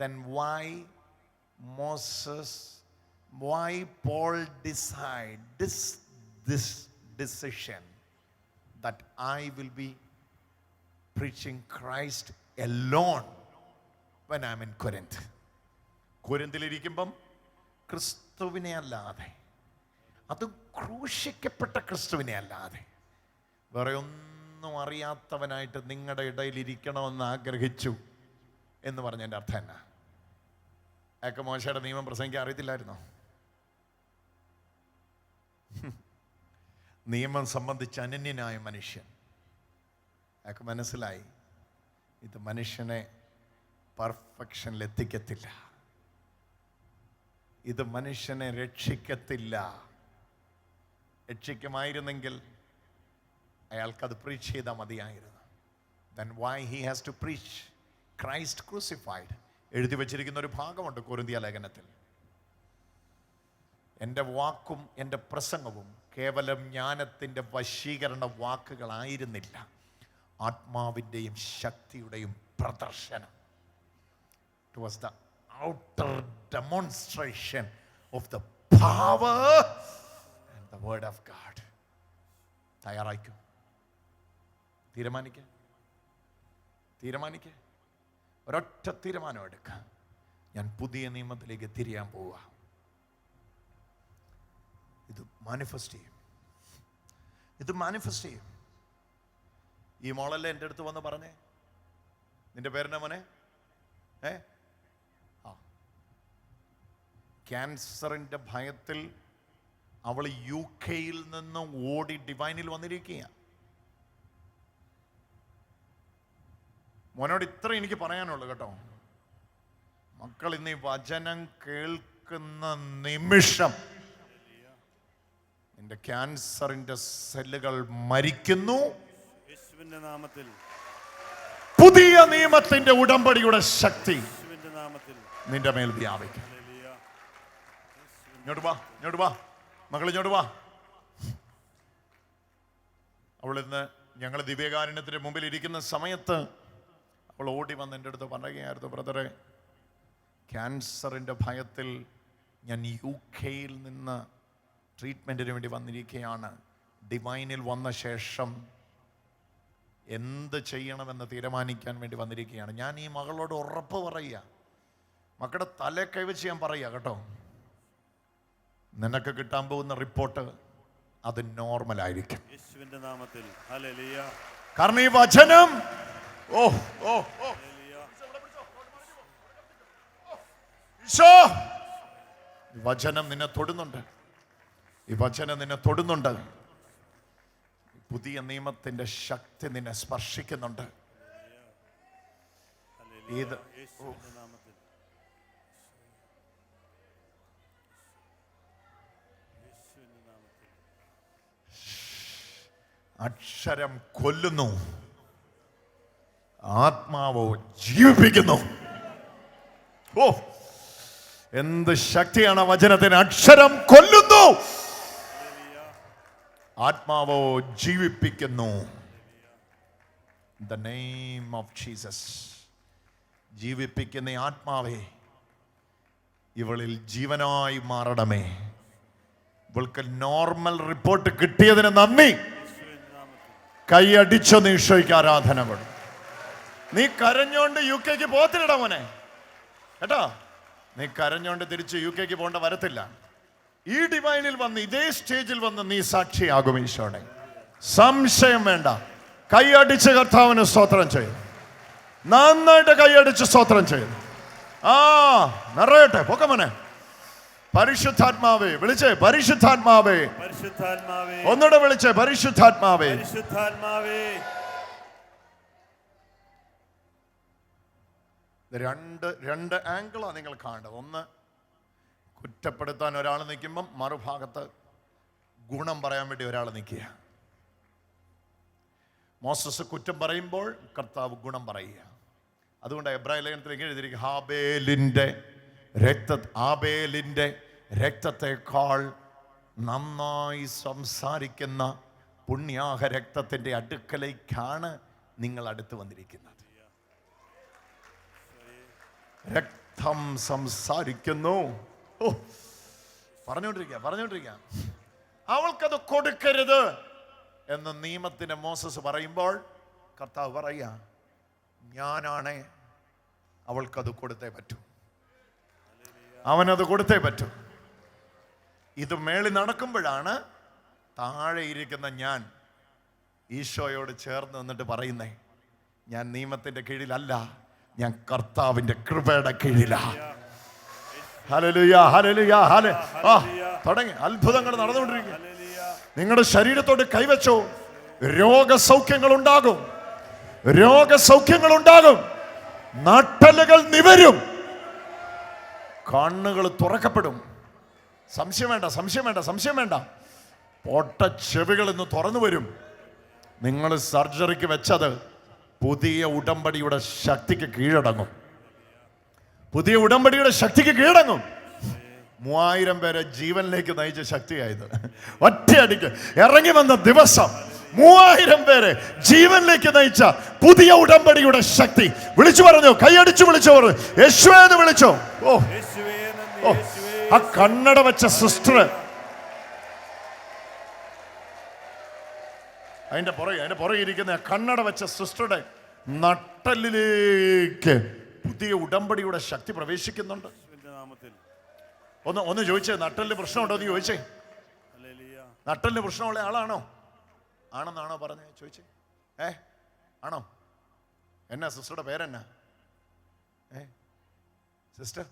Then why Paul decide this decision that I will be preaching Christ alone when I am in Corinth? കൊരിന്തിലിരിക്കുമ്പം ക്രിസ്തുവിനെ അല്ലാതെ, അത് ക്രൂശിക്കപ്പെട്ട ക്രിസ്തുവിനെ അല്ലാതെ വേറെ ഒന്നും അറിയാത്തവനായിട്ട് നിങ്ങളുടെ ഇടയിൽ ഇരിക്കണമെന്ന് ആഗ്രഹിച്ചു എന്ന് പറഞ്ഞതിൻ്റെ അർത്ഥം എന്നാ? അയാൾക്ക് മോശയുടെ നിയമം പ്രസംഗിക്കാൻ അറിയത്തില്ലായിരുന്നോ? നിയമം സംബന്ധിച്ച് അനന്യനായ മനുഷ്യൻ, അയാൾക്ക് മനസ്സിലായി ഇത് മനുഷ്യനെ പെർഫെക്ഷനിൽ എത്തിക്കത്തില്ല, ഇത് മനുഷ്യനെ രക്ഷിക്കത്തില്ല. രക്ഷിക്കുമായിരുന്നെങ്കിൽ അയാൾക്കത് പ്രീച്ച് ചെയ്താൽ മതിയായിരുന്നു. Then why he has to preach Christ crucified? എഴുതി വച്ചിരിക്കുന്ന ഒരു ഭാഗമുണ്ട് കൊരിന്ത്യ ലേഖനത്തിൽ. എൻ്റെ വാക്കും എൻ്റെ പ്രസംഗവും കേവലം ജ്ഞാനത്തിൻ്റെ വശീകരണ വാക്കുകളായിരുന്നില്ല, ആത്മാവിൻ്റെയും ശക്തിയുടെയും പ്രദർശനം. It was the outer demonstration of the power and the word of God. തയ്യാറായിക്കും, തീരുമാനിക്ക ഒരൊറ്റ തീരുമാനം എടുക്കുക. ഞാൻ പുതിയ നിയമത്തിലേക്ക് തിരിയാൻ പോവുക. ഇത് മാനിഫെസ്റ്റ് ചെയ്യും. ഈ മോളല്ലേ എൻ്റെ അടുത്ത് വന്ന് പറഞ്ഞേ, നിന്റെ പേരെന്നാ മോനെ? ക്യാൻസറിന്റെ ഭയത്തിൽ അവൾ UK നിന്ന് ഓടി ഡിവൈനിൽ വന്നിരിക്കുക. മോനോട് ഇത്ര എനിക്ക് പറയാനുള്ളൂ കേട്ടോ. മക്കൾ ഇന്ന് ഈ വചനം കേൾക്കുന്ന നിമിഷം നിന്റെ ക്യാൻസറിന്റെ സെല്ലുകൾ മരിക്കുന്നു. യേശുവിന്റെ നാമത്തിൽ പുതിയ നിയമത്തിന്റെ ഉടമ്പടിയുടെ ശക്തി യേശുവിന്റെ നാമത്തിൽ നിന്റെ മേൽ വ്യാപിക്കും. ഇങ്ങോട്ട് വാ മകൾ, ഇങ്ങോട്ട് വാ. അവൾ ഇന്ന് ഞങ്ങൾ ദിവ്യകാരുണ്യത്തിന് മുമ്പിൽ ഇരിക്കുന്ന സമയത്ത് അവൾ ഓടി വന്ന് എൻ്റെ അടുത്ത് പറയുകയായിരുന്നു, ബ്രദറെ, ക്യാൻസറിൻ്റെ ഭയത്തിൽ ഞാൻ UK നിന്ന് ട്രീറ്റ്മെൻറ്റിന് വേണ്ടി വന്നിരിക്കുകയാണ്. ഡിവൈനിൽ വന്ന ശേഷം എന്ത് ചെയ്യണമെന്ന് തീരുമാനിക്കാൻ വേണ്ടി വന്നിരിക്കുകയാണ്. ഞാൻ ഈ മകളോട് ഉറപ്പ് പറയുക, മക്കളുടെ തല കൈവച്ച് ഞാൻ പറയുക കേട്ടോ, നിനക്ക് കിട്ടാൻ പോകുന്ന റിപ്പോർട്ട് അത് നോർമലായിരിക്കും. യേശുവിന്റെ നാമത്തിൽ ഹല്ലേലൂയ. കാരണം ഈ വചനം വചനം നിന്നെ തൊടുന്നുണ്ട്. ഈ വചനം നിന്നെ തൊടുന്നുണ്ട്. പുതിയ നിയമത്തിന്റെ ശക്തി നിന്നെ സ്പർശിക്കുന്നുണ്ട്. ഇത് അക്ഷരം കൊല്ലുന്നു, ആത്മാവോ ജീവിപ്പിക്കുന്നു. എന്ത് ശക്തിയാണ് വചനത്തിന്! അക്ഷരം കൊല്ലുന്നു, ആത്മാവോ ജീവിപ്പിക്കുന്നു. The name of Jesus. ജീവിപ്പിക്കുന്ന ആത്മാവേ, ഇവളിൽ ജീവനായി മാറണമേ. ഇവൾക്ക് നോർമൽ റിപ്പോർട്ട് കിട്ടിയതിന് നന്ദി. കൈയടിച്ചോ ഈശോയ്ക്ക് ആരാധന കൊടുക്കും. നീ കരഞ്ഞോണ്ട് UK പോകത്തില്ലടാ മോനെ കേട്ടോ. നീ കരഞ്ഞോണ്ട് തിരിച്ച് UK പോകേണ്ട വരത്തില്ല. ഈ ഡിവൈനിൽ വന്ന് ഇതേ സ്റ്റേജിൽ വന്ന് നീ സാക്ഷിയാകും ഈശോടെ, സംശയം വേണ്ട. കൈയടിച്ച് കർത്താവിന് സ്തോത്രം ചെയ്യും. നന്നായിട്ട് കൈയടിച്ച് സ്തോത്രം ചെയ്യും. നിറയട്ടെ. പൊക്കമോനെ. പരിശുദ്ധാത്മാവേ വിളിച്ചേ, പരിശുദ്ധാത്മാവേ. ഒന്നുകൂടെ വിളിച്ചേ, പരിശുദ്ധാത്മാവേ. രണ്ട് ആംഗിളാണ് നിങ്ങൾ കാണേണ്ടത്. ഒന്ന്, കുറ്റപ്പെടുത്താൻ ഒരാൾ നിൽക്കുമ്പം മറുഭാഗത്ത് ഗുണം പറയാൻ വേണ്ടി ഒരാൾ നിൽക്കുക. മോസസ് കുറ്റം പറയുമ്പോൾ കർത്താവ് ഗുണം പറയുക. അതുകൊണ്ട് എബ്രായ ലേഖനത്തിലേക്ക് എഴുതിയിരിക്കുക, ആബേലിന്റെ രക്തത്തെക്കാൾ നന്നായി സംസാരിക്കുന്ന പുണ്യാഹ രക്തത്തിന്റെ അടുക്കലേക്കാണ് നിങ്ങൾ അടുത്ത് വന്നിരിക്കുന്നത്. രക്തം സംസാരിക്കുന്നു. പറഞ്ഞോണ്ടിരിക്കുക. അവൾക്കത് കൊടുക്കരുത് എന്ന് നിയമത്തിന്റെ മോസസ് പറയുമ്പോൾ കർത്താവ് പറയുക, ഞാനാണേ അവൾക്കത് കൊടുത്തേ പറ്റൂ, അവനത് കൊടുത്തേ പറ്റൂ. ഇത് മേളി നടക്കുമ്പോഴാണ് താഴെ ഇരിക്കുന്ന ഞാൻ ഈശോയോട് ചേർന്ന് നിന്നിട്ട് പറയുന്നേ, ഞാൻ നിയമത്തിന്റെ കീഴിലല്ല, ഞാൻ കർത്താവിന്റെ കൃപയുടെ കീഴിലാ. ഹല്ലേലൂയ, ഹല്ലേലൂയ, ഹല്ലേലൂയ. തുടങ്ങി. അത്ഭുതങ്ങൾ നടന്നുകൊണ്ടിരിക്കുക. നിങ്ങളുടെ ശരീരത്തോട് കൈവച്ചോ, രോഗസൗഖ്യങ്ങൾ ഉണ്ടാകും. രോഗസൗഖ്യങ്ങൾ ഉണ്ടാകും, നട്ടെല്ലുകൾ നിവരും, കണ്ണുകൾ തുറക്കപ്പെടും. സംശയം വേണ്ട, സംശയം വേണ്ട, സംശയം വേണ്ട. പൊട്ട ചെവികൾ ഇന്ന് തുറന്നു വരും. നിങ്ങൾ സർജറിക്ക് വെച്ചത് പുതിയ ഉടമ്പടിയുടെ ശക്തിക്ക് കീഴടങ്ങും. പുതിയ ഉടമ്പടിയുടെ ശക്തിക്ക് കീഴടങ്ങും. 3000 പേരെ ജീവനിലേക്ക് നയിച്ച ശക്തിയായത്. ഒറ്റയടിക്ക് ഇറങ്ങി വന്ന ദിവസം 3000 പേരെ ജീവനിലേക്ക് നയിച്ച പുതിയ ഉടമ്പടിയുടെ ശക്തി. വിളിച്ചു പറഞ്ഞു, കൈയടിച്ചു വിളിച്ചു പറഞ്ഞു, യേശുവേ എന്ന് വിളിച്ചോ. ഓ, ആ കണ്ണട വെച്ച സിസ്റ്റർ, അതിന്റെ പുറകെ ഇരിക്കുന്ന കണ്ണട വെച്ച സിസ്റ്ററുടെ നട്ടലിലേക്ക് പുതിയ ഉടമ്പടിയുടെ ശക്തി പ്രവേശിക്കുന്നുണ്ട്. ഒന്ന് ചോദിച്ചേ, നട്ടലിന് പ്രശ്നമുണ്ടോ എന്ന് ചോദിച്ചേ. നട്ടലിന് പ്രശ്നമുള്ള ആളാണോ? ആണെന്നാണോ പറഞ്ഞേ? ചോദിച്ചേ. ആണോ? എന്നാ സിസ്റ്ററുടെ പേരെന്നാ? Sister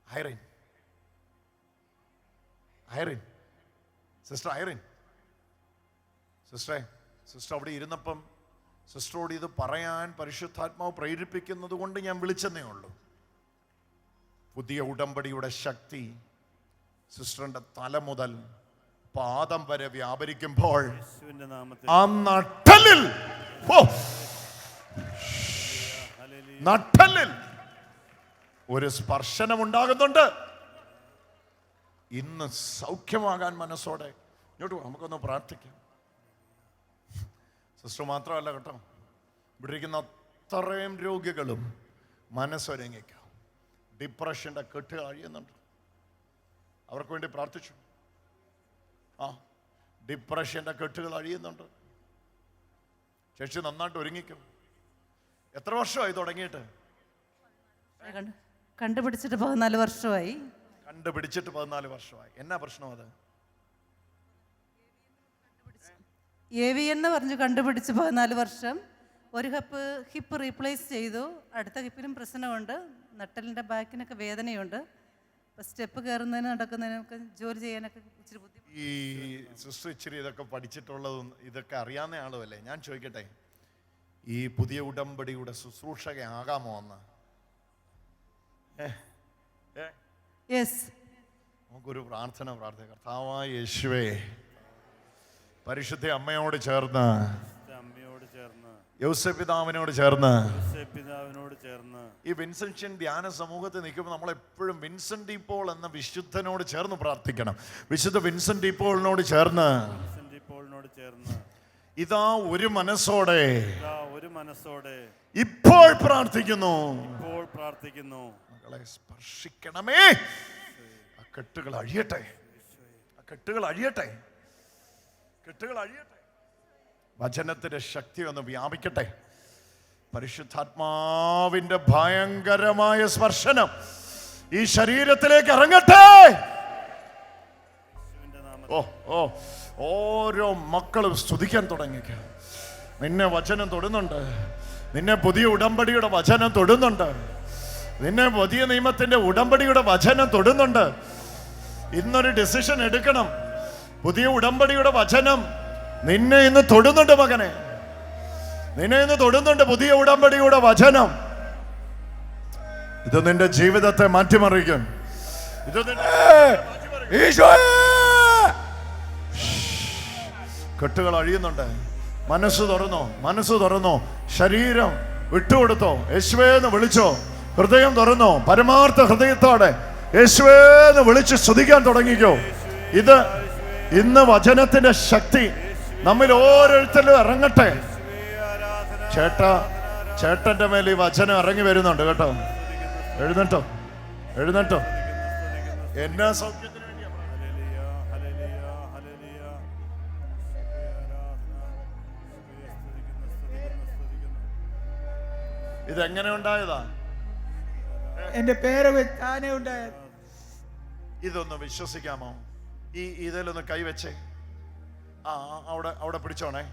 Irene. Sister Irene. Sister അവിടെ ഇരുന്നപ്പം സിസ്റ്ററോട് ഇത് പറയാൻ പരിശുദ്ധാത്മാവ് പ്രേരിപ്പിക്കുന്നത് കൊണ്ട് ഞാൻ വിളിച്ചെന്നേ ഉള്ളൂ. പുതിയ ഉടമ്പടിയുടെ ശക്തി സിസ്റ്ററിന്റെ തല മുതൽ പാദം വരെ വ്യാപരിക്കുമ്പോൾ ആ നട്ടലിൽ ഒരു സ്പർശനം ഉണ്ടാകുന്നുണ്ട്. ഇന്ന് സൗഖ്യമാകാൻ മനസ്സോടെ ഇങ്ങോട്ട് നമുക്കൊന്ന് പ്രാർത്ഥിക്കാം. സിസ്റ്റർ മാത്രമല്ല കേട്ടോ, ഇവിടെ ഇരിക്കുന്ന അത്രയും രോഗികളും മനസ്സൊരുങ്ങിക്കാം. ഡിപ്രഷന്റെ കെട്ട് അഴിയുന്നുണ്ട്. അവർക്ക് വേണ്ടി പ്രാർത്ഥിച്ചു. ഡിപ്രഷന്റെ കെട്ടുകൾ അഴിയുന്നുണ്ട്. ചേച്ചി നന്നായിട്ട് ഒരുങ്ങിക്കും. എത്ര വർഷമായി തുടങ്ങിയിട്ട്? കണ്ടുപിടിച്ചിട്ട് 14 വർഷമായി. കണ്ടുപിടിച്ചിട്ട് 14 വർഷമായി. എന്നാ പ്രശ്നം അത്? AVN എന്ന് പറഞ്ഞു കണ്ടുപിടിച്ച് 14 വർഷം. ഒരു ഹിപ്പ് റീപ്ലേസ് ചെയ്തു. അടുത്ത ഹിപ്പിനും പ്രശ്നമുണ്ട്. നട്ടലിൻ്റെ ബാക്കിനൊക്കെ വേദനയുണ്ട്. സ്റ്റെപ്പ് കയറുന്നതിന് നടക്കുന്നതിനൊക്കെ ജോലി ചെയ്യാനൊക്കെ ഇച്ചിരി ബുദ്ധിമുട്ട്. ഈ സിസ്റ്റർ ഇച്ചിരി ഇതൊക്കെ പഠിച്ചിട്ടുള്ളതും ഇതൊക്കെ അറിയാവുന്ന ആളുമല്ലേ? ഞാൻ ചോദിക്കട്ടെ, ഈ പുതിയ ഉടമ്പടിയുടെ ശുശ്രൂഷകയാകാമോ എന്ന്? നമുക്കൊരു പ്രാർത്ഥന പ്രാർത്ഥിക്കാം. കർത്താവായ യേശുവേ, പരിശുദ്ധ അമ്മയോട് ചേർന്ന്, യോസേപ്പ് പിതാവിനോട് ചേർന്ന്, ഈ വിൻസെൻഷ്യൻ ധ്യാന സമൂഹത്തിൽ നിൽക്കുമ്പോൾ നമ്മൾ എപ്പോഴും വിൻസെന്റ് ഡി പോൾ എന്ന വിശുദ്ധനോട് ചേർന്ന് പ്രാർത്ഥിക്കണം. വിശുദ്ധ വിൻസെന്റ് ഡി പോളിനോട് ചേർന്ന് ഇതാ ഒരു മനസ്സോടെ ഇപ്പോൾ പ്രാർത്ഥിക്കുന്നു. മകളെ സ്പർശിക്കണമേ. ആ കെട്ടുകൾ അഴിയട്ടെ, ആ കെട്ടുകൾ അഴിയട്ടെ, കെട്ടുകൾ അഴിയട്ടെ. വചനത്തിന്റെ ശക്തി ഒന്ന് വ്യാപിക്കട്ടെ. പരിശുദ്ധാത്മാവിന്റെ ഭയങ്കരമായ സ്പർശനം ഈ ശരീരത്തിലേക്ക് ഇറങ്ങട്ടെ. ഓരോ മക്കളും സ്തുതിക്കാൻ തുടങ്ങിക്ക. നിന്നെ വചനം തൊടുന്നുണ്ട്. നിന്നെ പുതിയ ഉടമ്പടിയുടെ വചനം തൊടുന്നുണ്ട്. നിന്നെ പുതിയ നിയമത്തിന്റെ ഉടമ്പടിയുടെ വചനം തൊടുന്നുണ്ട്. ഇന്നൊരു ഡിസിഷൻ എടുക്കണം. പുതിയ ഉടമ്പടിയുടെ വചനം നിന്നെ ഇന്ന് തൊടുന്നുണ്ട് മകനെ. നിന്നെ ഇന്ന് തൊടുന്നുണ്ട് പുതിയ ഉടമ്പടിയുടെ വചനം. ഇത് നിന്റെ ജീവിതത്തെ മാറ്റിമറിക്കും. ഇത് കെട്ടുകൾ അഴിയുന്നുണ്ട്. മനസ്സ് തുറന്നോ, മനസ്സ് തുറന്നോ, ശരീരം വിട്ടുകൊടുത്തോ, യേശുവേന്ന് വിളിച്ചോ, ഹൃദയം തുറന്നോ, പരമാർത്ഥ ഹൃദയത്തോടെ യേശുവേന്ന് വിളിച്ച് സ്തുതിക്കാൻ തുടങ്ങിക്കോ. ഇത് ഇന്ന് വചനത്തിന്റെ ശക്തി നമ്മിൽ ഓരോരുത്തരിലും ഇറങ്ങട്ടെ. ചേട്ടന്റെ മേൽ ഈ വചനം ഇറങ്ങി വരുന്നുണ്ട് കേട്ടോ. എഴുന്നേറ്റോ, എഴുന്നേറ്റോ. എന്നാ സൗഖ്യത്തിന് വേണ്ടിയാ? ഇതെങ്ങനെ ഉണ്ടായതാ? എന്റെ പേര് വെച്ചാനേ ഉണ്ടായത്. ഇതൊന്ന് വിശ്വസിക്കാമോ? ഇതിലൊന്ന് കൈവച്ചേ. അവിടെ പിടിച്ചോണേ.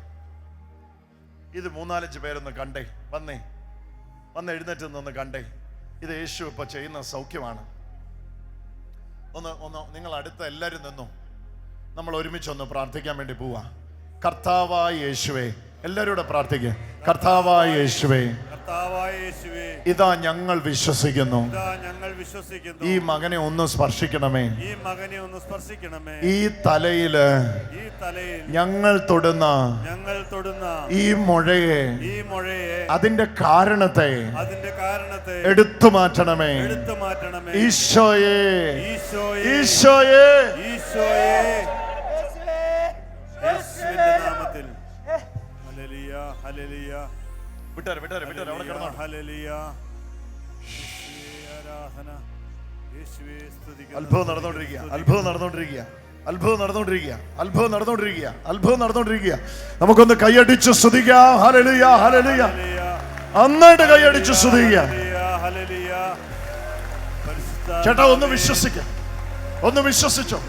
ഇത് 3-4 പേരൊന്ന് കണ്ടേ. വന്ന് എഴുന്നേറ്റ് നിന്ന് കണ്ടേ. ഇത് യേശു ഇപ്പൊ ചെയ്യുന്ന സൗഖ്യമാണ്. ഒന്ന് നിങ്ങൾ അടുത്ത എല്ലാവരും നിന്നു. നമ്മൾ ഒരുമിച്ചൊന്ന് പ്രാർത്ഥിക്കാൻ വേണ്ടി പോവാ. കർത്താവായ യേശുവേ, എല്ലാവരും കൂടെ പ്രാർത്ഥിക്കുക. കർത്താവായ യേശുവേ, കർത്താവായ യേശുവേ, ഇതാ ഞങ്ങൾ വിശ്വസിക്കുന്നു, ഇതാ ഞങ്ങൾ വിശ്വസിക്കുന്നു. ഈ മകനെ ഒന്ന് സ്പർശിക്കണമേ. ഈ മകനെ ഒന്ന് സ്പർശിക്കണമേ. ഈ തലയില് ഈ തലയിൽ ഞങ്ങൾ തൊടുന്ന ഞങ്ങൾ തൊടുന്ന ഈ മുഴയെ, ഈ മുഴയെ, അതിന്റെ കാരണത്തെ അതിന്റെ കാരണത്തെ എടുത്തു മാറ്റണമേ. എടുത്തു മാറ്റണമേ. ഈശോയെ, ഈശോയെ, ഈശോയെ, ഈശോയെ, യേശുവിന്റെ നാമത്തിൽ. ഹല്ലേലൂയ, ഹല്ലേലൂയ, വിട്ടാരെ വിട്ടാരെ വിട്ടാരെ അവിടെ കിടന്നോ. ഹല്ലേലൂയ. യേശുവേ ആരാധന, യേശുവേ സ്തുതിക്കുന്നു. അത്ഭുതം നടന്നുകൊണ്ടിരിക്കുക, അത്ഭുതം നടന്നുകൊണ്ടിരിക്കുക, അത്ഭുതം നടന്നുകൊണ്ടിരിക്കുക, അത്ഭുതം നടന്നുകൊണ്ടിരിക്കുക, അത്ഭുതം നടന്നുകൊണ്ടിരിക്കുക. നമുക്കൊന്ന് കൈയടിച്ച് സ്തുതിക്കാം. ഹല്ലേലൂയ, ഹല്ലേലൂയ. നന്നായിട്ട് കൈയടിച്ച് സ്തുതിക്കുക. ഹല്ലേലൂയ. പരിശുദ്ധ ചേട്ടാ ഒന്ന് വിശ്വസിക്കാം, ഒന്ന് വിശ്വസിച്ചോ,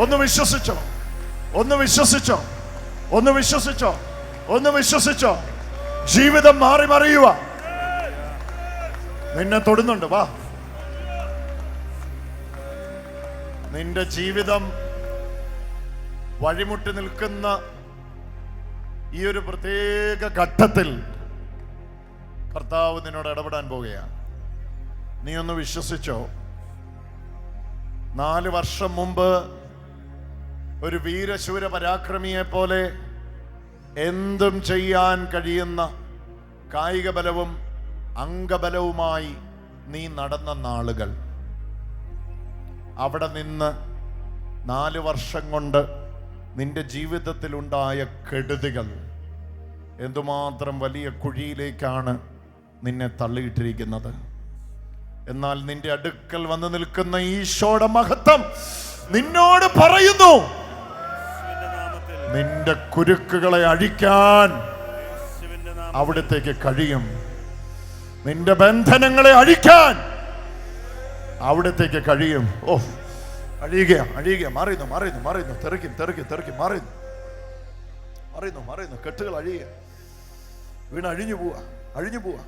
ഒന്ന് വിശ്വസിച്ചോ, ഒന്ന് വിശ്വസിച്ചോ, ഒന്ന് വിശ്വസിച്ചോ, ഒന്ന് വിശ്വസിച്ചോ. ജീവിതം മാറി മറിയുക. നിന്നെ തൊടുന്നുണ്ട്. വാ, നിന്റെ ജീവിതം വഴിമുട്ടി നിൽക്കുന്ന ഈ ഒരു പ്രത്യേക ഘട്ടത്തിൽ കർത്താവ് നിന്നോട് ഇടപെടാൻ പോകുകയാണ്. നീ ഒന്ന് വിശ്വസിച്ചോ. 4 വർഷം മുമ്പ് ഒരു വീരശൂര പരാക്രമിയെ പോലെ എന്തും ചെയ്യാൻ കഴിയുന്ന കായിക ബലവും അംഗബലവുമായി നീ നടന്ന നാളുകൾ, അവിടെ നിന്ന് 4 വർഷം കൊണ്ട് നിന്റെ ജീവിതത്തിലുണ്ടായ കെടുതികൾ എന്തുമാത്രം വലിയ കുഴിയിലേക്കാണ് നിന്നെ തള്ളിയിട്ടിരിക്കുന്നത്. എന്നാൽ നിന്റെ അടുക്കൽ വന്ന് നിൽക്കുന്ന ഈശോയുടെ മഹത്വം നിന്നോട് പറയുന്നു, നിന്റെ കുരുക്കുകളെ അഴിക്കാൻ അവിടത്തേക്ക് കഴിയും. നിന്റെ ബന്ധനങ്ങളെ അഴിക്കാൻ അവിടത്തേക്ക് കഴിയും. ഓ, അഴിയുക, അഴിയുക, മാറിയുന്നു, മാറിയുന്നു, മാറിയുന്നു, തെറിക്കും, തെറിക്കും, തെറിക്കും, മാറിയുന്നു, മാറിയുന്നു, മാറിയുന്നു. കെട്ടുകൾ അഴിയുക, വീണ് അഴിഞ്ഞു പോവാ, അഴിഞ്ഞു പോവാ.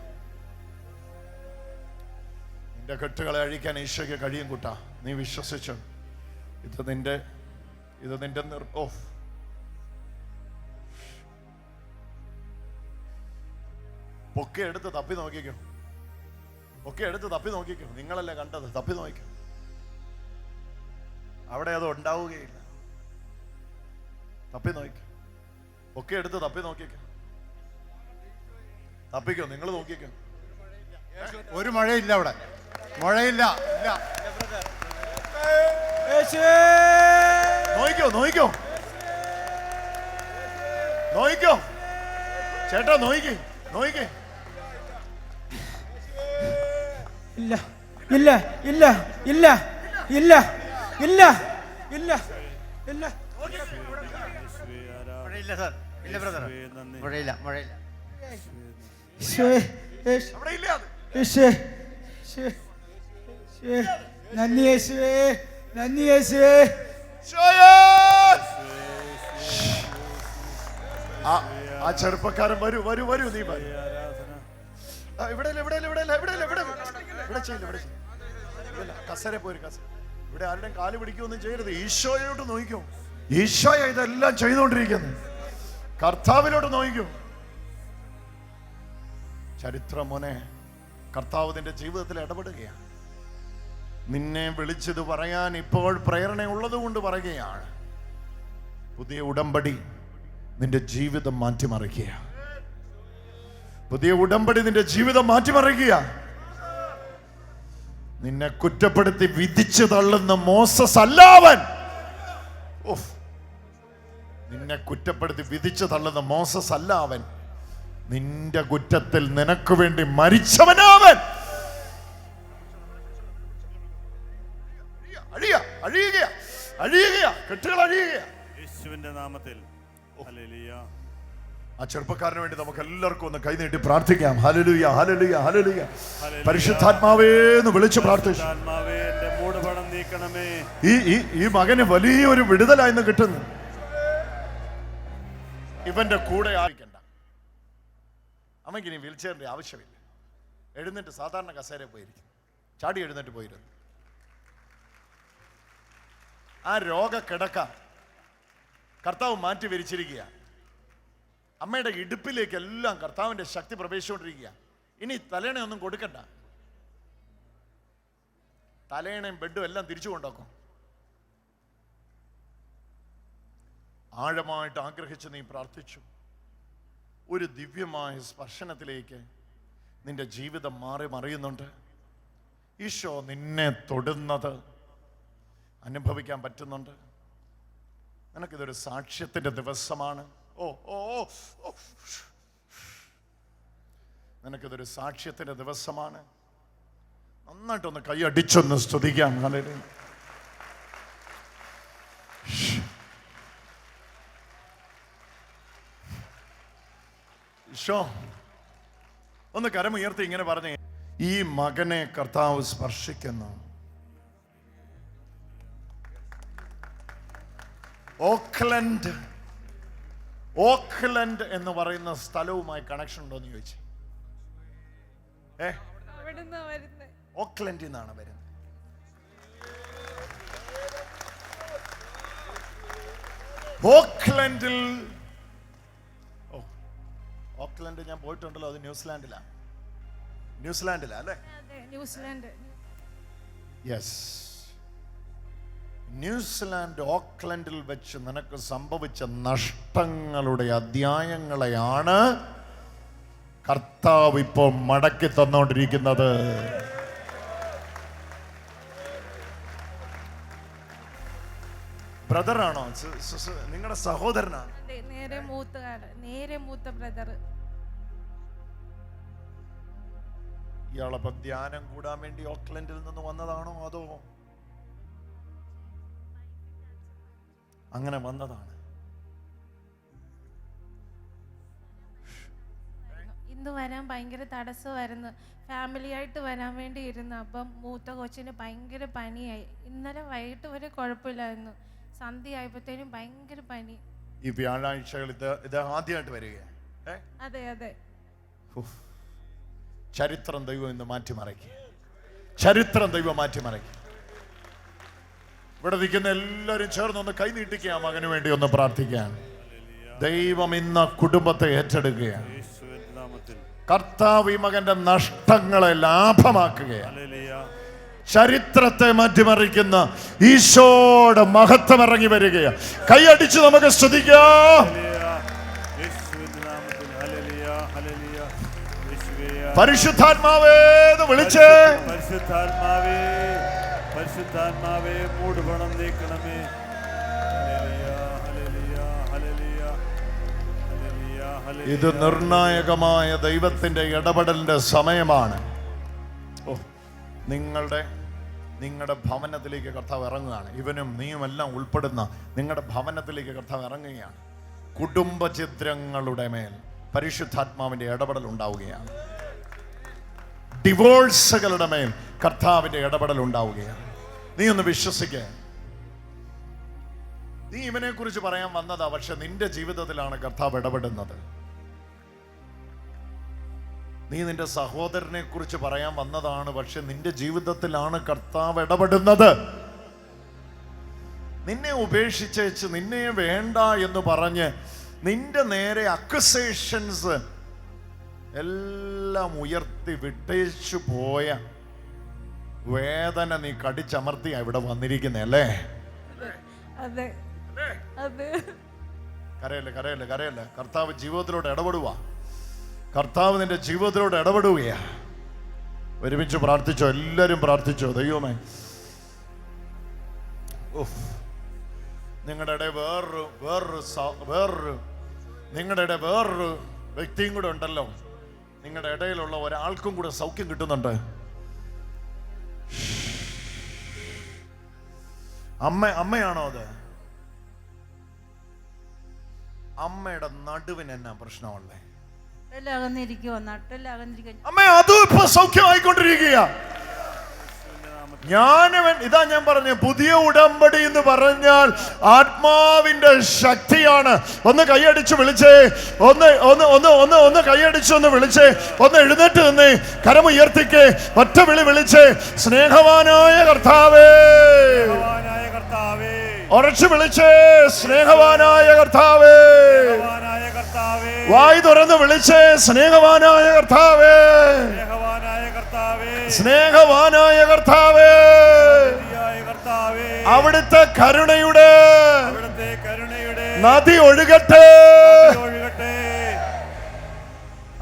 നിന്റെ കെട്ടുകളെ അഴിക്കാൻ ഈശോയ്ക്ക് കഴിയും കൂട്ടാ. നീ വിശ്വസിച്ചു. ഇത് നിന്റെ ഓ, ഒക്കെ എടുത്ത് തപ്പി നോക്കിക്കോ, ഒക്കെ എടുത്ത് തപ്പി നോക്കിക്കോ. നിങ്ങളല്ലേ കണ്ടത്, തപ്പി നോക്കിക്കോ. അവിടെ അത് ഉണ്ടാവുകയില്ല. തപ്പി നോക്കിക്കോ, ഒക്കെ എടുത്ത് തപ്പി നോക്കിക്കോ, തപ്പിക്കോ. നിങ്ങൾ നോക്കിക്കോ. ഒരു മഴയില്ല അവിടെ, മഴയില്ല, ഇല്ല. നോക്കിക്കോ, നോക്കിക്കോ, നോക്കിക്കോ. ചേട്ടാ നോക്കിക്കേ, നോക്കിക്കേ. ഇല്ല ഇല്ല ഇല്ല ഇല്ല ഇല്ല ഇല്ല ഇല്ല ഇല്ല. മഴയില്ല സാർ, ഇല്ല ബ്രദർ, മഴയില്ല, മഴയില്ല. ഈശോയെ, അവിടെ ഇല്ല അത്. ഈശോയെ, ഈശോയെ, ഈശോയെ, നന്ദി യേശുവേ, നന്ദി യേശുവേ. ഈശോയേ! ആ ചെറുപ്പക്കാരൻ വരൂ, വരൂ, വരൂ. നീ വരൂ. ഇവിടെ ഇവിടെ ഇവിടെ ഇവിടെ ഇവിടെ ഇവിടെ ചെയ്യില്ല, ഇവിടെ ചെയ്യില്ല. കസര പോരും, കസര. ഇവിടെ ആരുടെയും കാല് പിടിക്കുകയൊന്നും ചെയ്യരുത്. ഈശോയോട്ട് നോക്കിക്കോ. ഈശോയ ഇതെല്ലാം ചെയ്തുകൊണ്ടിരിക്കുന്നത്. കർത്താവിലോട്ട് നോക്കിക്കോ. ചരിത്രം മോനെ, കർത്താവ് നിന്റെ ജീവിതത്തിൽ ഇടപെടുകയാണ്. നിന്നെ വിളിച്ചത് പറയാൻ ഇപ്പോൾ പ്രേരണയുള്ളത് കൊണ്ട് പറയുകയാണ്. പുതിയ ഉടമ്പടി നിന്റെ ജീവിതം മാറ്റിമറിക്കുക. പുതിയ ഉടമ്പടി നിന്റെ ജീവിതം മാറ്റിമറിക്കുക. നിന്നെ കുറ്റപ്പെടുത്തി വിധിച്ചു തള്ളുന്ന മോസസ് അല്ലാവൻ. നിന്നെ കുറ്റപ്പെടുത്തി വിധിച്ചു തള്ളുന്ന മോസസ് അല്ലാവൻ. നിന്റെ കുറ്റത്തിൽ നിനക്ക് വേണ്ടി മരിച്ചവനാവൻ. അഴിയുക, അഴിയുക, കെട്ടുകൾ അഴിയുക. യേശുവിന്റെ നാമത്തിൽ. ഹല്ലേലൂയ. ആ ചെറുപ്പക്കാരന് വേണ്ടി നമുക്ക് എല്ലാവർക്കും ഒന്ന് കൈനീട്ടി പ്രാർത്ഥിക്കാം. ഹല്ലേലൂയ, ഹല്ലേലൂയ, ഹല്ലേലൂയ. പരിശുദ്ധാത്മാവേ എന്ന് വിളിച്ച് പ്രാർത്ഥിച്ചു. ആത്മാവേ, എന്റെ മൂടുപടം നീക്കണമേ. ഈ മകന് വലിയൊരു വിടുതലായിന്ന് കിട്ടുന്നു. ഇവന്റെ കൂടെ ആയിരിക്കണ്ട. അമ്മയ്ക്ക് ഇനി വീൽ ചെയറിന്റെ ആവശ്യമില്ല. എഴുന്നേറ്റ് സാധാരണ കസേര പോയിരിക്കും. ചാടി എഴുന്നേറ്റ് പോയിരുന്നു. ആ രോഗ കിടക്ക കർത്താവ് മാറ്റി വരിച്ചിരിക്കുക. അമ്മയുടെ ഇടുപ്പിലേക്ക് എല്ലാം കർത്താവിന്റെ ശക്തി പ്രവേശിച്ചുകൊണ്ടിരിക്കുക. ഇനി തലേണയൊന്നും കൊടുക്കണ്ട, തലേണയും ബെഡും എല്ലാം തിരിച്ചു കൊണ്ടാക്കും. ആഴമായിട്ട് ആഗ്രഹിച്ച് നീ പ്രാർത്ഥിച്ചു. ഒരു ദിവ്യമായ സ്പർശനത്തിലേക്ക് നിന്റെ ജീവിതം മാറി മറിയുന്നുണ്ട്. ഈശോ നിന്നെ തൊടുന്നത് അനുഭവിക്കാൻ പറ്റുന്നുണ്ട്. നിനക്കിതൊരു സാക്ഷ്യത്തിന്റെ ദിവസമാണ്. ഓ ഓ ഓ, നിനക്കിതൊരു സാക്ഷ്യത്തിന്റെ ദിവസമാണ്. നന്നായിട്ടൊന്ന് കൈയടിച്ചൊന്ന് സ്തുതിക്കാം. ഹല്ലേലൂയ. ഈശോ ഒന്ന് കരമുയർത്തി ഇങ്ങനെ പറഞ്ഞേ, ഈ മകനെ കർത്താവ് സ്പർശിക്കുന്നു. ഓക്ലൻഡ് എന്ന് പറയുന്ന സ്ഥലവുമായി കണക്ഷൻ ഉണ്ടോ എന്ന് ചോദിച്ചു. ഓക്ലൻഡിൽ നിന്നാണ് വരുന്നത്. ഓക്ലൻഡ് ഞാൻ പോയിട്ടുണ്ടല്ലോ. അത് ന്യൂസിലാൻഡിലാ അല്ലേ? ന്യൂസിലാൻഡ്. യെസ്, ന്യൂസിലാൻഡ് ഓക്ലൻഡിൽ വെച്ച് നിനക്ക് സംഭവിച്ച നഷ്ടങ്ങളുടെ അധ്യായങ്ങളെയാണ് കർത്താവ് ഇപ്പോൾ മടക്കി തന്നുകൊണ്ടിരിക്കുന്നത്. ബ്രദറാണോ? നിങ്ങളുടെ സഹോദരനാണ്? നേരെ മൂത്ത ബ്രദർ. ഇയാളപ്പോ ധ്യാനം കൂടാൻ വേണ്ടി ഓക്ലൻഡിൽ നിന്ന് വന്നതാണോ അതോ അങ്ങനെ വന്നതാണ്? ഇന്ന് വരാൻ ഭയങ്കര തടസ്സമായിരുന്നു. ഫാമിലി ആയിട്ട് വരാൻ വേണ്ടി ഇരുന്നു. അപ്പം മൂത്ത കൊച്ചിന് ഭയങ്കര പനിയായി. ഇന്നലെ വൈകിട്ട് വരെ കുഴപ്പമില്ലായിരുന്നു. സന്ധ്യ ആയപ്പോഴത്തേനും ഭയങ്കര പനി. ഈ വ്യാഴാഴ്ചകൾ ഇത് ആദ്യമായിട്ട് വരികയാണ്. അതെ അതെ. ചരിത്രം ദൈവം ഇന്ന് മാറ്റിമറിക്കുക. ചരിത്രം ദൈവം മാറ്റിമറിക്കുക. ഇവിടെ നിൽക്കുന്ന എല്ലാവരും ചേർന്നൊന്ന് കൈ നീട്ടിക്കുക. മകന് വേണ്ടി ഒന്ന് പ്രാർത്ഥിക്കാൻ. ദൈവം ഇന്ന് കുടുംബത്തെ ഏറ്റെടുക്കുകയാണ്. കർത്താവ് ഈ മകന്റെ നഷ്ടങ്ങളെ ലാഭമാക്കുകയാണ്. ചരിത്രത്തെ മാറ്റിമറിക്കുന്ന ഈശോയുടെ മഹത്വം ഇറങ്ങി വരികയാണ്. കൈയടിച്ച് നമുക്ക് സ്തുതിക്കാം. പരിശുദ്ധാത്മാവേ എന്ന് വിളിച്ച്, പരിശുദ്ധാത്മാവേ മൂടുപണം നീക്കണമേ. ഇത് നിർണായകമായ ദൈവത്തിന്റെ ഇടപെടലിന്റെ സമയമാണ്. നിങ്ങളുടെ ഭവനത്തിലേക്ക് കർത്താവ് ഇറങ്ങുകയാണ്. ഇവനും നീയും എല്ലാം ഉൾപ്പെടുന്ന നിങ്ങളുടെ ഭവനത്തിലേക്ക് കർത്താവ് ഇറങ്ങുകയാണ്. കുടുംബചിത്രങ്ങളുടെ മേൽ പരിശുദ്ധാത്മാവിന്റെ ഇടപെടൽ ഉണ്ടാവുകയാണ്. ഡിവോഴ്സുകളുടെ മേൽ കർത്താവിന്റെ ഇടപെടൽ ഉണ്ടാവുകയാണ്. നീ ഒന്ന് വിശ്വസിക്കുക. നീ ഇവനെ കുറിച്ച് പറയാൻ വന്നതാ, പക്ഷെ നിന്റെ ജീവിതത്തിലാണ് കർത്താവ് ഇടപെടുന്നത്. നീ നിന്റെ സഹോദരനെ കുറിച്ച് പറയാൻ വന്നതാണ്, പക്ഷെ നിന്റെ ജീവിതത്തിലാണ് കർത്താവ് ഇടപെടുന്നത്. നിന്നെ ഉപേക്ഷിച്ചേച്ച് നിന്നെ വേണ്ട എന്ന് പറഞ്ഞ് നിന്റെ നേരെ അക്യൂസേഷൻസ് എല്ലാം ഉയർത്തി വിട്ടേച്ചു പോയ വേദന നീ കടിച്ചമർത്തിയാ ഇവിടെ വന്നിരിക്കുന്നേ അല്ലേ? കരയല്ലേ. കർത്താവ് ജീവിതത്തിലോട്ട് ഇടപെടുക. കർത്താവ് നിന്റെ ജീവിതത്തിലോട്ട് ഇടപെടുകയാ. ഒരുമിച്ച് പ്രാർത്ഥിച്ചോ, എല്ലാവരും പ്രാർത്ഥിച്ചോ. ദൈവമേ, നിങ്ങളുടെ ഇടയിൽ വേറൊരു വ്യക്തിയും കൂടെ ഉണ്ടല്ലോ. നിങ്ങളുടെ ഇടയിലുള്ള ഒരാൾക്കും കൂടെ സൗഖ്യം കിട്ടുന്നുണ്ട്. അമ്മയാണോ അത്? അമ്മയുടെ നടുവിന് എന്നാ പ്രശ്നമല്ലേ? അമ്മ അതും ഇപ്പൊ സൗഖ്യമായിക്കൊണ്ടിരിക്കുക. ഞാൻ പറഞ്ഞ പുതിയ ഉടമ്പടി എന്ന് പറഞ്ഞാൽ ആത്മാവിന്റെ ശക്തിയാണ്. ഒന്ന് കൈയടിച്ച് വിളിച്ചേ, ഒന്ന് കൈയടിച്ച് ഒന്ന് വിളിച്ചേ, ഒന്ന് എഴുന്നേറ്റ് നിന്നേ, കരമുയർത്തിക്കേ, ഒറ്റ വിളിച്ചേ, സ്നേഹവാനായ കർത്താവേ. ഉറച്ചു വിളിച്ചേ, സ്നേഹവാനായ കർത്താവേ. കർത്താവേ, വായ് തുറന്ന് വിളിച്ചേ, സ്നേഹവാനായ കർത്താവേ, സ്നേഹവാനായ കർത്താവേ, സ്നേഹവാനായ കർത്താവേ, ശരിയായ കർത്താവേ, അവിടുത്തെ കരുണയുടെ അവിടുത്തെ കരുണയുടെ നദി ഒഴുകട്ടെ. ഒഴുകട്ടെ.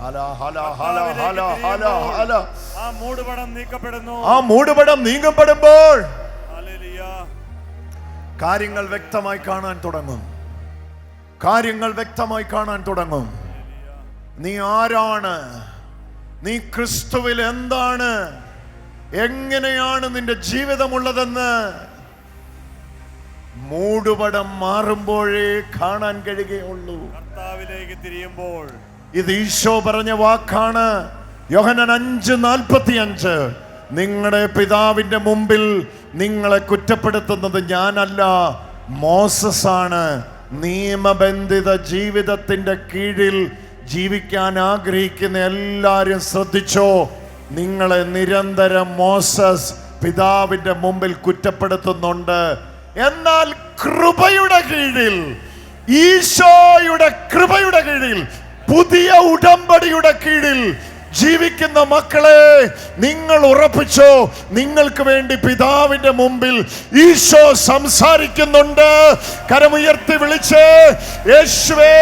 ഹല ഹല ഹല ഹല ഹല ഹല. ആ മൂടുപടം നീക്കപ്പെടുന്നു. ആ മൂടുപടം നീങ്ങപ്പെടുമ്പോൾ ഹല്ലേലൂയ. കാര്യങ്ങൾ വ്യക്തമായി കാണാൻ തുടങ്ങും. കാര്യങ്ങൾ വ്യക്തമായി കാണാൻ തുടങ്ങും. നീ ആരാണ്? നീ ക്രിസ്തുവിൽ എന്താണ്? എങ്ങനെയാണ് നിന്റെ ജീവിതമുള്ളതെന്ന് മൂടുപടം മാറുമ്പോഴേ കാണാൻ കഴിയുകയുള്ളൂ. കർത്താവിലേക്ക് തിരിയുമ്പോൾ ഇത് ഈശോ പറഞ്ഞ വാക്കാണ്. യോഹന്നാൻ 5:45. നിങ്ങളുടെ പിതാവിന്റെ മുമ്പിൽ നിങ്ങളെ കുറ്റപ്പെടുത്തുന്നത് ഞാനല്ല, മോസസ് ആണ്. നിയമബന്ധിത ജീവിതത്തിന്റെ കീഴിൽ ജീവിക്കാൻ ആഗ്രഹിക്കുന്ന എല്ലാവരും ശ്രദ്ധിച്ചോ. നിങ്ങളെ നിരന്തരം മോസസ് പിതാവിന്റെ മുമ്പിൽ കുറ്റപ്പെടുത്തുന്നുണ്ട്. എന്നാൽ കൃപയുടെ കീഴിൽ, ഈശോയുടെ കൃപയുടെ കീഴിൽ, പുതിയ ഉടമ്പടിയുടെ കീഴിൽ ജീവിക്കുന്ന മക്കളെ നിങ്ങൾ ഉറപ്പിച്ചോ, നിങ്ങൾക്ക് വേണ്ടി പിതാവിന്റെ മുമ്പിൽ ഈശോ സംസാരിക്കുന്നുണ്ട്. കരമുയർത്തി വിളിച്ച് യേശുവേ,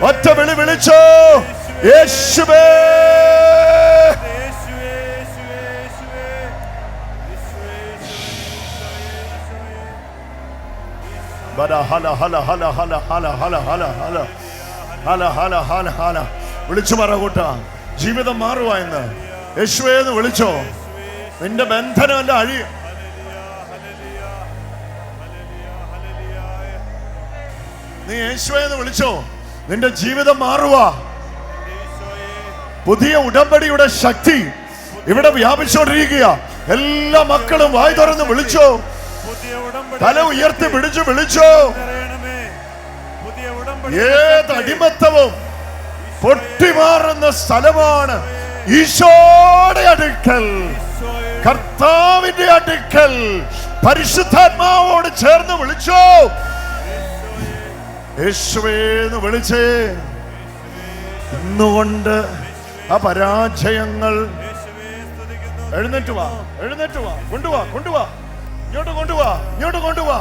ഒറ്റ വിളി വിളിച്ചോ, യേശുവേ. വിളിച്ചു പറ കൂട്ടാ, ജീവിതം മാറുക എന്ന്. യേശുവേ എന്ന് വിളിച്ചോ. നിന്റെ ബന്ധനമല്ല അഴി. നീ യേശുവേ എന്ന് വിളിച്ചോ, നിന്റെ ജീവിതം മാറുക. പുതിയ ഉടമ്പടിയുടെ ശക്തി ഇവിടെ വ്യാപിച്ചോണ്ടിരിക്കുക. എല്ലാ മക്കളും വായ് തുറന്ന് വിളിച്ചോ, തല ഉയർത്തി പിടിച്ചു വിളിച്ചോ. ഏത് അടിമത്തവും പൊട്ടിമാറുന്ന സ്ഥലമാണ് ഈശോയുടെ അടുക്കൽ, കർത്താവിന്റെ അടുക്കൽ. പരിശുദ്ധാത്മാവോട് ചേർന്ന് വിളിച്ചോ, യേശുവേന്ന് വിളിച്ചേ. ഇന്നുകൊണ്ട് ആ പരാജയങ്ങൾ എഴുന്നേറ്റ് വാ, എഴുന്നേറ്റ് വാ, കൊണ്ടുവാ, കൊണ്ടുവാ, ഇങ്ങോട്ട് കൊണ്ടുവാ, ഇങ്ങോട്ട് കൊണ്ടുവാ,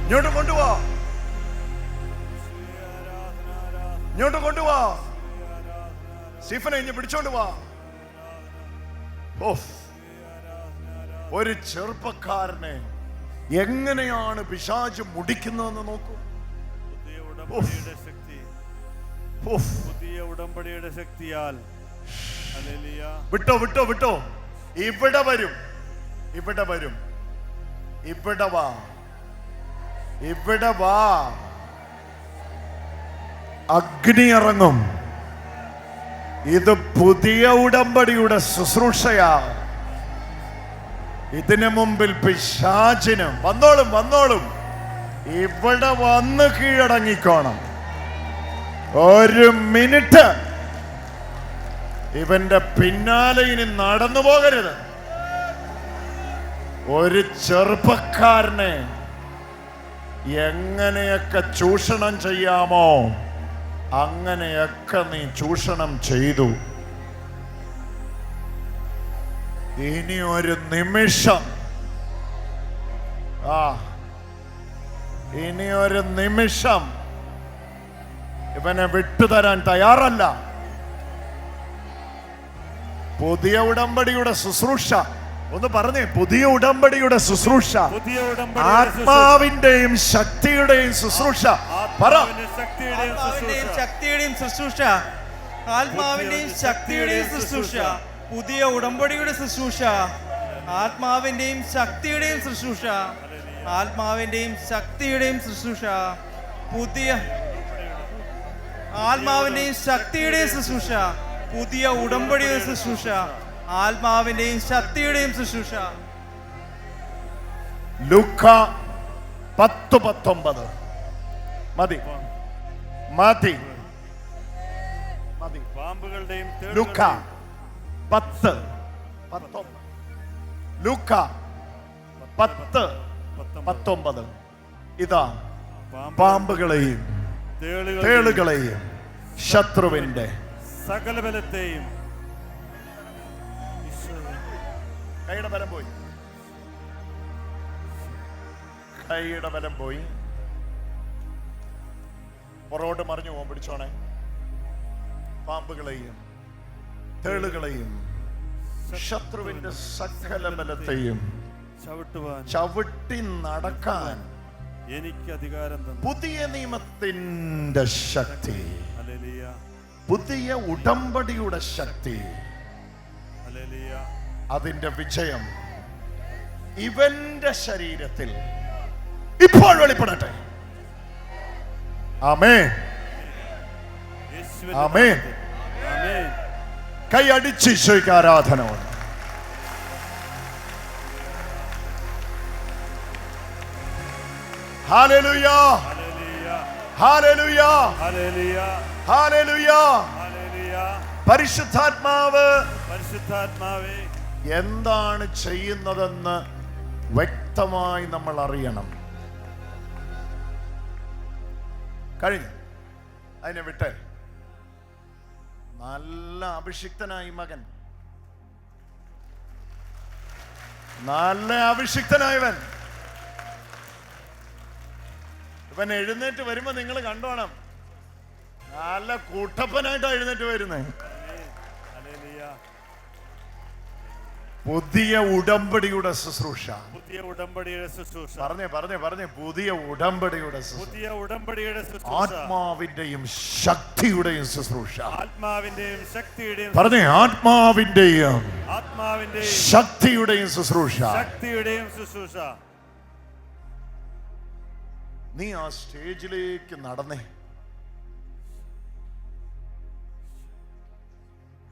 ഇങ്ങോട്ട് കൊണ്ടുവാ, ഇങ്ങോട്ട് കൊണ്ടുവാ. സ്റ്റീഫനെ ഇനി പിടിച്ചോണ്ട് വാ. ഒരു ചെറുപ്പക്കാരനെ എങ്ങനെയാണ് പിശാച് മുടിക്കുന്നതെന്ന് നോക്കൂ. പുതിയ ഉടമ്പടിയുടെ ശക്തിയാൽ വിട്ടോ വിട്ടോ വിട്ടോ. ഇവിടെ വരും, ഇവിടെ വരും, ഇവിടെ വാ, ഇവിടെ വാ. അഗ്നി ഇറങ്ങും. ഇത് പുതിയ ഉടമ്പടിയുടെ ശുശ്രൂഷയാ. ഇതിനു മുമ്പിൽ പിശാചിനും വന്നോളും, വന്നോളും. ഇവിടെ വന്ന് കീഴടങ്ങിക്കോണം. ഒരു മിനിറ്റ് ഇവന്റെ പിന്നാലെ ഇനി നടന്നു പോകരുത്. ഒരു ചെറുപ്പക്കാരനെ എങ്ങനെയൊക്കെ ചൂഷണം ചെയ്യാമോ അങ്ങനെയൊക്കെ നീ ചൂഷണം ചെയ്തു. ഇനി ഒരു നിമിഷം, ഇനി ഒരു നിമിഷം ഇവനെ വിട്ടുതരാൻ തയ്യാറല്ല. പുതിയ ഉടമ്പടിയുടെ ശുശ്രൂഷ ഒന്ന് പറഞ്ഞേ. പുതിയ ഉടമ്പടിയുടെ ശുശ്രൂഷ, ആത്മാവിന്റെയും ശക്തിയുടെയും ശുശ്രൂഷ. പറ. ശക്തിയുടെയും ശുശ്രൂഷ, ആത്മാവിന്റെയും ശക്തിയുടെയും ശുശ്രൂഷ, പുതിയ ഉടമ്പടിയുടെ ശുശ്രൂഷ, ആത്മാവിന്റെയും ശക്തിയുടെയും ശുശ്രൂഷ, ആത്മാവിന്റെയും ശക്തിയുടെയും ശുശ്രൂഷ, പുതിയ ആത്മാവിന്റെയും ശക്തിയുടെയും ശുശ്രൂഷ, പുതിയ ഉടമ്പടിയുടെ ശുശ്രൂഷ, ആത്മാവിന്റെയും ശക്തിയുടെയും ശുശ്രൂഷ. ലൂക്ക 10:19. മതി മതി മതി. പാമ്പുകളുടെയും ലൂക്ക 10:19. ലൂക്ക 10, 19. ഇതാ പാമ്പുകളെയും തേളുകളെയും ശത്രുവിന്റെ സകല ബലത്തെയും കൈയുടെ ബലം പോയി, കൈയുടെ ബലം പോയി. പുറകോട്ട് മറിഞ്ഞു പോകാൻ പിടിച്ചോണേ. പാമ്പുകളെയും തേളുകളെയും ശത്രുവിന്റെ സകല ബലത്തെയും ചവിട്ടുവാൻ ചവിട്ടി നടക്കാൻ എനിക്ക് അധികാരം തന്നു. പുതിയ നിയമത്തിന്റെ ശക്തി, ഹല്ലേലൂയ, പുതിയ ഉടമ്പടിയുടെ ശക്തി, ഹല്ലേലൂയ. അതിന്റെ വിജയം ഇവന്റെ ശരീരത്തിൽ ഇപ്പോൾ വെളിപ്പെടട്ടെ. ആമേൻ, യേശുവിന്റെ ആമേൻ. നാമത്തിൽ. ആമേൻ. കൈ അടിച്ച് ഈശോയ്ക്ക് ആരാധന. ഹല്ലേലൂയ, ഹല്ലേലൂയ, ഹല്ലേലൂയ, ഹല്ലേലൂയ, ഹല്ലേലൂയ. ഹല്ലേലൂയ. പരിശുദ്ധാത്മാവ് പരിശുദ്ധാത്മാവേ, എന്താണ് ചെയ്യുന്നതെന്ന് വ്യക്തമായി നമ്മൾ അറിയണം. കഴിഞ്ഞു, അതിനെ വിട്ടേ. നല്ല അഭിഷിക്തനായി മകൻ, നല്ല അഭിഷിക്തനായവൻ. ഇവൻ എഴുന്നേറ്റ് വരുമ്പോ നിങ്ങൾ കണ്ടോണം, നല്ല കൂട്ടപ്പനായിട്ടാണ് എഴുന്നേറ്റ് വരുന്നേ. ഹല്ലേലൂയ. പുതിയ ഉടമ്പടിയുടെ ശുശ്രൂഷ. പുതിയ ഉടമ്പടിയുടെ ശുശ്രൂഷ. പറഞ്ഞേ പറഞ്ഞേ പറഞ്ഞേ, പുതിയ ഉടമ്പടിയുടെ ശുശ്രൂഷ. പുതിയ ഉടമ്പടിയുടെ ശുശ്രൂഷ. ആത്മാവിന്റെയും ശക്തിയുടെയും ശുശ്രൂഷ. ആത്മാവിന്റെയും ശക്തിയുടെയും പറഞ്ഞേ, ആത്മാവിന്റെയും ആത്മാവിന്റെയും ശക്തിയുടെയും ശുശ്രൂഷ. ശക്തിയുടെയും ശുശ്രൂഷ. നീ ആ സ്റ്റേജിലേക്ക് നടന്നേ.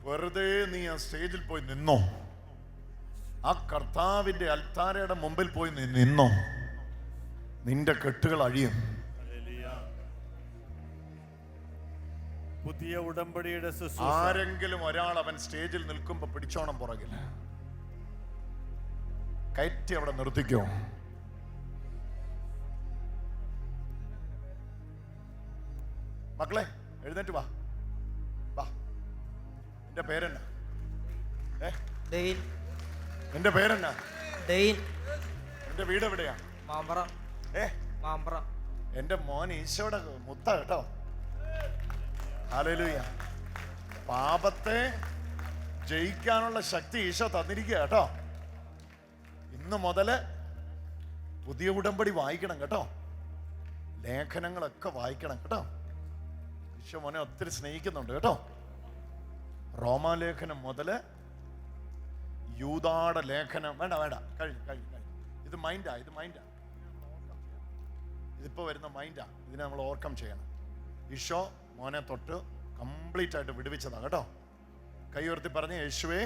വെറുതെ നീ ആ സ്റ്റേജിൽ പോയി നിന്നോ. ആ കർത്താവിന്റെ അൽത്താരയുടെ മുമ്പിൽ പോയി നിന്നോ. നിന്റെ കെട്ടുകൾ അഴിയും. ഹല്ലേലൂയ. പുതിയ ഉടമ്പടിയുടെ ശുശ്രൂഷ. ആരെങ്കിലും ഒരാൾ അവൻ സ്റ്റേജിൽ നിൽക്കുമ്പോ പിടിച്ചോണം പുറകിൽ, കയറ്റി അവിടെ നിർത്തിക്കോ. മക്കളെ എഴുന്നേറ്റ് വാ, വാ. എന്റെ പേരെന്നാ? ഡെയിൻ എന്റെ പേരെന്നാ? ഡെയിൻ എന്റെ വീട് എവിടെയാ? മാമ്പ്ര മാമ്പ്ര. എന്റെ മോൻ ഈശോയുടെ മുത്ത കേട്ടോ. ഹല്ലേലൂയ. പാപത്തെ ജയിക്കാനുള്ള ശക്തി ഈശോ തന്നിരിക്കുക കേട്ടോ. ഇന്ന് മുതല് പുതിയ ഉടമ്പടി വായിക്കണം കേട്ടോ. ലേഖനങ്ങളൊക്കെ വായിക്കണം കേട്ടോ. ഈശോ മോനെ ഒത്തിരി സ്നേഹിക്കുന്നുണ്ട് കേട്ടോ. റോമാലേഖനം മുതല് യൂദാടെ ലേഖനം വേണ്ട വേണ്ട, കഴിഞ്ഞു കഴിഞ്ഞു കഴിഞ്ഞു. ഇത് മൈൻഡാ, ഇത് മൈൻഡാ, ഇതിപ്പോ വരുന്ന മൈൻഡാ. ഇതിനെ നമ്മൾ ഓവർകം ചെയ്യണം. ഈശോ മോനെ തൊട്ട് കംപ്ലീറ്റ് ആയിട്ട് വിടുവിച്ചതാ കേട്ടോ. കൈ ഉയർത്തി പറഞ്ഞ് യേശുവേ,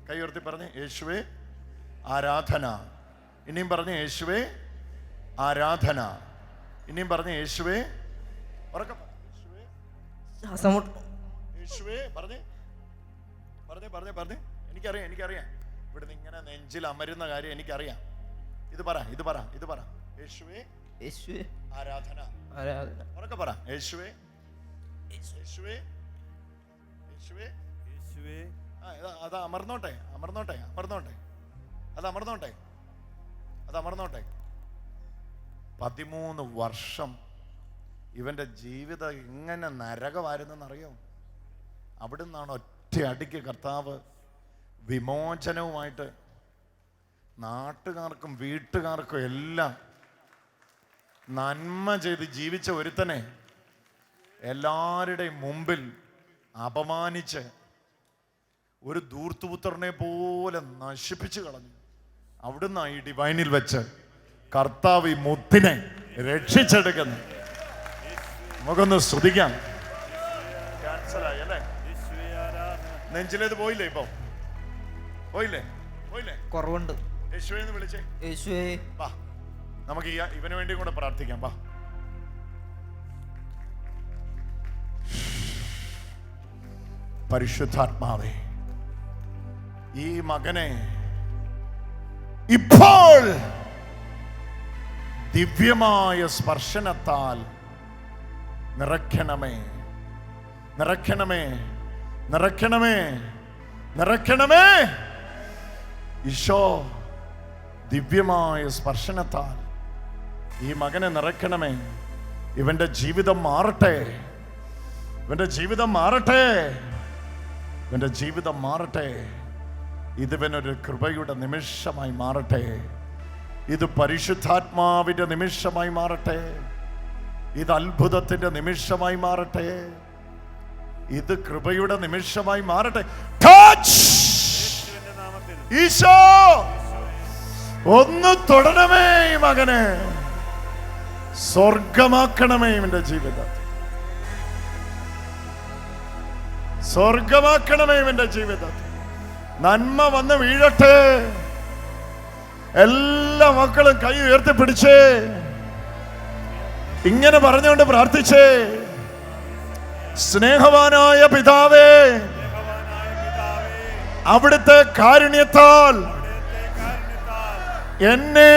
കൈ ഉയർത്തി പറഞ്ഞ് യേശുവേ ആരാധന. ഇനിയും പറഞ്ഞ് യേശുവേ ആരാധന. ഇനിയും പറഞ്ഞ് യേശുവേ, ഉറക്കം യേശുവേ പറഞ്ഞേ പറഞ്ഞേ പറഞ്ഞേ പറഞ്ഞേ. എനിക്കറിയാം എനിക്കറിയാം, ഇവിടുന്ന് ഇങ്ങനെ നെഞ്ചിൽ അമരുന്ന കാര്യം എനിക്കറിയാം. ഇത് പറ ഇത് പറ ഇത് പറ. യേശുവേ യേശുവേ ആരാധന. ആരാധന. ഉറക്കെ പറ യേശുവേ യേശുവേ യേശുവേ യേശുവേ. അത് അമർന്നോട്ടെ അമർന്നോട്ടെ അമർന്നോട്ടെ, അത് അമർന്നോട്ടെ, അത് അമർന്നോട്ടെ. 13 വർഷം ഇവന്റെ ജീവിതം എങ്ങനെ നരകമായിരുന്നെന്നറിയോ? അവിടുന്നാണ് ഒറ്റ അടിക്ക് കർത്താവ് വിമോചനവുമായിട്ട് നാട്ടുകാർക്കും വീട്ടുകാർക്കും എല്ലാം നന്മ ചെയ്ത് ജീവിച്ച ഒരുത്തനെ എല്ലാവരുടെയും മുമ്പിൽ അപമാനിച്ച് ഒരു ധൂർത്തുപുത്രനെ പോലെ നശിപ്പിച്ചു കളഞ്ഞു. അവിടുന്ന് ഈ ഡിവൈനിൽ വെച്ച് കർത്താവ് ഈ മുത്തിനെ രക്ഷിച്ചെടുക്കുന്നു. നമുക്കൊന്ന് സ്തുതിക്കാം. ക്യാൻസലായി അല്ലേ? നെഞ്ചിലേത് പോയില്ലേ? ഇപ്പൊ പോയില്ലേ? പോയില്ലേ? കുറവുണ്ട്. യേശുവേ എന്ന് വിളിച്ചേ. യേശുവേ. വാ, നമുക്ക് ഇവന് വേണ്ടിയും കൂടെ പ്രാർത്ഥിക്കാം. വാ. പരിശുദ്ധാത്മാവേ, ഈ മകനെ ഇപ്പോൾ ദിവ്യമായ സ്പർശനത്താൽ നിറയ്ക്കണമേ, നിറയ്ക്കണമേ, നിറയ്ക്കണമേ, നിറയ്ക്കണമേ. ഈശോ ദിവ്യമായ സ്പർശനത്താൽ ഈ മകനെ നിറയ്ക്കണമേ. ഇവന്റെ ജീവിതം മാറട്ടെ, ഇവന്റെ ജീവിതം മാറട്ടെ, ഇവന്റെ ജീവിതം മാറട്ടെ. ഇതിവനൊരു കൃപയുടെ നിമിഷമായി മാറട്ടെ, ഇത് പരിശുദ്ധാത്മാവിന്റെ നിമിഷമായി മാറട്ടെ, ഇത് അത്ഭുതത്തിന്റെ നിമിഷമായി മാറട്ടെ, ഇത് കൃപയുടെ നിമിഷമായി മാറട്ടെ. ടച്ച്! യേശുവിന്റെ നാമത്തിൽ ഈശോ ഒന്ന് തൊടണമേ ഈ മകനെ, സ്വർഗമാക്കണമേ ഇവന്റെ ജീവിതം, സ്വർഗമാക്കണമേ ഇവന്റെ ജീവിതം. നന്മ വന്ന് വീഴട്ടെ. എല്ലാ മക്കളും കൈ ഉയർത്തിപ്പിടിച്ചേ, ഇങ്ങനെ പറഞ്ഞുകൊണ്ട് പ്രാർത്ഥിച്ചേ. സ്നേഹവാനായ പിതാവേ, അവിടുത്തെ കാരുണ്യത്താൽ എന്നെ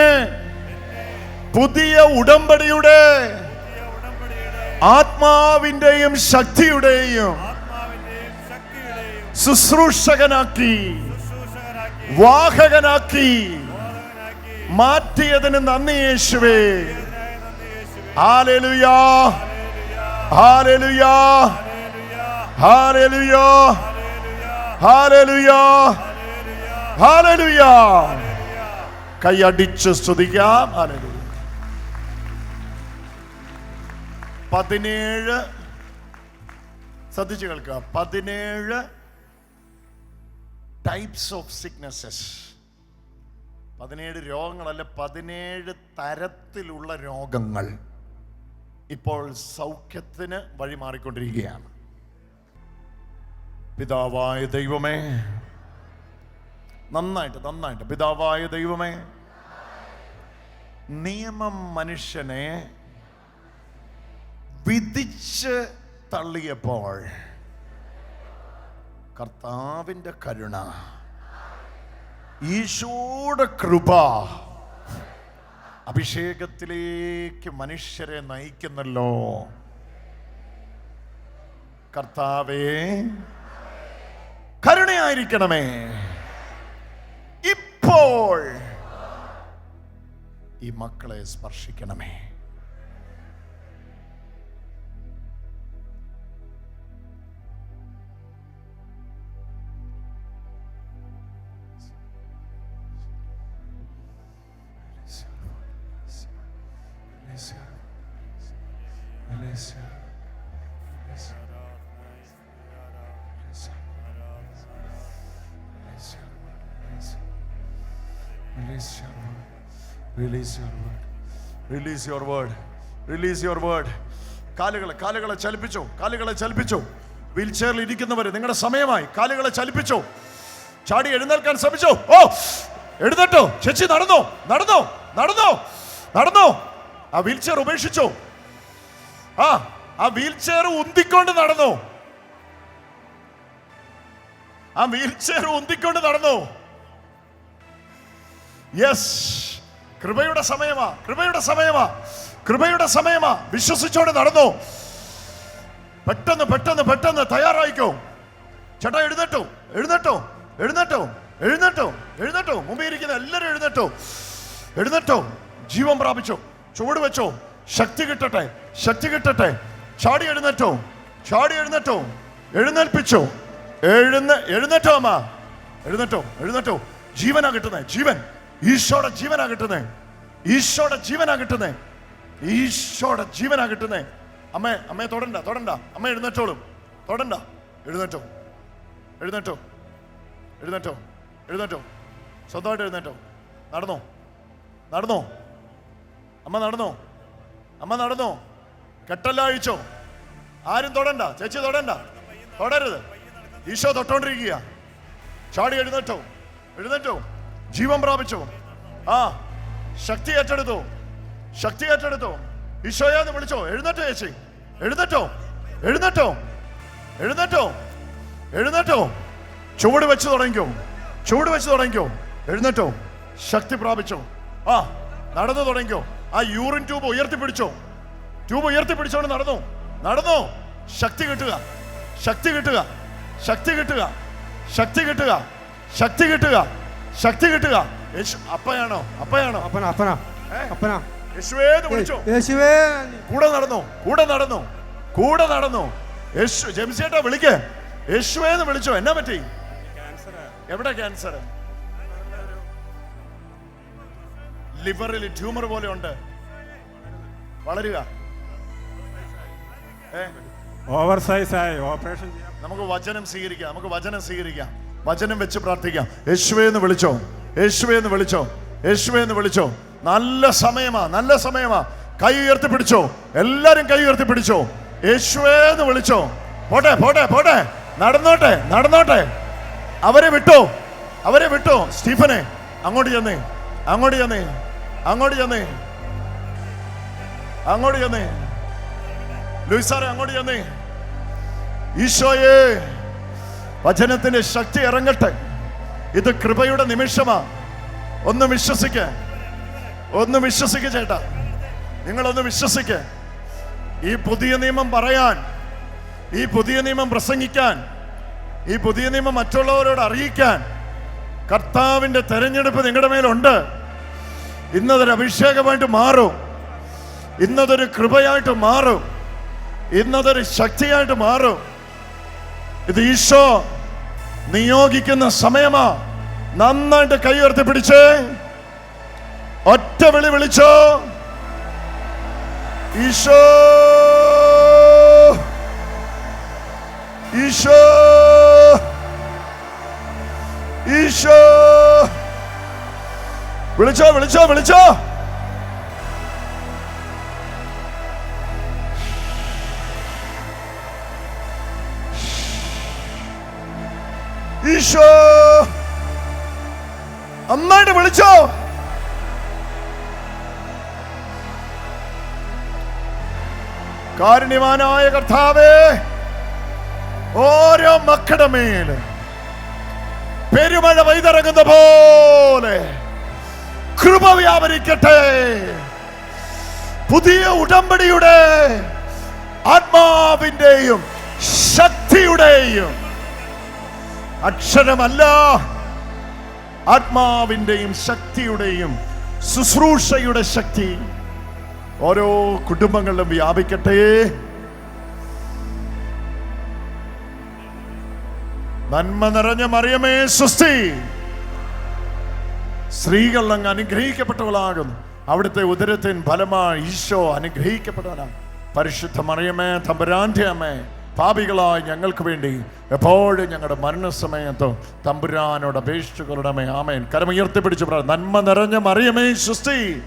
പുതിയ ഉടമ്പടിയുടെ ആത്മാവിന്റെയും ശക്തിയുടെയും ശുശ്രൂഷകനാക്കി, വാഹകനാക്കി മാറ്റിയതിന് നന്ദി യേശുവേ. ഹല്ലേലൂയാ, ഹല്ലേലൂയാ, ഹല്ലേലൂയാ, ഹല്ലേലൂയാ, ഹല്ലേലൂയാ. കൈയടിച്ച് സ്തുതിക്കാം. ഹല്ലേലൂയ. 17 ശ്രദ്ധിച്ചു കേൾക്കുക. 17 ടൈപ്സ് ഓഫ് സിക്നസസ്. 17 രോഗങ്ങളല്ല, 17 തരത്തിലുള്ള രോഗങ്ങൾ ഇപ്പോൾ സൗഖ്യത്തിന് വഴിമാറിക്കൊണ്ടിരിക്കുകയാണ്. പിതാവായ ദൈവമേ, നന്നായിട്ട് പിതാവായ ദൈവമേ, നിയമം മനുഷ്യനെ വിധിച്ച് തള്ളിയപ്പോൾ കർത്താവിൻ്റെ കരുണ, ഈശോയുടെ കൃപ അഭിഷേകത്തിലേക്ക് മനുഷ്യരെ നയിക്കുന്നല്ലോ. കർത്താവേ, കരുണയായിരിക്കണമേ. ഇപ്പോൾ ഈ മക്കളെ സ്പർശിക്കണമേ. Release your word. Release your word. കാലുകളെ ചലിപ്പിച്ചോ, കാലുകളെ ചലിപ്പിച്ചോ. വീൽ ചെയറിൽ ഇരിക്കുന്നവര് നിങ്ങളുടെ സമയമായി. കാലുകളെ ചലിപ്പിച്ചോ, ചാടി എഴുന്നേൽക്കാൻ ശ്രമിച്ചോ. ഓ, എഴുന്നേറ്റോ ചേച്ചി, നടന്നോ നടന്നോ നടന്നോ നടന്നോ. ആ വീൽ ചെയർ ഉപേക്ഷിച്ചോ. ആ വീൽ ചെയർ ഉന്തിക്കൊണ്ട് നടന്നോ. ആ വീൽ ചെയർ ഉന്തിക്കൊണ്ട് നടന്നോ. യെസ്, കൃപയുടെ സമയമാ, കൃപയുടെ സമയമാ, കൃപയുടെ സമയമാ. വിശ്വസിച്ചോണ്ട് നടന്നോ. പെട്ടെന്ന് പെട്ടെന്ന് പെട്ടെന്ന് തയ്യാറായിക്കോ. ചേട്ടാ എഴുന്നേറ്റോ, എഴുന്നേറ്റോ, എഴുന്നേറ്റോ, എഴുന്നേറ്റോ, എഴുന്നേറ്റോ. മുമ്പേ ഇരിക്കുന്ന എല്ലാവരും എഴുന്നേറ്റോ, എഴുന്നേറ്റോ. ജീവൻ പ്രാപിച്ചോ, ചുവട് വെച്ചോ. ശക്തി കിട്ടട്ടെ, ശക്തി കിട്ടട്ടെ. ചാടി എഴുന്നേറ്റോ, ചാടി എഴുന്നേറ്റോ, എഴുന്നേൽപ്പിച്ചോ. എഴുന്നേറ്റോ അമ്മ, എഴുന്നേറ്റോ, എഴുന്നേറ്റോ. ജീവനാ കിട്ടുന്നേ, ജീവൻ. ഈശോയുടെ ജീവനാ കിട്ടുന്നേ, ഈശോയുടെ ജീവനാ കിട്ടുന്നേ, ഈശോയുടെ ജീവനാ കിട്ടുന്നേ. അമ്മയെ തൊടണ്ട, അമ്മ എഴുന്നേറ്റോളും. തൊടണ്ട, എഴുന്നേറ്റോ, എഴുന്നേറ്റോ, എഴുന്നേറ്റോ, എഴുന്നേറ്റോ. സ്വന്തമായിട്ട് എഴുന്നേറ്റോ. നടന്നോ, നടന്നോ. അമ്മ നടന്നോ, അമ്മ നടന്നോ. കെട്ടെല്ലാം അഴിച്ചോ. ആരും തൊടണ്ട, ചേച്ചി തൊടണ്ട, തൊടരുത്. ഈശോ തൊട്ടോണ്ടിരിക്കുക. ചാടി എഴുന്നേറ്റോ, എഴുന്നേറ്റോ. ജീവൻ പ്രാപിച്ചോ. ശക്തി ഏറ്റെടുത്തോ, ശക്തി ഏറ്റെടുത്തോ. ഈശോയാന്ന് വിളിച്ചോ. എഴുന്നേറ്റോ ചേച്ചി, എഴുന്നേറ്റോ, എഴുന്നേറ്റോ, എഴുന്നേറ്റോ, എഴുന്നേറ്റോ. ചുവട് വെച്ച് തുടങ്ങിക്കോ, ചുവട് വെച്ച് തുടങ്ങിക്കോ. എഴുന്നേറ്റോ, ശക്തി പ്രാപിച്ചോ. ആ, നടന്നു തുടങ്ങിക്കോ. ആ യൂറിൻ ട്യൂബ് ഉയർത്തിപ്പിടിച്ചോ. ട്യൂബ് ഉയർത്തിപ്പിടിച്ചോണ്ട് നടന്നു. ശക്തി കിട്ടുക, ശക്തി കിട്ടുക, ശക്തി കിട്ടുക, ശക്തി കിട്ടുക, ശക്തി കിട്ടുക, ശക്തി കിട്ടുക. അപ്പയാണോ? യേശുവേന്ന് വിളിച്ചോ. കൂടെ നടന്നു. യേശു ജെംസിയേട്ടാ വിളിക്കേ. യേശുവേന്ന് വിളിച്ചോ. എന്നാ പറ്റി? എവിടെ ക്യാൻസർ? ലിവറിൽ ട്യൂമർ പോലെ ഉണ്ട്. വളരുക. ഓവർ സൈസ് ആയി, ഓപ്പറേഷൻ ചെയ്യാം. നമുക്ക് വചനം സ്വീകരിക്കാം. വചനം വെച്ച് പ്രാർത്ഥിക്കാം. യേശുവേന്ന് വിളിച്ചോ. യേശുവേന്ന് വിളിച്ചോ. നല്ല സമയമാ. കൈ ഉയർത്തിപ്പിടിച്ചോ. എല്ലാരും കൈ ഉയർത്തിപ്പിടിച്ചോ. യേശുവേന്ന് വിളിച്ചോ. പോട്ടെ. നടന്നോട്ടെ. അവരെ വിട്ടോ. സ്റ്റീഫനെ അങ്ങോട്ട് ചെന്നേ. ലൂയിസാറെ അങ്ങോട്ട് ചെന്നേ. ഈശോയെ, വചനത്തിന്റെ ശക്തി ഇറങ്ങട്ടെ. ഇത് കൃപയുടെ നിമിഷമാ. ഒന്ന് വിശ്വസിക്ക ചേട്ടാ. നിങ്ങളൊന്ന് വിശ്വസിക്ക. ഈ പുതിയ നിയമം പറയാൻ, ഈ പുതിയ നിയമം പ്രസംഗിക്കാൻ, ഈ പുതിയ നിയമം മറ്റുള്ളവരോട് അറിയിക്കാൻ കർത്താവിന്റെ തെരഞ്ഞെടുപ്പ് നിങ്ങളുടെ മേലുണ്ട്. ഇന്നതൊരു അഭിഷേകമായിട്ട് മാറും. ഇന്നതൊരു കൃപയായിട്ട് മാറും. ഇന്നതൊരു ശക്തിയായിട്ട് മാറും. ഇത് ഈശോ നിയോഗിക്കുന്ന സമയമാ. നന്നായിട്ട് കൈ ഉയർത്തി പിടിച്ചേ. ഒറ്റ വിളിച്ചോ. ഈശോ വിളിച്ചോ. ഈശോ നന്നായിട്ട് വിളിച്ചോ. കാരുണ്യവാനായ കർത്താവേ, ഓരോ മക്കളുടെ മേൽ പെരുമഴ പെയ്തിറങ്ങുന്ന പോലെ കൃപ വ്യാപരിക്കട്ടെ. പുതിയ ഉടമ്പടിയുടെ ആത്മാവിന്റെയും ശക്തിയുടെയും, അക്ഷരമല്ല, ആത്മാവിന്റെയും ശക്തിയുടെയും ശുശ്രൂഷയുടെ ശക്തി ഓരോ കുടുംബങ്ങളിലും വ്യാപിക്കട്ടെ. നന്മ നിറഞ്ഞ മറിയമേ സ്വസ്തി. സ്ത്രീകൾ അങ്ങ് അനുഗ്രഹിക്കപ്പെട്ടവളാകുന്നു. അവിടുത്തെ ഉദരത്തിൻ ഫലമായി ഈശോ അനുഗ്രഹിക്കപ്പെട്ടവനാണ്. പരിശുദ്ധ മറിയമേ, തമ്പുരാന്റെ അമ്മേ, പാപികളായ ഞങ്ങൾക്ക് വേണ്ടി എപ്പോഴും ഞങ്ങളുടെ മരണസമയത്തും തമ്പുരാനോട് അപേക്ഷിച്ചുകൊള്ളണമേ. ആമേൻ. കരമുയർത്തിപ്പിടിച്ച് പറ. നന്മ നിറഞ്ഞ മറിയമേ സ്വസ്തി.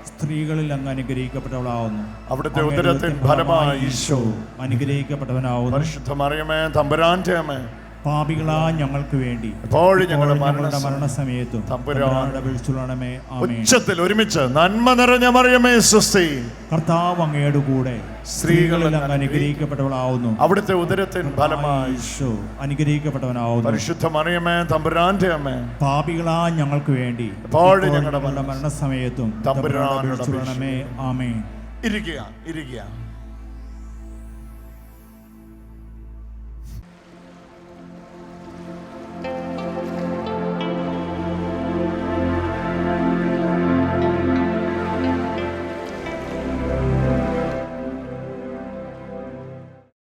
സ്ത്രീകളിൽ അങ്ങ് അനുഗ്രഹിക്കപ്പെട്ടവളാവുന്നു. അവിടുത്തെ ഉദരത്തിൻ ഫലമായി ഈശോ അനുഗ്രഹിക്കപ്പെട്ടവനാവുന്നു. പരിശുദ്ധ മറിയമേ, തമ്പുരാന്റെ അമ്മേ, പാപികളായ ഞങ്ങൾക്ക് വേണ്ടി എപ്പോഴും ഞങ്ങളുടെ മരണസമയത്തും തമ്പുരാനോട് അപേക്ഷിച്ചുകൊള്ളണമേ. ആമേൻ. ഉച്ചത്തിൽ ഒരുമിച്ച് നന്മ നിറഞ്ഞ മറിയമേ സ്വസ്തി. കർത്താവ് അങ്ങയുടെ കൂടെ സ്ത്രീകളിൽ അങ്ങ് അനുഗ്രഹിക്കപ്പെട്ടവളാവുന്നു. അവിടുത്തെ ഉദരത്തിൻ ഫലമായി ഈശോ അനുഗ്രഹിക്കപ്പെട്ടവനാവുന്നു. പരിശുദ്ധ മറിയമേ, തമ്പുരാന്റെ അമ്മേ, പാപികളായ ഞങ്ങൾക്ക് വേണ്ടി എപ്പോഴും ഞങ്ങളുടെ മരണസമയത്തും തമ്പുരാനോട് അപേക്ഷിച്ചുകൊള്ളണമേ. ആമേൻ. ഇരിക്കുക.